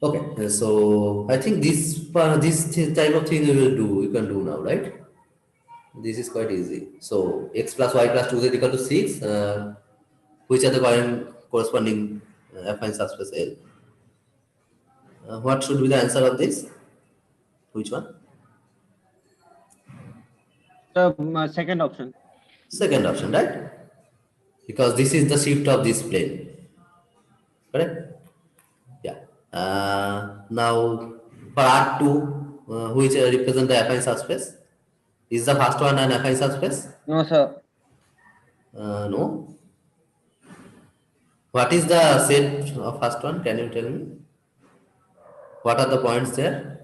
Okay, so I think this type of thing we will do. You can do now, right? This is quite easy. So x plus y plus 2z equal to 6. Which are the corresponding affine subspace L? What should be the answer of this? Which one? The second option. Second option, right? Because this is the shift of this plane. Correct? Yeah. Now, for R2, which represent the affine subspace? Is the first one an affine subspace? No, sir. No. What is the set of first one? Can you tell me? What are the points there?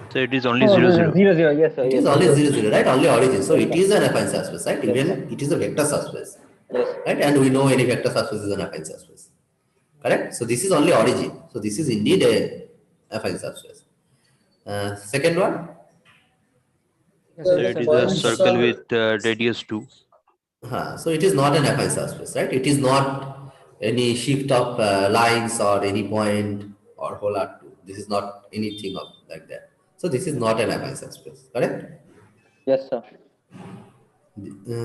So it is only 0, 0. 0, 0, yes, sir. It is only 0, 0, right? Only origin. So it is an affine subspace, right? Even it is a vector subspace. Yes. Right? And we know any vector subspace is an affine subspace. Correct? So this is only origin. So this is indeed a affine subspace. Second one? So it is a circle with radius 2. So it is not an affine subspace, right? It is not any shift of lines or any point or whole R2. This is not anything of like that. So this is not an affine subspace, correct? Yes, sir.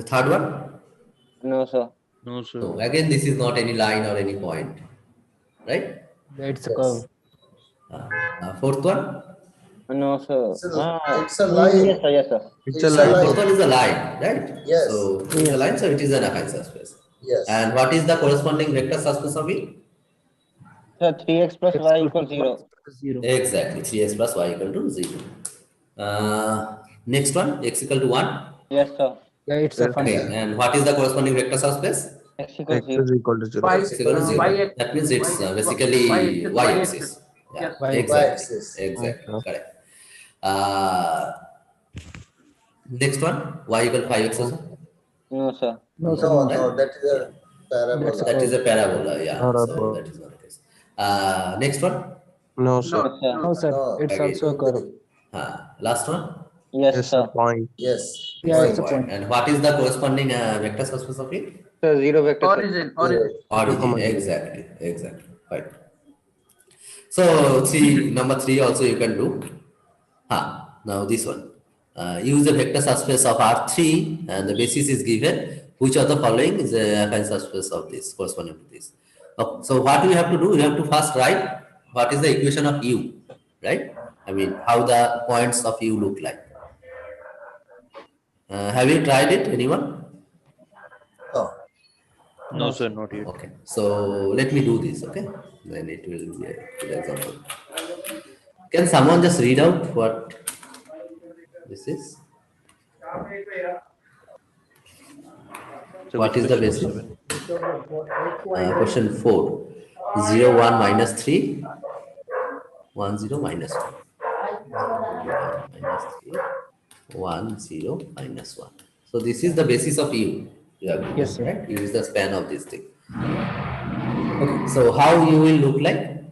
Third one? No, sir. No, sir. No, again, this is not any line or any point, right? That's a curve. Fourth one? No, sir. It's a line. Yes, sir. Yes, sir. It's a line. Fourth one is a line, right? Yes. So it is a line, so it is an affine subspace. Yes. And what is the corresponding vector subspace of it? So 3x plus y equals 0. Exactly, 3x plus y equal to 0. Next one, x equal to 1. Yes, sir. Yeah, it's a Okay, and what is the corresponding vector subspace? X equals 0. Is equal to 0. X equal to 0. That means it's basically y-axis. Yeah, exactly. Exactly, correct. Next one, y equal to 5x also? No, sir. No, that is a parabola. That is a parabola, yeah. So that is not the case. Next one? No, sir. No, sir. It's also a curve. Last one? Yes, sir. Point. Yes. Yeah, it's a point. And what is the corresponding vector subspace of it? So 0 vector. Origin. Exactly. Right. So see, number 3 also you can do. Now this one. use a vector subspace of R3 and the basis is given. Which of the following is a affine subspace of this corresponding to this? Okay, so what we have to do, we have to first write what is the equation of U, right? I mean, how the points of U look like. Have you tried it, anyone? Oh. No, sir, not yet. Okay, so let me do this, okay? Then it will be a good example. Can someone just read out what this is? So what is the basis? Question 4. 0, 1, minus 3. 1, 0, minus 1. 1, minus 3. 1, 0, minus 1. So this is the basis of U. Yes, sir. Right? U is the span of this thing. Okay, so how U will look like?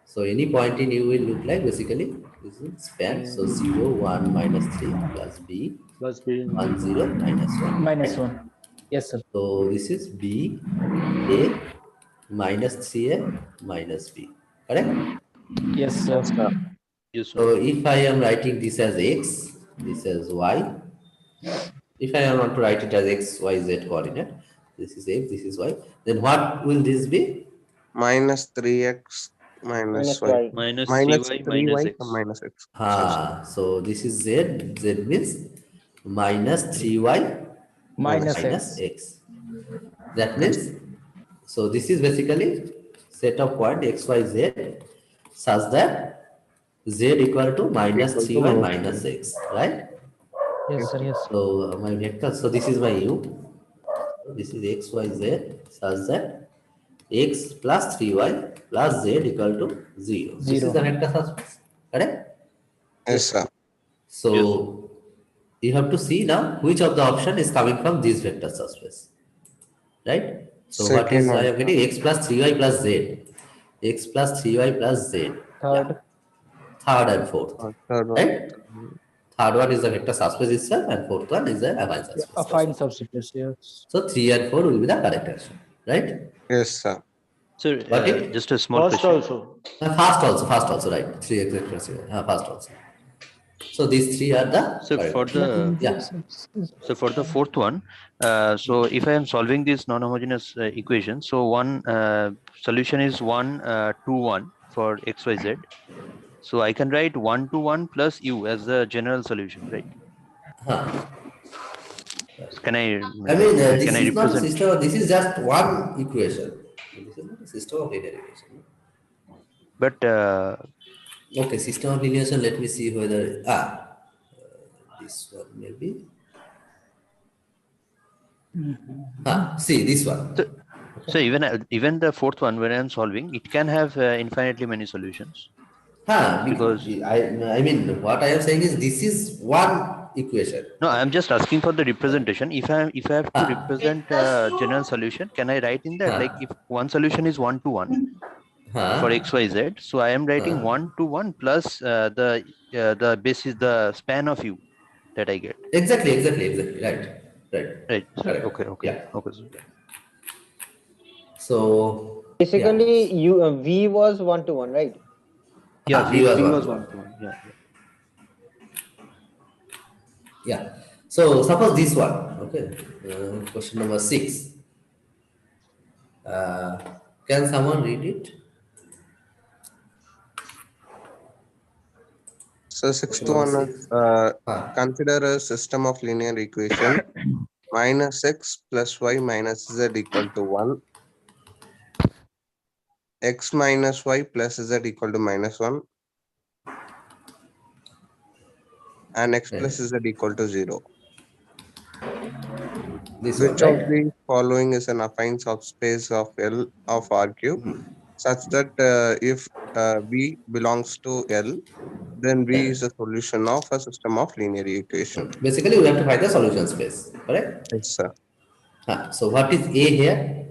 So any point in U will look like basically this is span. So 0, 1, minus 3 plus B plus B 1, 0, minus 1. Minus right? 1. Yes, sir. So this is B A minus 3A minus B. Correct? Yes, sir. Yes, sir. So if I am writing this as X, this as Y. If I want to write it as X, Y, Z coordinate, this is X, this is Y. Then what will this be? Minus 3x minus y. Minus Minus 3y 3y minus x. minus x. So this is Z. Z means minus 3y Minus X. That means, so this is basically set of point X, Y, Z such that Z equal to minus 3y minus X, right? Yes, sir. Yes. So my vector, so this is my U. This is X, Y, Z such that X plus 3y plus Z equal to 0. This is the vector subspace, correct? Yes, sir. So you have to see now which of the option is coming from this vector subspace, right? So what is I am getting X plus 3y plus Z, X plus 3y plus Z. Third. Third and fourth, Third one. right? Third one is the vector subspace itself, and fourth one is the affine subspace. Affine subspace. Yes. So 3 and 4 will be the correct answer, right? Yes, sir. So just a small First question. also. Fast also, right? 3 exact plus 3. Fast also. So these three are the So correct. for the so for the fourth one, so if I am solving this non-homogeneous equation, so one solution is 1 2 1 for XYZ. So I can write 1 to 1 plus U as the general solution, right? Can I? I mean, this can I is not a represent? system. This is just one equation. This is not a system of linear equation. But okay, system of linear equation. Let me see whether this one maybe. See this one. So even the fourth one, when I am solving, it can have infinitely many solutions. Because I mean, what I am saying is this is one equation. No, I am just asking for the representation. If I have to represent general solution, can I write in that like if one solution is 1 to 1 for XYZ, so I am writing 1 to 1 plus the basis, the span of U that I get. Exactly. Right. Okay. Yeah. Okay. So basically, V was 1 to 1, right? Yeah, V was 1 to 1. Yeah. Yeah. So suppose this one. Okay. Question number 6. Can someone read it? So sixth one is consider a system of linear equation minus x plus y minus z equal to 1, x minus y plus z equal to minus 1, and x plus z equal to 0. This Which one, of the following is an affine subspace of L of R cube such that if V belongs to L, then V is a solution of a system of linear equation. Basically, we have to find the solution space, correct? Yes, sir. So what is A here?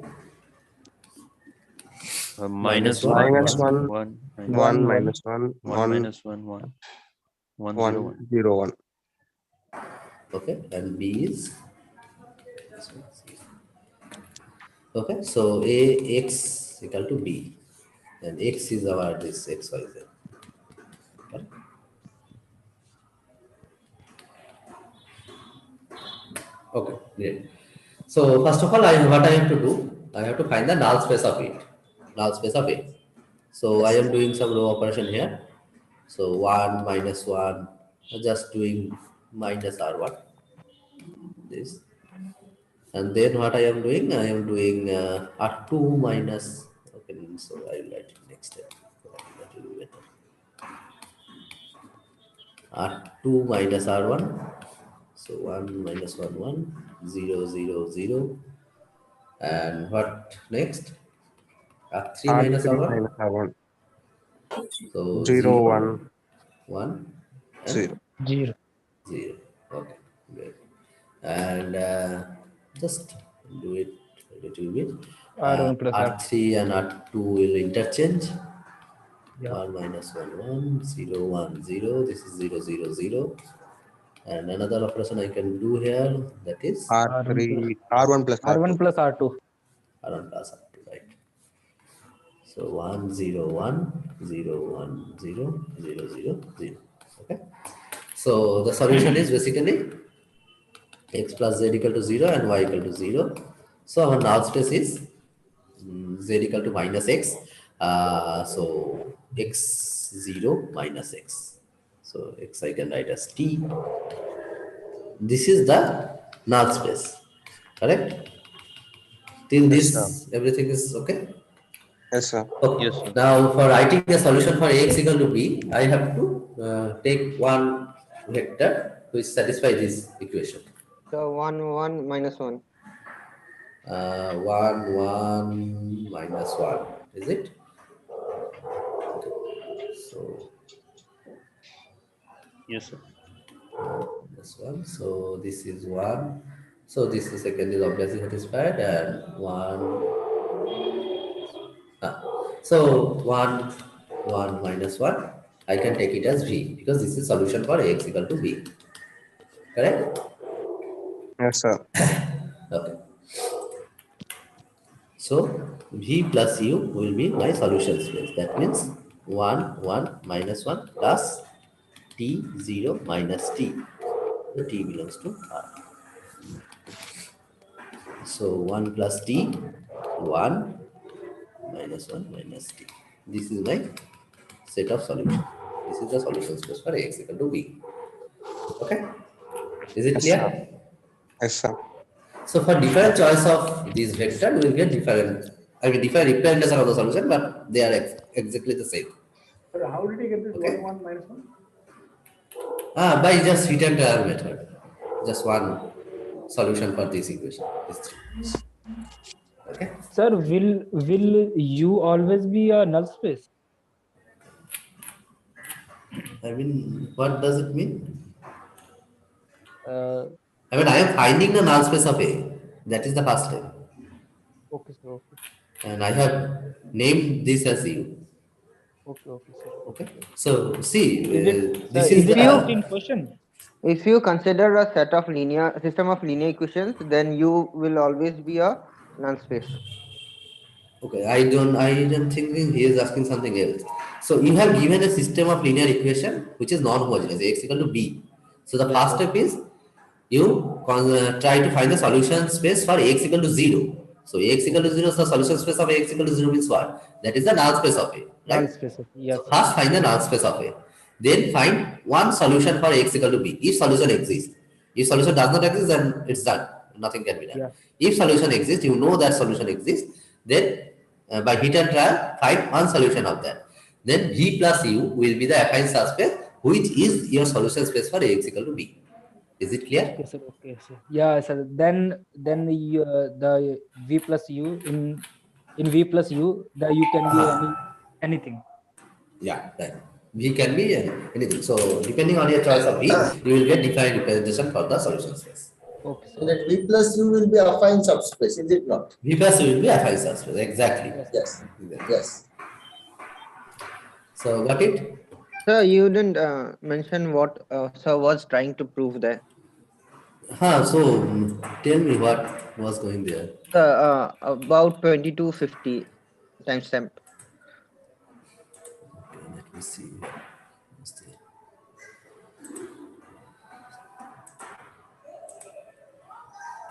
Minus 1, 1, minus 1, 1, 1, minus 1, 1 minus 1, 1, 1, 0, 1. 0, 1. Okay, and B is okay. So A x equal to B, and x is our this x y z. Okay, great. So first of all, what I have to do, I have to find the null space of it. Null space of it. So I am doing some row operation here. So 1 minus 1, just doing minus R1. This. And then what I am doing, I am doing R2 minus, okay, so I will write it next step. That will be better. R2 minus R1. So 1 minus 1, 1, 0, 0, 0. And what next? R3 minus R3 R1. minus R1. So 0, 0, 1, 1, and 0. 0. 0. Okay, great. And just do it a little bit. R1 plus R. R3 and R2 will interchange. Yeah. 1 minus 1, 1, 0, 1, 0. This is 0, 0, 0. And another operation I can do here, that is R3, R1 plus R1 R2. plus R2. R1 plus R2, right? So 1, 0, 1, 0, 1, 0, 0, 0, 0. Okay. So the solution is basically x plus z equal to 0 and y equal to 0. So our null space is z equal to minus x. So x 0 minus x. So x I can write as t. This is the null space. Correct? Till Yes, sir. this, everything is okay? Yes, sir. Okay. Yes, sir. Now, for writing the solution for x equal to b, I have to take one vector which satisfies this equation. So 1, 1 minus 1. 1, 1 minus 1. Is it? Okay. So, Yes, sir. minus 1. So, this is 1. So, this is second is obviously satisfied and 1. So 1, 1 minus 1, I can take it as v because this is solution for x equal to b. Correct? Yes, sir. Okay. So v plus u will be my solution space. That means 1, 1 minus 1 plus t 0 minus t. The t belongs to R. So 1 plus t, 1 minus 1 minus t. This is my set of solution. This is the solution space for x equal to b. Okay? Is it Yes, sir. clear? Yes, sir. So for different choice of these vector, we will get different, different representation of the solution, but they are exactly the same. Sir, how did you get this Okay. 1, 1 minus 1? By just fit and trial method. Just one solution for this equation. These three. Okay. Sir, will U always be a null space? I mean, what does it mean? Uh, I mean, I am finding the null space of A. That is the first step. okay, sir. Okay. And I have named this as U. Okay, sir. Okay. So see, Is it this is is it the asked in question? If you consider a set of linear system of linear equations, then U will always be a null space. okay. I don't think he is asking something else. So you have given a system of linear equation which is non-homogeneous, x equal to b. So the first step is you try to find the solution space for x equal to 0. So x equal to 0, so solution space of x equal to 0 means what? That is the null space of A, Null right? space. So Yes, sir. first find the null space of A. Then find one solution for x equal to b, if solution exists. If solution does not exist, then it's done. Nothing can be done. Yeah. If solution exists, you know that solution exists, then by hit and trial, find one solution of that. Then v plus u will be the affine subspace, which is your solution space for x equal to b. Is it clear? Okay, sir. Okay, sir. Yeah, sir. Then the V plus U in V plus U, the U can be anything. Yeah, right. V can be anything. So depending on your choice of V, you will get defined representation for the solution space. Okay, So that V plus U will be affine subspace, is it not? V plus U will be affine subspace. Exactly. Yes. Yes. So got it? Sir, you didn't mention what Sir was trying to prove there. So tell me what was going there. About 2250 timestamp. Okay, let me see.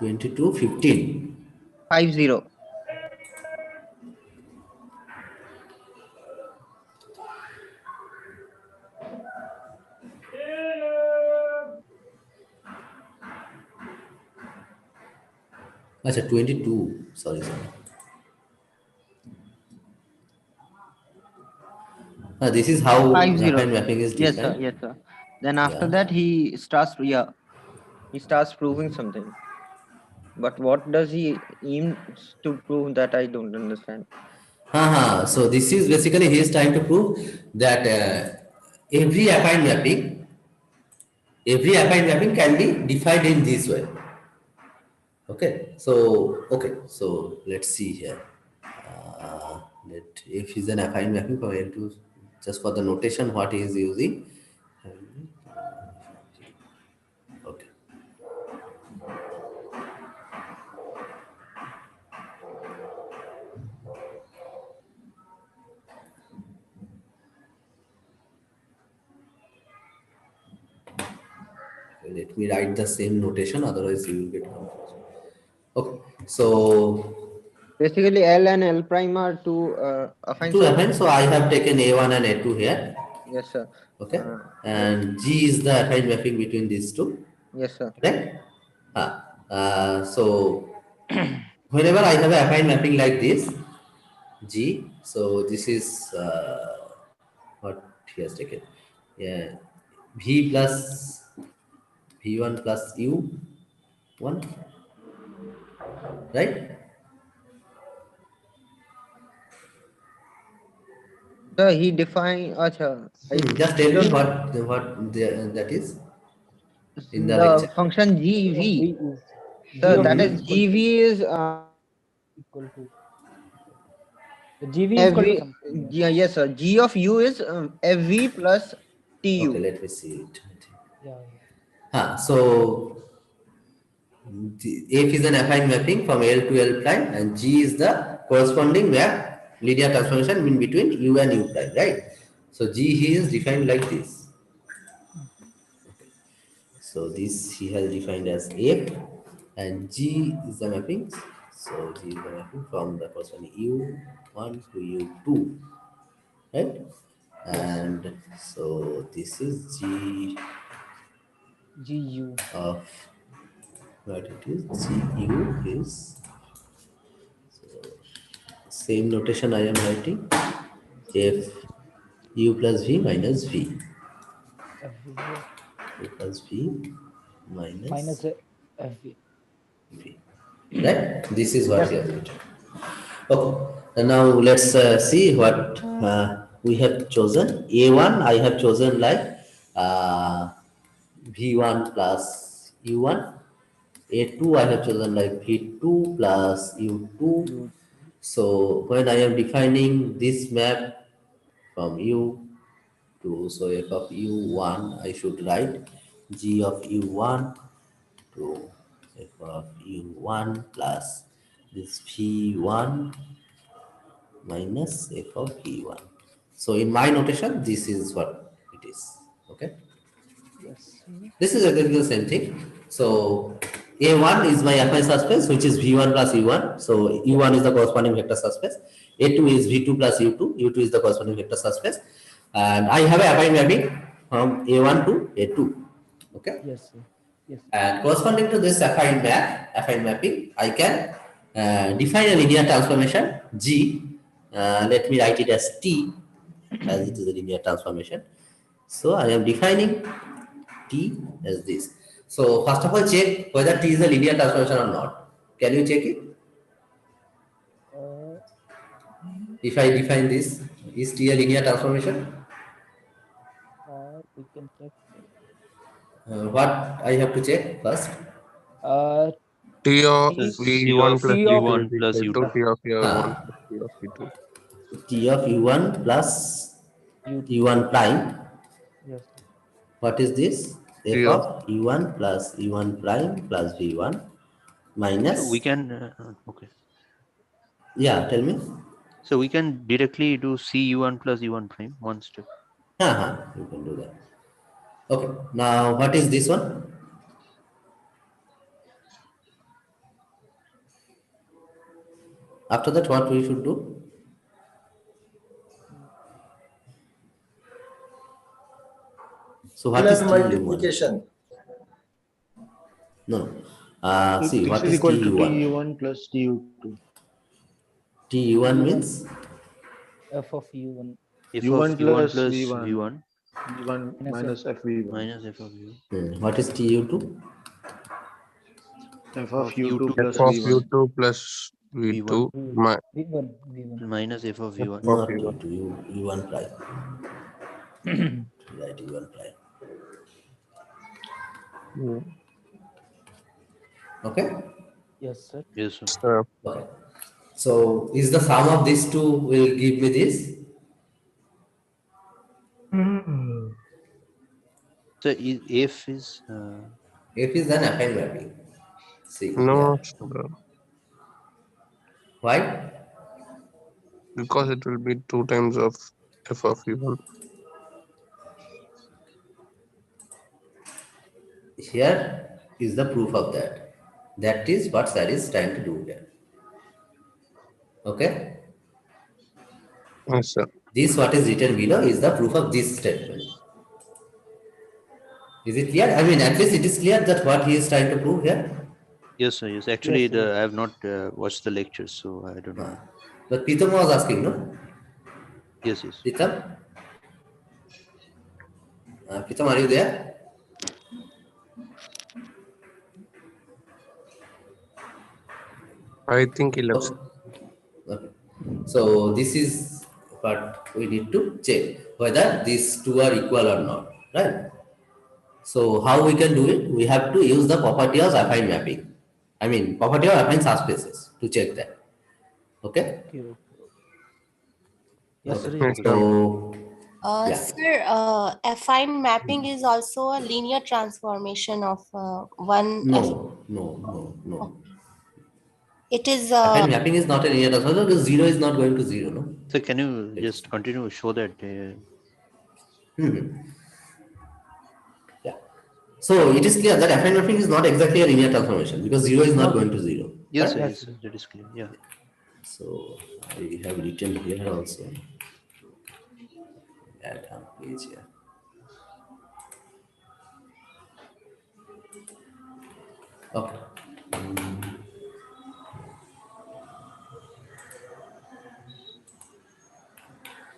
22, 15. 50. Acha, 22. Sorry. This is how 50. affine mapping is Yes, sir. defined. Yes, sir. Then after Yeah. that, he starts proving something. But what does he aim to prove? That I don't understand. So this is basically he is trying to prove that every affine mapping can be defined in this way. Okay, so let's see here. Let if is an affine mapping from L to, just for the notation what he is using. Okay. Let me write the same notation, otherwise you will get confused. Okay, so Basically, L and L prime are two affine. two affine. So I have taken A1 and A2 here. Yes, sir. Okay, Yes. and G is the affine mapping between these two. Yes, sir. Right? So whenever I have a affine mapping like this, G, so this is what he has taken. Yeah, V plus V1 plus U1, right? So he define. Acha, Just tell me that is in the the lecture. function G of GV. V is So G of that V is is equal to GV is equal to GV is equal to FV. something. Yes, sir. G of U is FV plus TU. Okay, let me see it. Yeah. So F is an affine mapping from L to L prime, and G is the corresponding map linear transformation in between U and U prime, right? So G he is defined like this. So this he has defined as F, and G is the mapping. So G is the mapping from the corresponding U1 to U2, right? And so this is G GU of what it is. GU is, so same notation I am writing. F U plus V minus V. FV U plus V minus minus FV. V. Right? This is what Yes, you sir. have written. Okay. And now let's see what we have chosen. A1 I have chosen like V1 plus U1. A2 I have chosen like V2 plus U2. So when I am defining this map from U to, so F of U1, I should write G of U1 to F of U1 plus this V1 minus F of V1. So in my notation, this is what it is. Okay. Yes, sir. This is exactly the same thing. So A1 is my affine subspace, which is V1 plus U1. So U1 is the corresponding vector subspace. A2 is V2 plus U2. U2 is the corresponding vector subspace. And I have a affine mapping from A1 to A2. Okay. Yes, sir. Yes. And corresponding to this affine mapping, I can define a linear transformation G. Let me write it as T, as it is a linear transformation. So I am defining T as this. So first of all, check whether T is a linear transformation or not. Can you check it? If I define this, is T a linear transformation? We can check. What I have to check first? T of T V1 of plus U1 V2 is plus equal to U2. T of U1 plus T of V2. T of U1 plus U1 prime. Yes. What is this? F T of of U1 plus U1 prime plus V1 So minus. we can okay. Yeah, tell me. So we can directly do C U1 plus U1 prime one step. You can do that. Okay. Now what is this one? After that, what we should do? So what is Scalar TU1? multiplication. No. So See, this what is is equal to TU1? TU1 plus TU2. TU1 means? F of u1. F of U1 u1 plus plus V1. v1 V1 Minus minus FV1. minus f of u. What is TU2? F of Of U2 u2 plus F of V1. U2 plus V2 v1 minus f of v1. Not U1 prime. Right, U1 prime. Okay? Yes, sir. Yes, sir. Okay. So is the sum of these two will give me this? So f is F is an affine mapping. See No, here. Why? because it will be 2 times of F of U1. Here is the proof of that. That is what Sir is trying to do here. Okay? Yes, sir. This what is written below is the proof of this statement. Is it clear? I mean, at least it is clear that what he is trying to prove here. yes, sir. Yes, actually, Yes, sir. I have not watched the lectures, so I don't know. But Pritam was asking, no? Yes, yes. Pritam? Pritam, are you there? I think he left. Okay. So this is what we need to check whether these two are equal or not, right? So how we can do it? We have to use the property of affine mapping. I mean, property of affine subspaces to check that. Okay? Okay, okay. Yes, sir. Okay. Yes, sir. So, yeah. Sir, affine mapping is also a linear transformation of one. No. It is. Affine mapping is not a linear transformation because 0 is not going to 0, no? So can you just continue to show that? Yeah. So it is clear that affine mapping is not exactly a linear transformation because 0 is not going to 0. Yes, Correct? sir, yes, sir. That is clear. Yeah. So I have written here also. Add a page here. Okay.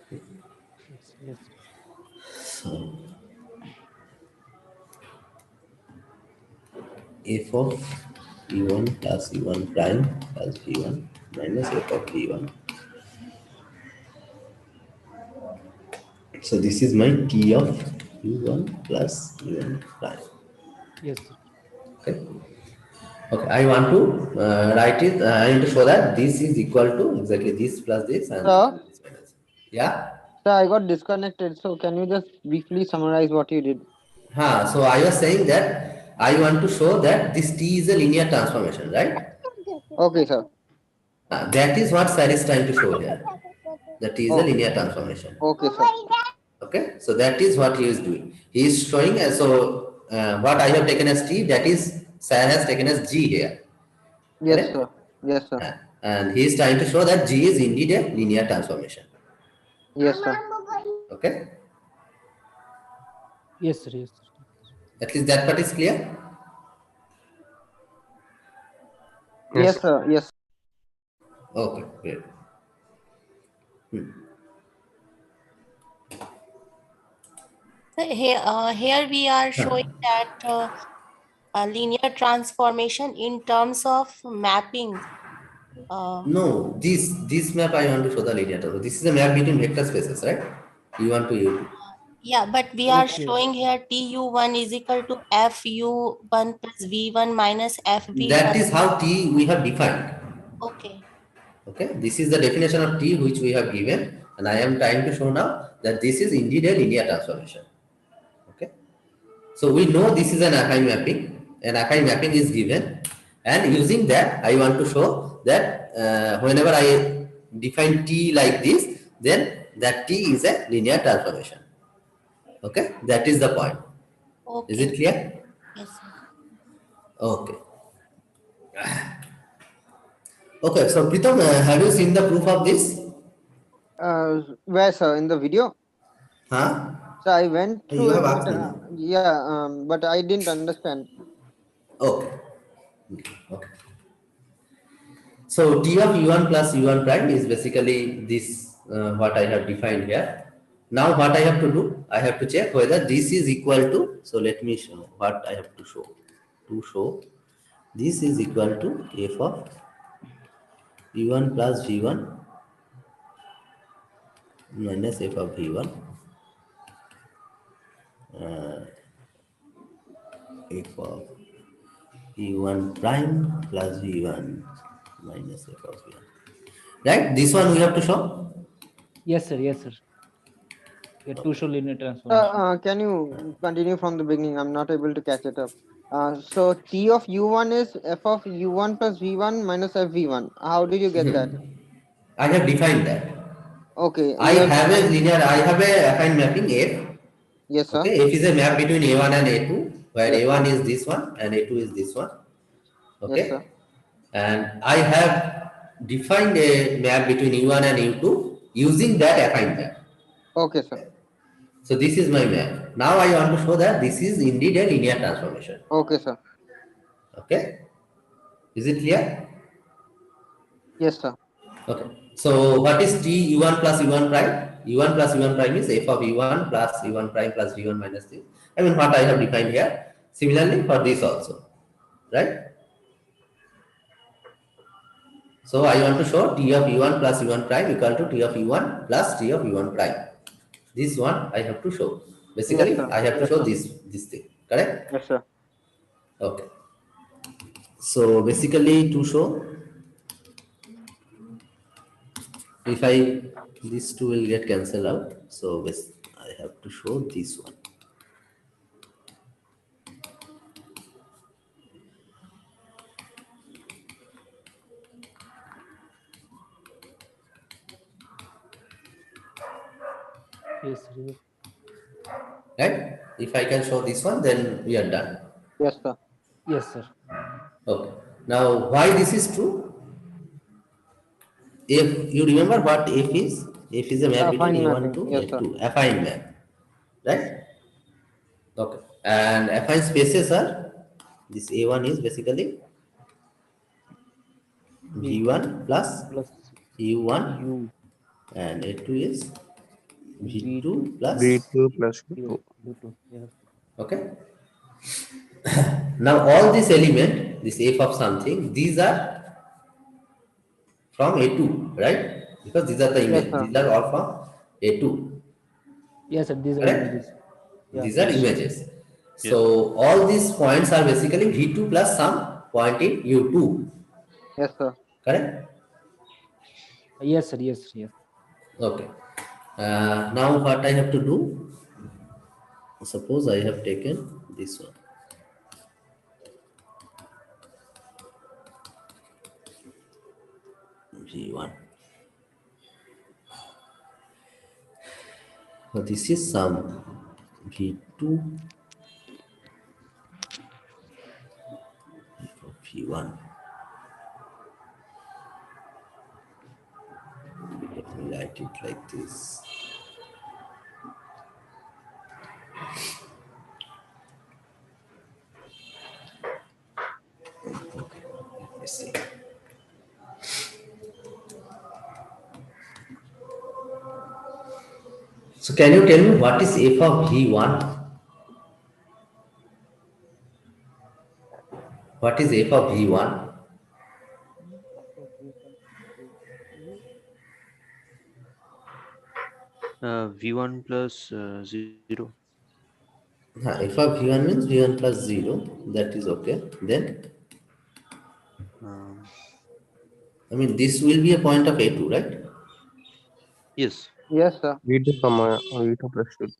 Yes, yes. So f of v1 plus v1 prime plus v1 minus f of v1. So this is my t of v1 plus v1 prime. Yes, sir. Okay. Okay, I want to write it. I need to show that this is equal to exactly this plus this and Sir? this minus. Yeah. Sir, I got disconnected. So can you just briefly summarize what you did? So I was saying that I want to show that this T is a linear transformation, right? Okay, sir. That is what Sir is trying to show here. That T is a Okay. linear transformation. Okay, sir. Okay, so that is what he is doing. He is showing what I have taken as T, that is Sir has taken as G here. Yes, Correct? sir. Yes, sir. And he is trying to show that G is indeed a linear transformation. Yes, sir. Okay, Yes, sir. Yes, sir. at least that part is clear. Yes, sir. Yes. Okay, great. So here we are showing that a linear transformation in terms of mapping. No, this map I want to show the linear transformation. This is a map between vector spaces, right? You want to use. Yeah, but we are showing here TU1 is equal to FU1 plus V1 minus FV1. That is how T we have defined. Okay. Okay, this is the definition of T which we have given, and I am trying to show now that this is indeed a linear transformation. Okay, so we know this is an affine mapping. An affine mapping is given, and using that, I want to show that whenever I define T like this, then that T is a linear transformation. Okay, that is the point. Okay. Is it clear? Yes, sir. Okay. Okay, so Pritam, have you seen the proof of this? Where, sir? In the video? Huh? So I went You through have it, asked but me, no? yeah, but I didn't understand. Okay. Okay. So T of U1 plus U1 prime is basically this, what I have defined here. Now what I have to do, I have to check whether this is equal to, so let me show what I have to show. To show this is equal to f of U1 plus V1 minus f of V1 f of U1 prime plus V1 minus f of V1. Right? This one we have to show. Yes, sir. Yes, sir. Yeah, to show linear transformation. Can you continue from the beginning? I'm not able to catch it up. So T of U1 is f of U1 plus V1 minus FV1. How did you get that? I have defined that. Okay, I you have have a defined. linear, I have a affine mapping F. Yes, sir. Okay, F is a map between A1 and A2, where Yes, A1 sir. is this one and A2 is this one. Yes, Okay, sir. and I have defined a map between U1 and U2 using that affine map. Okay, sir. So this is my map. Now I want to show that this is indeed a linear transformation. Okay, sir. Okay, is it clear? Yes, sir. Okay. So what is T U1 plus U1 prime? U1 plus U1 prime is f of U1 plus U1 prime plus V1 minus this. I mean what I have defined here. Similarly for this also, right? So I want to show T of U1 plus U1 prime equal to T of U1 plus T of U1 prime. This one I have to show. Yes, Basically, sir. I have to Yes, show sir. this thing. Correct? Yes, sir. Okay. So basically to show, if I these two will get cancelled out. So I have to show this one. Yes, sir. Yes. Right? If I can show this one, then we are done. Yes, sir. Yes, sir. Okay. Now, why this is true? If you remember what F is a map between Affine A1 mapping. to Yes, sir. A2, affine map, right? Okay. And affine spaces are, this A1 is basically V1 plus Plus U1 U and A2 is V2 V2 plus V2 plus U U2. U2. Yes. okay. Now all this element, this F of something, these are from A2, right? Because these are the Yes, image, sir. these are all from A2, Yes, sir. These are correct? images. Yeah. These are Yes. images. Yes. So all these points are basically V2 plus some point in U2, Yes, sir. correct? Yes, sir. Yes, sir. Yes. Okay. Now what I have to do, suppose I have taken this one. V1. So this is some V2 V1. Let me write it like this. Okay, let me see. So can you tell me what is f of V1? What is f of V1? V1 plus 0. F of V1 means V1 plus 0. That is okay. Then, Um, I mean, this will be a point of A2, right? yes. Yes, sir. V2 comma V2 plus U2.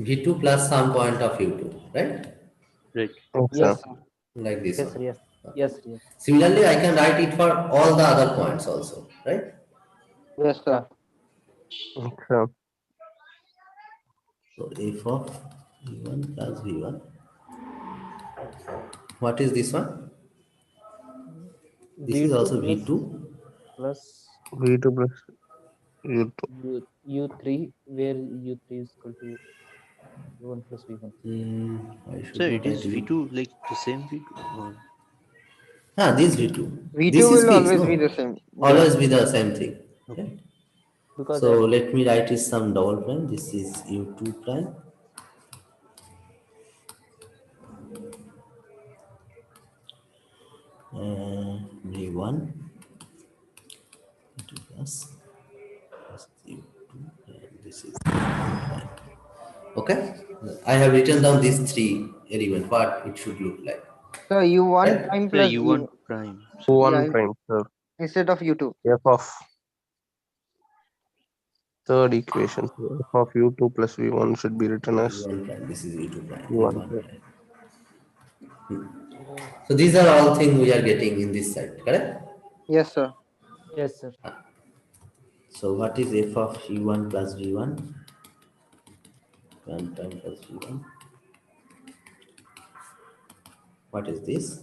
V2 plus some point of U2, right? Right. Yes, sir. Yes, sir. Like this Yes, one. sir. Yes. Okay. Yes, sir. Yes. Similarly, I can write it for all the other points also, right? Yes, Yeah. sir. Yes, sir. So f of V1 plus V1. What is this one? This is also V2 plus V2 plus U2. U3, where U3 is equal to U1 plus V1. I should So not it is write V2 like the same V2 or this V2. V2 This is will fixed, always no? be the same. Always be the same thing. Okay. Because So let me write is some double prime. This is U2 prime. V1 V2 plus this is U2 and this is prime. Okay. I have written down these three elements. What it should look like. So U1 Right? prime so plus U1 V1. prime. Yeah, U1 prime, sir. instead of U2. F of third equation. So F of U2 plus V1 should be written as U1 prime. This is U2 prime. U1 U1 prime. prime. So these are all things we are getting in this side, correct? Yes, sir. yes, sir. So what is f of u1 plus v1? 1 prime plus v1. What is this?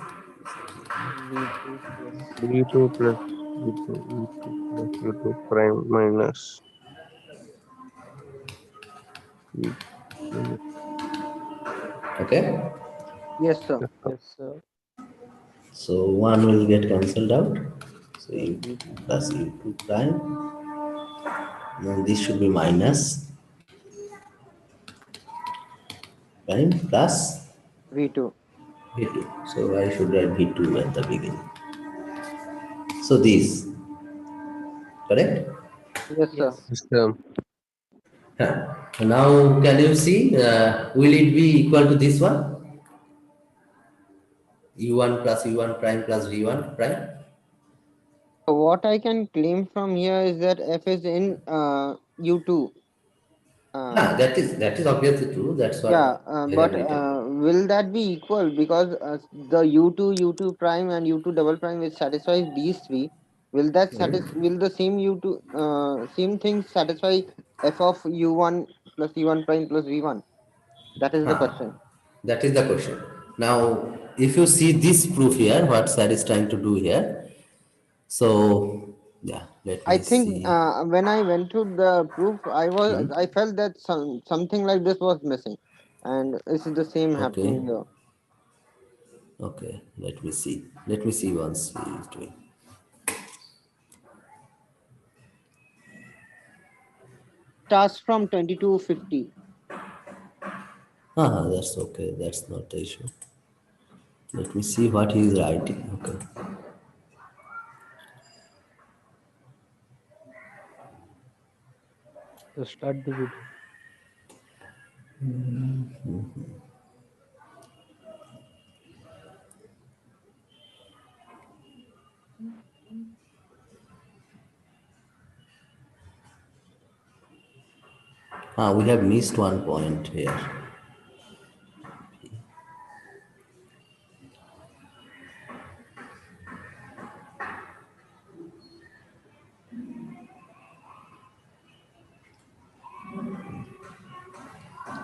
V2 plus V2 plus V2 plus U2 prime minus V2. Okay. Yes, sir. yes, sir. So 1 will get cancelled out. So Then u2 V2 plus u2 prime. Then this should be minus prime plus V2. v2. So I should write v2 at the beginning. So this, correct? Yes, sir. yes. System. Now can you see, will it be equal to this one? u1 plus u1 prime plus v1 prime? So what I can claim from here is that F is in U2. That is obviously true. That's Yeah, what I have but written. will that be equal? Because the U2 prime and U2 double prime which satisfies these three, will that will the same U2 same thing satisfy F of U1 plus U1 prime plus V1? That is the question. That is the question. Now, if you see this proof here, what Sir is trying to do here. So, yeah, let I me think see. when I went through the proof, I felt that something like this was missing, and it's the same Okay. happening here. Okay, let me see. Let me see once he is doing. Starts from 2250. That's okay. That's not the issue. Let me see what he is writing. Okay. So start the video. We have missed one point here.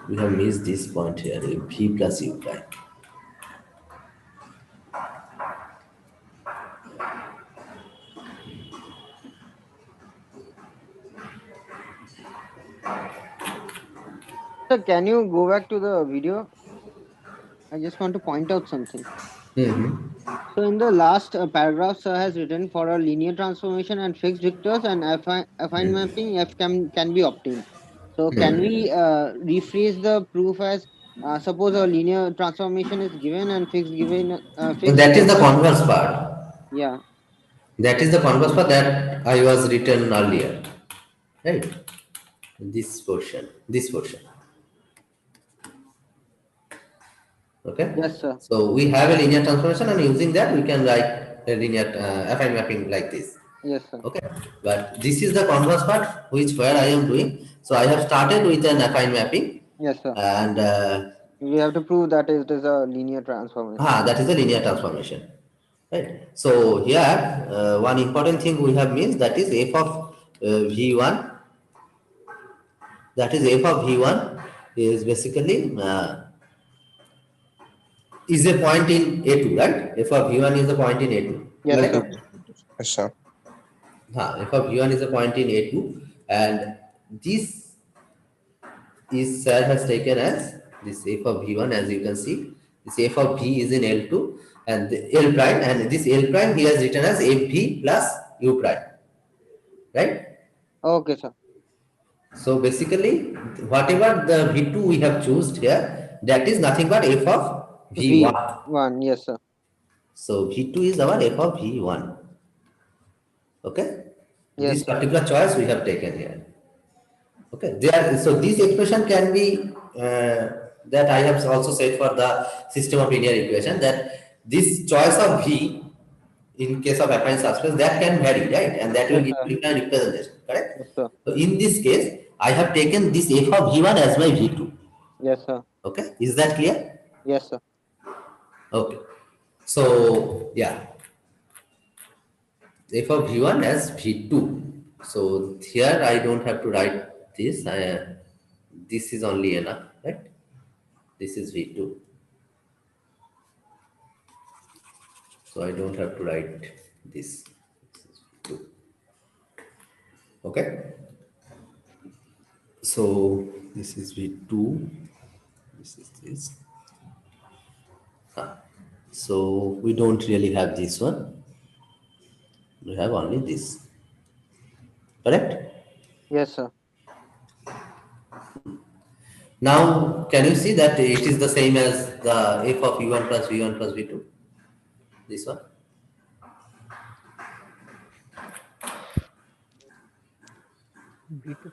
We have missed this point here, v plus u prime. So can you go back to the video? I just want to point out something. So in the last paragraph, sir has written for a linear transformation and fixed vectors and affine mapping, F can be obtained. So can we rephrase the proof as suppose a linear transformation is given and fixed That is the vectors? converse part. Yeah. That is the converse part that I was written earlier. Right? This portion. This portion. Okay. Yes, sir. So we have a linear transformation, and using that we can write a linear affine mapping like this. Yes, sir. Okay. But this is the converse part, which where I am doing. So I have started with an affine mapping. Yes, sir. And we have to prove that it is a linear transformation. that is a linear transformation. Right. So here one important thing we have means that is f of v1. That is f of v1 is basically is a point in A2, right? F of v1 is a point in A2. Yes, Yes, sir. yes, sir. F of V1 is a point in A2, and this is sir has taken as this F of V1, as you can see. This F of V is in L2 and the L prime, and this L prime he has written as FV plus U prime, right? Okay, sir. So basically, whatever the V2 we have chosen here, that is nothing but F of V1. V1, yes, sir. So V2 is our F of V1. Okay? Yes, This sir. particular choice we have taken here. Okay, there. So this expression can be that I have also said for the system of linear equation, that this choice of V in case of affine subspace, that can vary, right? And that will Yes, give sir. you different representation, correct? Yes, sir. So in this case, I have taken this F of V1 as my V2. Yes, sir. Okay, is that clear? Yes, sir. Okay, so yeah, F of V1 as V2. So here I don't have to write this. This is only enough, right? This is V2. So I don't have to write this. This is V2. Okay. So this is V2. This is this. So we don't really have this one. We have only this. Correct? Yes, sir. Now, can you see that it is the same as the F of V1 plus V1 plus V2? This one?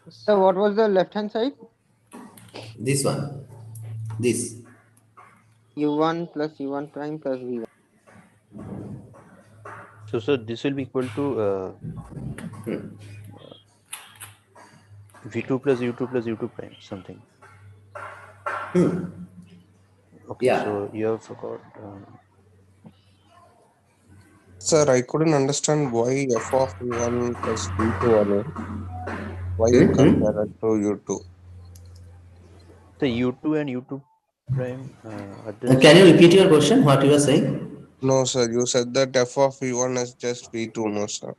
So what was the left hand side? This one. This. U1 plus U1 prime plus V1. So this will be equal to V2 plus U2 plus U2 prime, something. Okay, Yeah. so you have forgot. Sir, I couldn't understand why F of V1 plus V2 only. Why you compare it to U2? The U2 and U2 prime. Can you repeat your question? What you are saying? No, sir. You said that F of V1 is just V2. No, sir.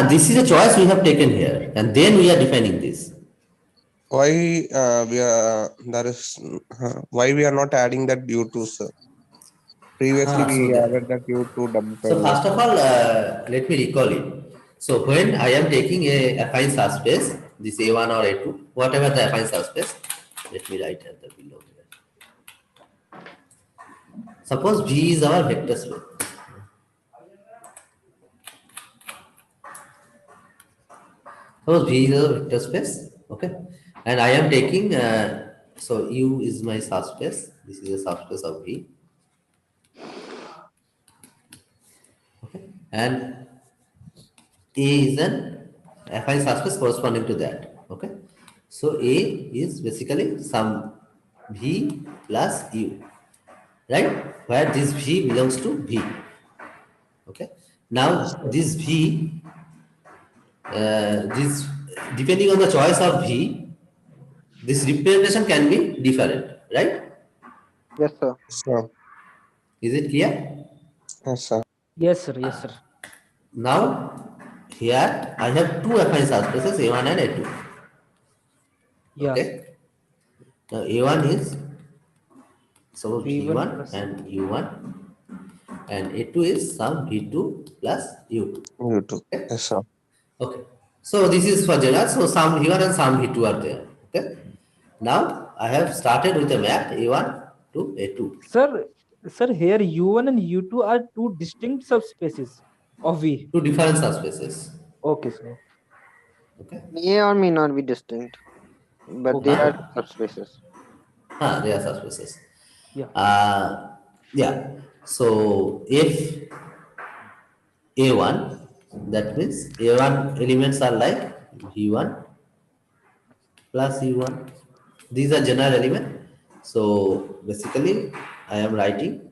This is a choice we have taken here, and then we are defining this. Why we are why we are not adding that U2, sir? Previously we added that U2 double prime. So first of all, let me recall it. So when I am taking a affine subspace, this A1 or A2, whatever the affine subspace, let me write at the below here. Suppose V is our vector space. Suppose V is a vector space, okay, and I am taking so U is my subspace. This is a subspace of V, okay, and A is an affine subspace corresponding to that, okay. So A is basically some V plus U, right? Where this V belongs to V, okay. Now this V, this depending on the choice of V, this representation can be different, right? Yes, sir. Sir. Is it clear? Yes, sir. Yes, sir. Yes, sir. Now, here I have two affine subspaces A1 and A2. Yeah. Okay. Now A1 is suppose V1 V1 and U1, and A2 is some V2 plus U2. U2. Okay. Yes, sir. Okay. So this is for general. So some V1 and some V2 are there. Okay. Now I have started with a map A1 to A2. Sir, here U1 and U2 are two distinct subspaces of V. Two different subspaces. Okay, sir. Okay. May or may not be distinct, but they are subspaces. They are subspaces. Yeah. Yeah. So if A1, that means A1 elements are like V1 plus U1. These are general element. So basically, I am writing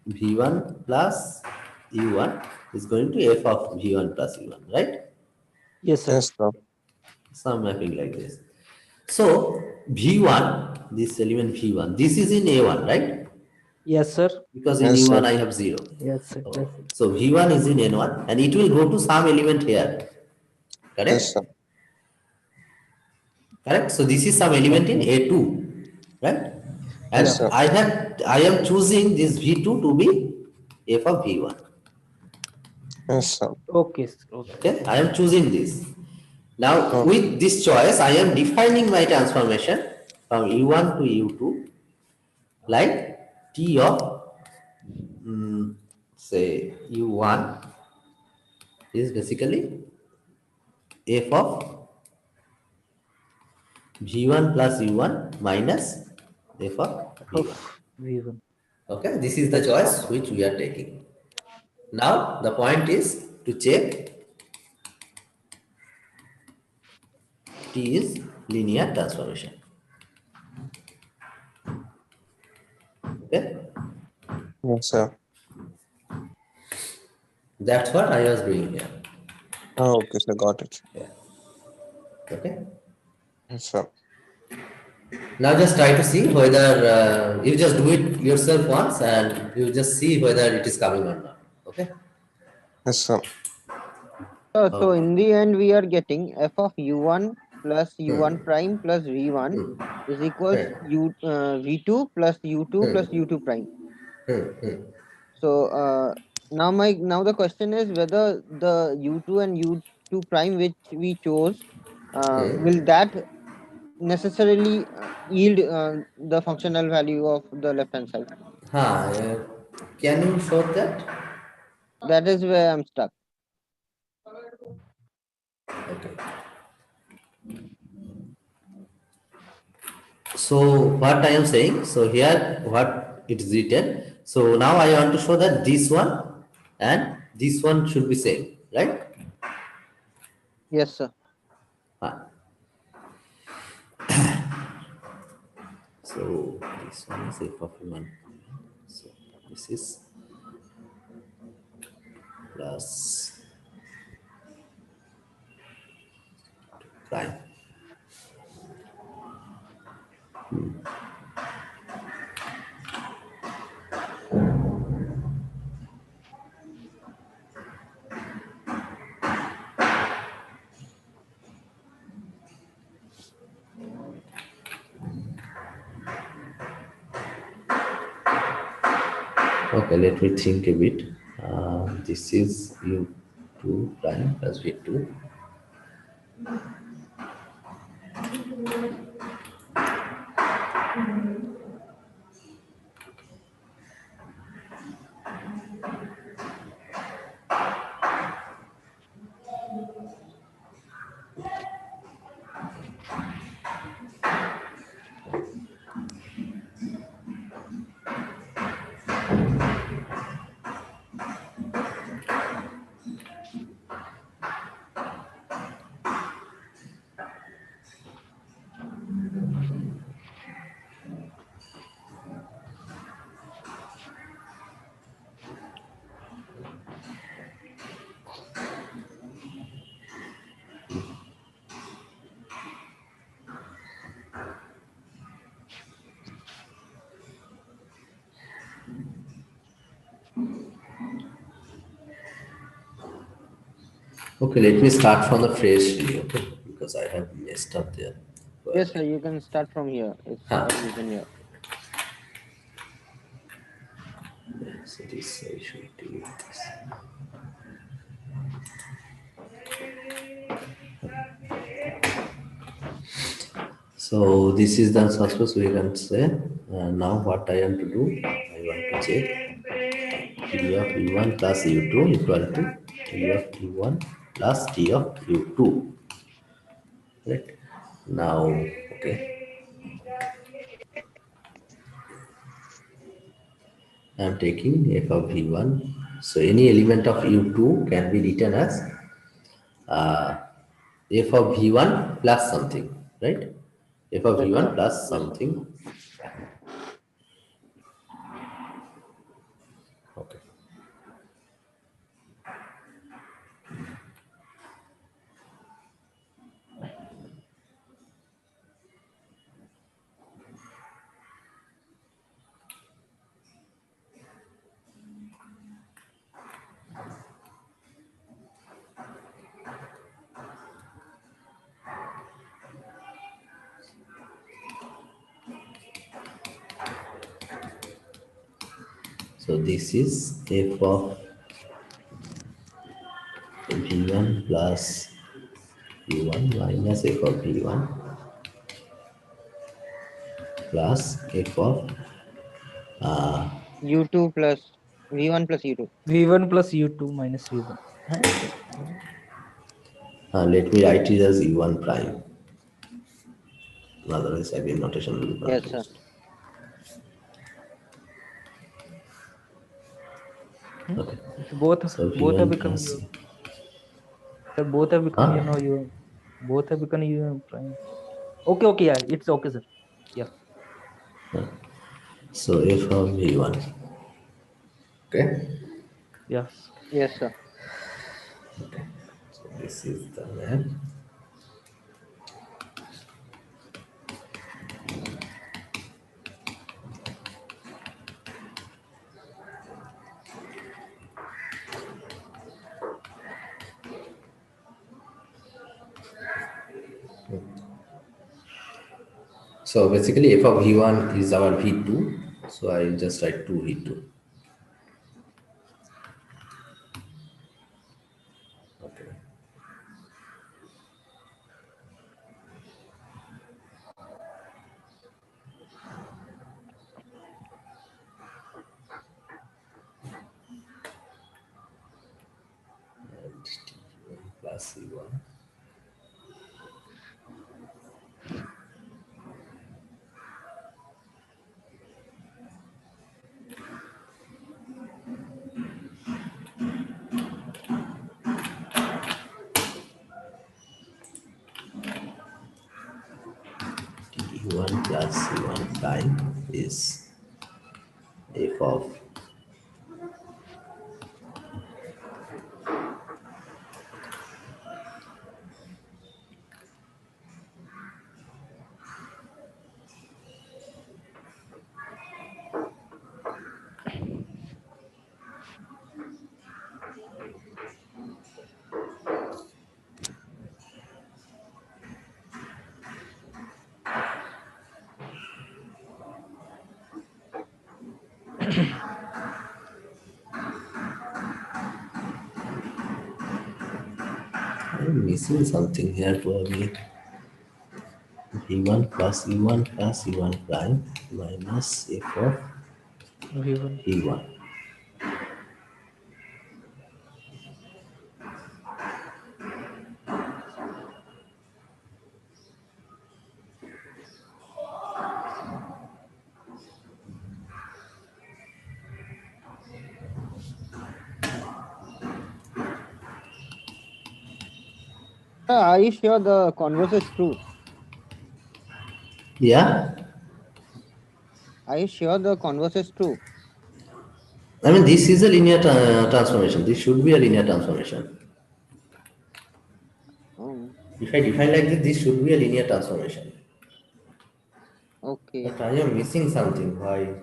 V1 plus U1 is going to F of V1 plus U1, right? Yes, sir. Yes, sir. Some mapping like this. So V1, this element V1, this is in A1, right? Yes, sir. Because in Yes, U1 sir. I have 0. Yes, sir. Yes. So V1 is in N1 and it will go to some element here. Correct? Yes, sir. Correct? So this is some element in A2. Right? And Yes, sir. I am choosing this V2 to be f of V1. Yes, sir. Okay. Okay. Okay? I am choosing this. Now Okay. with this choice, I am defining my transformation from U1 to U2 like T of say U1 is basically f of V1 plus U1 minus f of Of V1. V1. Okay, this is the That's choice which we are taking. Now the point is to check T is linear transformation. Okay, Yes, sir. that's what I was doing here. Oh, okay, sir. Got it. Okay. Yes, sir. Now just try to see whether you just do it yourself once and you just see whether it is coming or not. Okay. Yes, sir. So in the end, we are getting f of u1 plus u1 prime plus v1 is equals v2 plus u2 plus u2 prime. So now the question is whether the u2 and u2 prime which we chose will that necessarily yield the functional value of the left hand side. Can you show that? That is where I'm stuck. So what I am saying, so here what it is written. So now I want to show that this one and this one should be same, right? Yes, sir. So this one is f of one. So this is plus prime. Okay, let me think a bit. This is u2 prime plus v2. Okay, let me start from the freshly, okay, because I have messed up there. Yes, sir. You can start from here. It's written here. So this I should do this. So this is the subspace we can say. Now what I am to do, I want to check T of U1 plus U2 equal to T of U1 plus T of U2. Right. Now, okay. I am taking f of V1. So any element of U2 can be written as f of V1 plus something, right? F of V1 plus something. Okay. So this is f of v1 plus v1 minus f of v1 plus f of u2 plus v1 plus u2. v1 plus u2 minus v1. let me write it as u1 prime. Otherwise, again, notation will be Yes, sir. confused. Okay. So both So both have v1 become plus u. Sir, both have become huh? u. Both have become u prime. Okay, okay, yeah, it's okay, sir. Yeah. So f of v1. Okay. Yes. Yes, sir. Okay. So this is the map. So basically f of v1 is our v2. So I will just write 2 v2. Okay. And t1 plus c1. t1 plus c1 prime is f of I'm missing something here probably. v1 plus e1 plus e1 prime minus f of v1. e1. Are you sure the converse is true? Yeah. Are you sure the converse is true? I mean, this is a linear transformation. This should be a linear transformation. Oh, If I define like this should be a linear transformation. okay. But I am missing something. Why?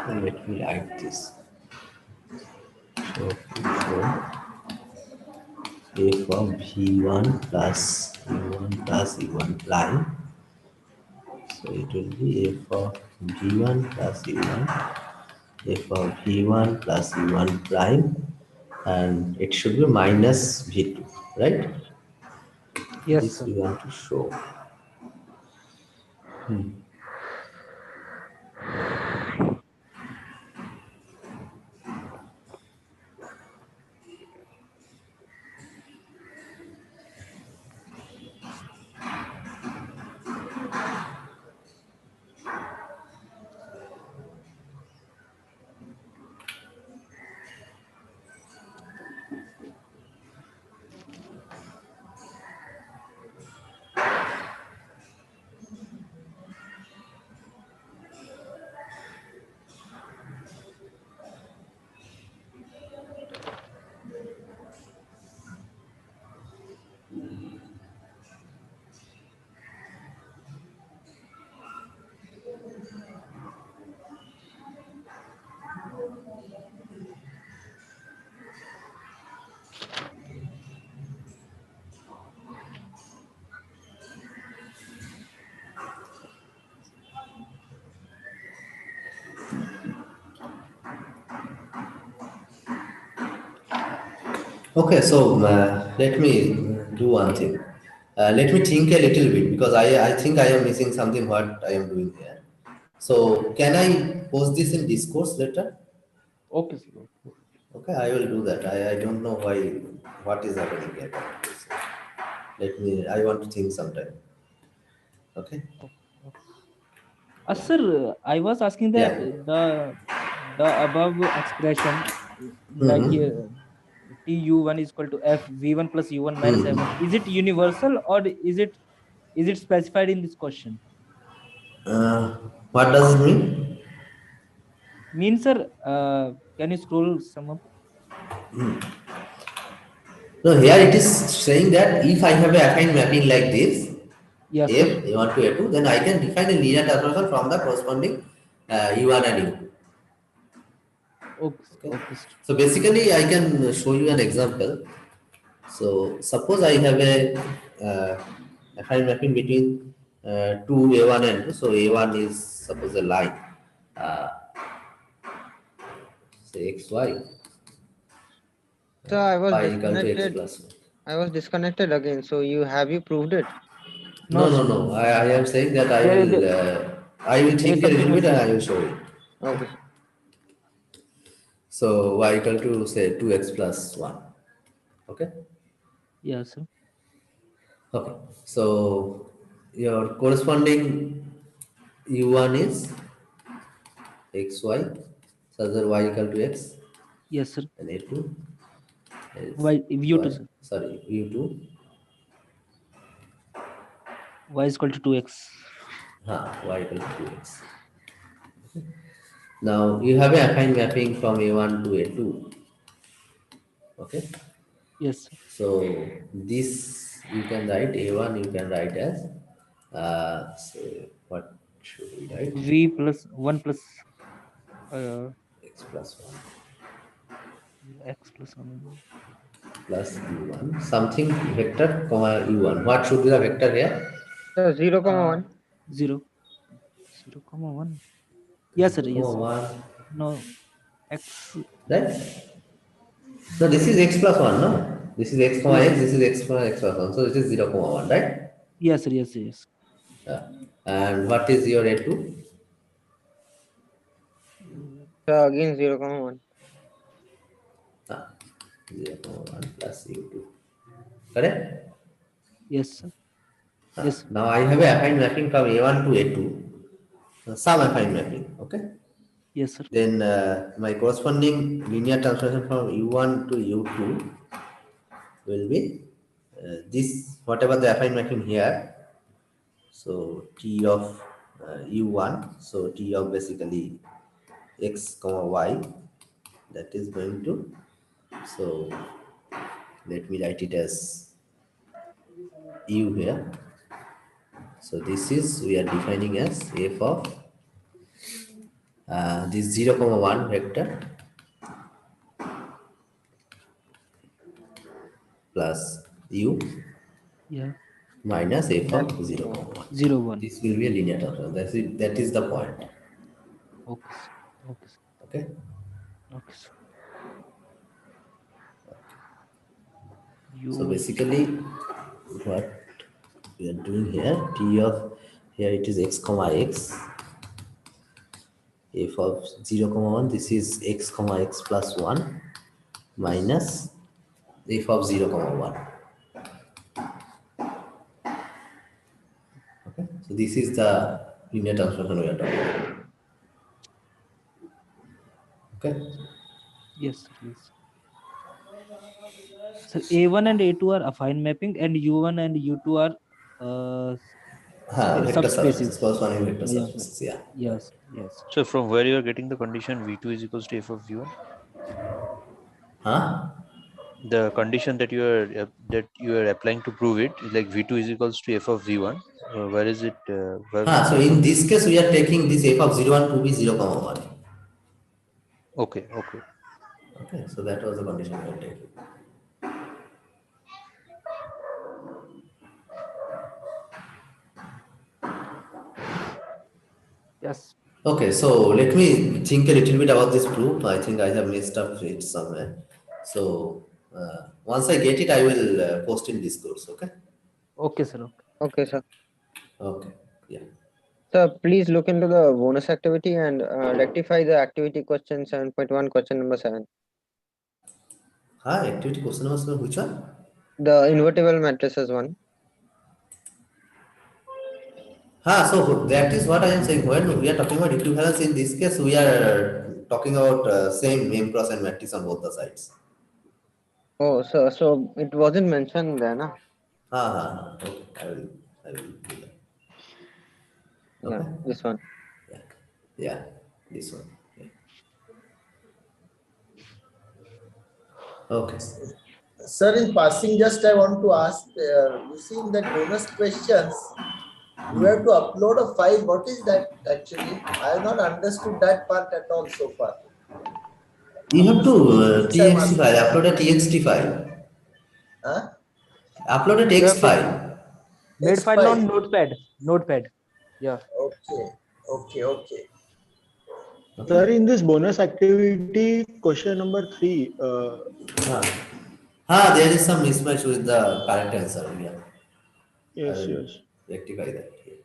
Let me write this. So f of v1 plus e1 plus e1 prime. So it will be f of v1 plus e1, f of v1 plus e1 prime and it should be minus V2, right? Yes, This sir. we want to show. Okay, so let me do one thing. Let me think a little bit because I think I am missing something what I am doing here. So can I post this in discourse later? Okay, sir. Okay, I will do that. I don't know why, what is happening here. Let me, I want to think sometime. Okay. Sir, I was asking that Yeah. the above expression, like Mm-hmm. tu1 is equal to f v1 plus u1 minus Hmm. f1, is it universal or is it specified in this question? What does it mean? Means, sir, can you scroll some up? No, here it is saying that if I have a affine mapping like this, Yes, F sir. A1 to A2, then I can define a linear transformation from the corresponding U1 and U2. Okay, Okay. okay, sir. So basically, I can show you an example. So suppose I have a affine mapping between two A1 and 2. So A1 is suppose a line, uh, say XY, So I was y equal to X disconnected. plus 1. I was disconnected again. So you proved it? No, No, no, sir. no. I am saying that There, I will there is think a something little bit and missing. I will show it. Okay. So y equal to say 2x plus 1. Okay. Yes, sir. Okay. So your corresponding u1 is xy, so that y equal to x, Yes, sir. and a2 is Y u2, y. sir. Sorry, u2. Y is equal to 2x. Y equal to 2x. Now you have a affine mapping from a1 to a2. Okay. Yes, sir. So this you can write a1. You can write as so what should we write? V plus 1 plus X plus 1 x plus 1. plus u1 something vector comma u1. What should be the vector here? So 0, 1. 0, 0, comma 1. Yes, sir. 0 Yes, comma sir. 1. No, x. Right? So this is x plus 1, no? This is x comma Yes, x, this is x comma x plus 1. So it is 0 comma 1, right? yes, sir. Yes, yes. Yeah. And what is your a2? So again 0, 1. 0 comma 1 plus u2. Correct? Yes, sir. Yes. Now I have a affine mapping from a1 to a2. Some affine mapping, okay? Yes, sir. Then my corresponding linear transformation from u1 to u2 will be this, whatever the affine mapping here. So t of u1, so t of basically x comma y, that is going to, so let me write it as u here. So this is, we are defining as f of this 0 comma 1 vector plus u Yeah. minus f F of 0 comma 1. 0, 1. This will be a linear transform. That is the point. Okay, sir. Okay, sir. Okay. Okay, sir. So basically, what we are doing here, T of here it is x comma x. F of 0 comma 1, this is x comma x plus 1 minus f of 0 comma 1. Okay, so this is the linear transformation we are talking about. Okay. Yes, yes. So A1 and A2 are affine mapping, and U1 and U2 are Vector subspaces. subspaces, corresponding vector subspaces, yeah. Yes, yes. So from where you are getting the condition V2 is equals to f of V1? Huh? The condition that you are applying to prove it is like V2 is equals to f of V1. Where is it? So in this case, we are taking this f of 0 1 to be 0 comma 1. Okay, okay. Okay, so that was the condition we are taking. Yes. Okay, so let me think a little bit about this proof. I think I have messed up it somewhere. So once I get it, I will post in Discourse. Okay. Okay, sir. Okay. Okay, sir. Okay. Yeah. Sir, please look into the bonus activity and rectify the activity question 7.1, question number 7. Activity question number 7, which one? The invertible matrices one. So that is what I am saying. When we are talking about equivalence, in this case, we are talking about same m cross n matrix on both the sides. Oh, so it wasn't mentioned there, na? Okay, I will do that. Yeah, Okay. this one. Yeah, this one. Yeah. Okay. Sir, in passing, just I want to ask, you see in that bonus questions, you have to upload a file. What is that actually? I have not understood that part at all so far. You have to txt file, upload a txt file. Huh? Upload a text file. Made file on Notepad. Yeah. Okay. Sir, in this bonus activity, question number 3. There is some mismatch with the correct answer. Yeah. Yes, I will yes. rectify that here.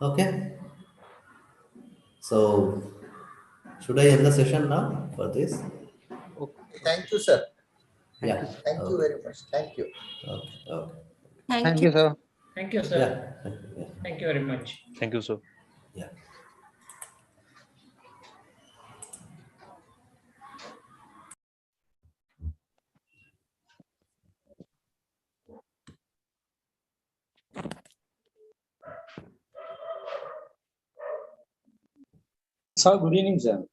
Okay. So, should I end the session now for this? Thank you, sir. Yeah. Thank you very much. Thank you. Okay. Thank you, sir. Thank you, sir. Yeah. Thank you very much. Thank you, sir. Yeah. Sir, good evening, sir.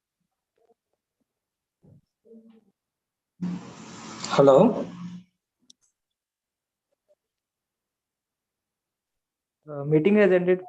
Hello. Meeting has ended.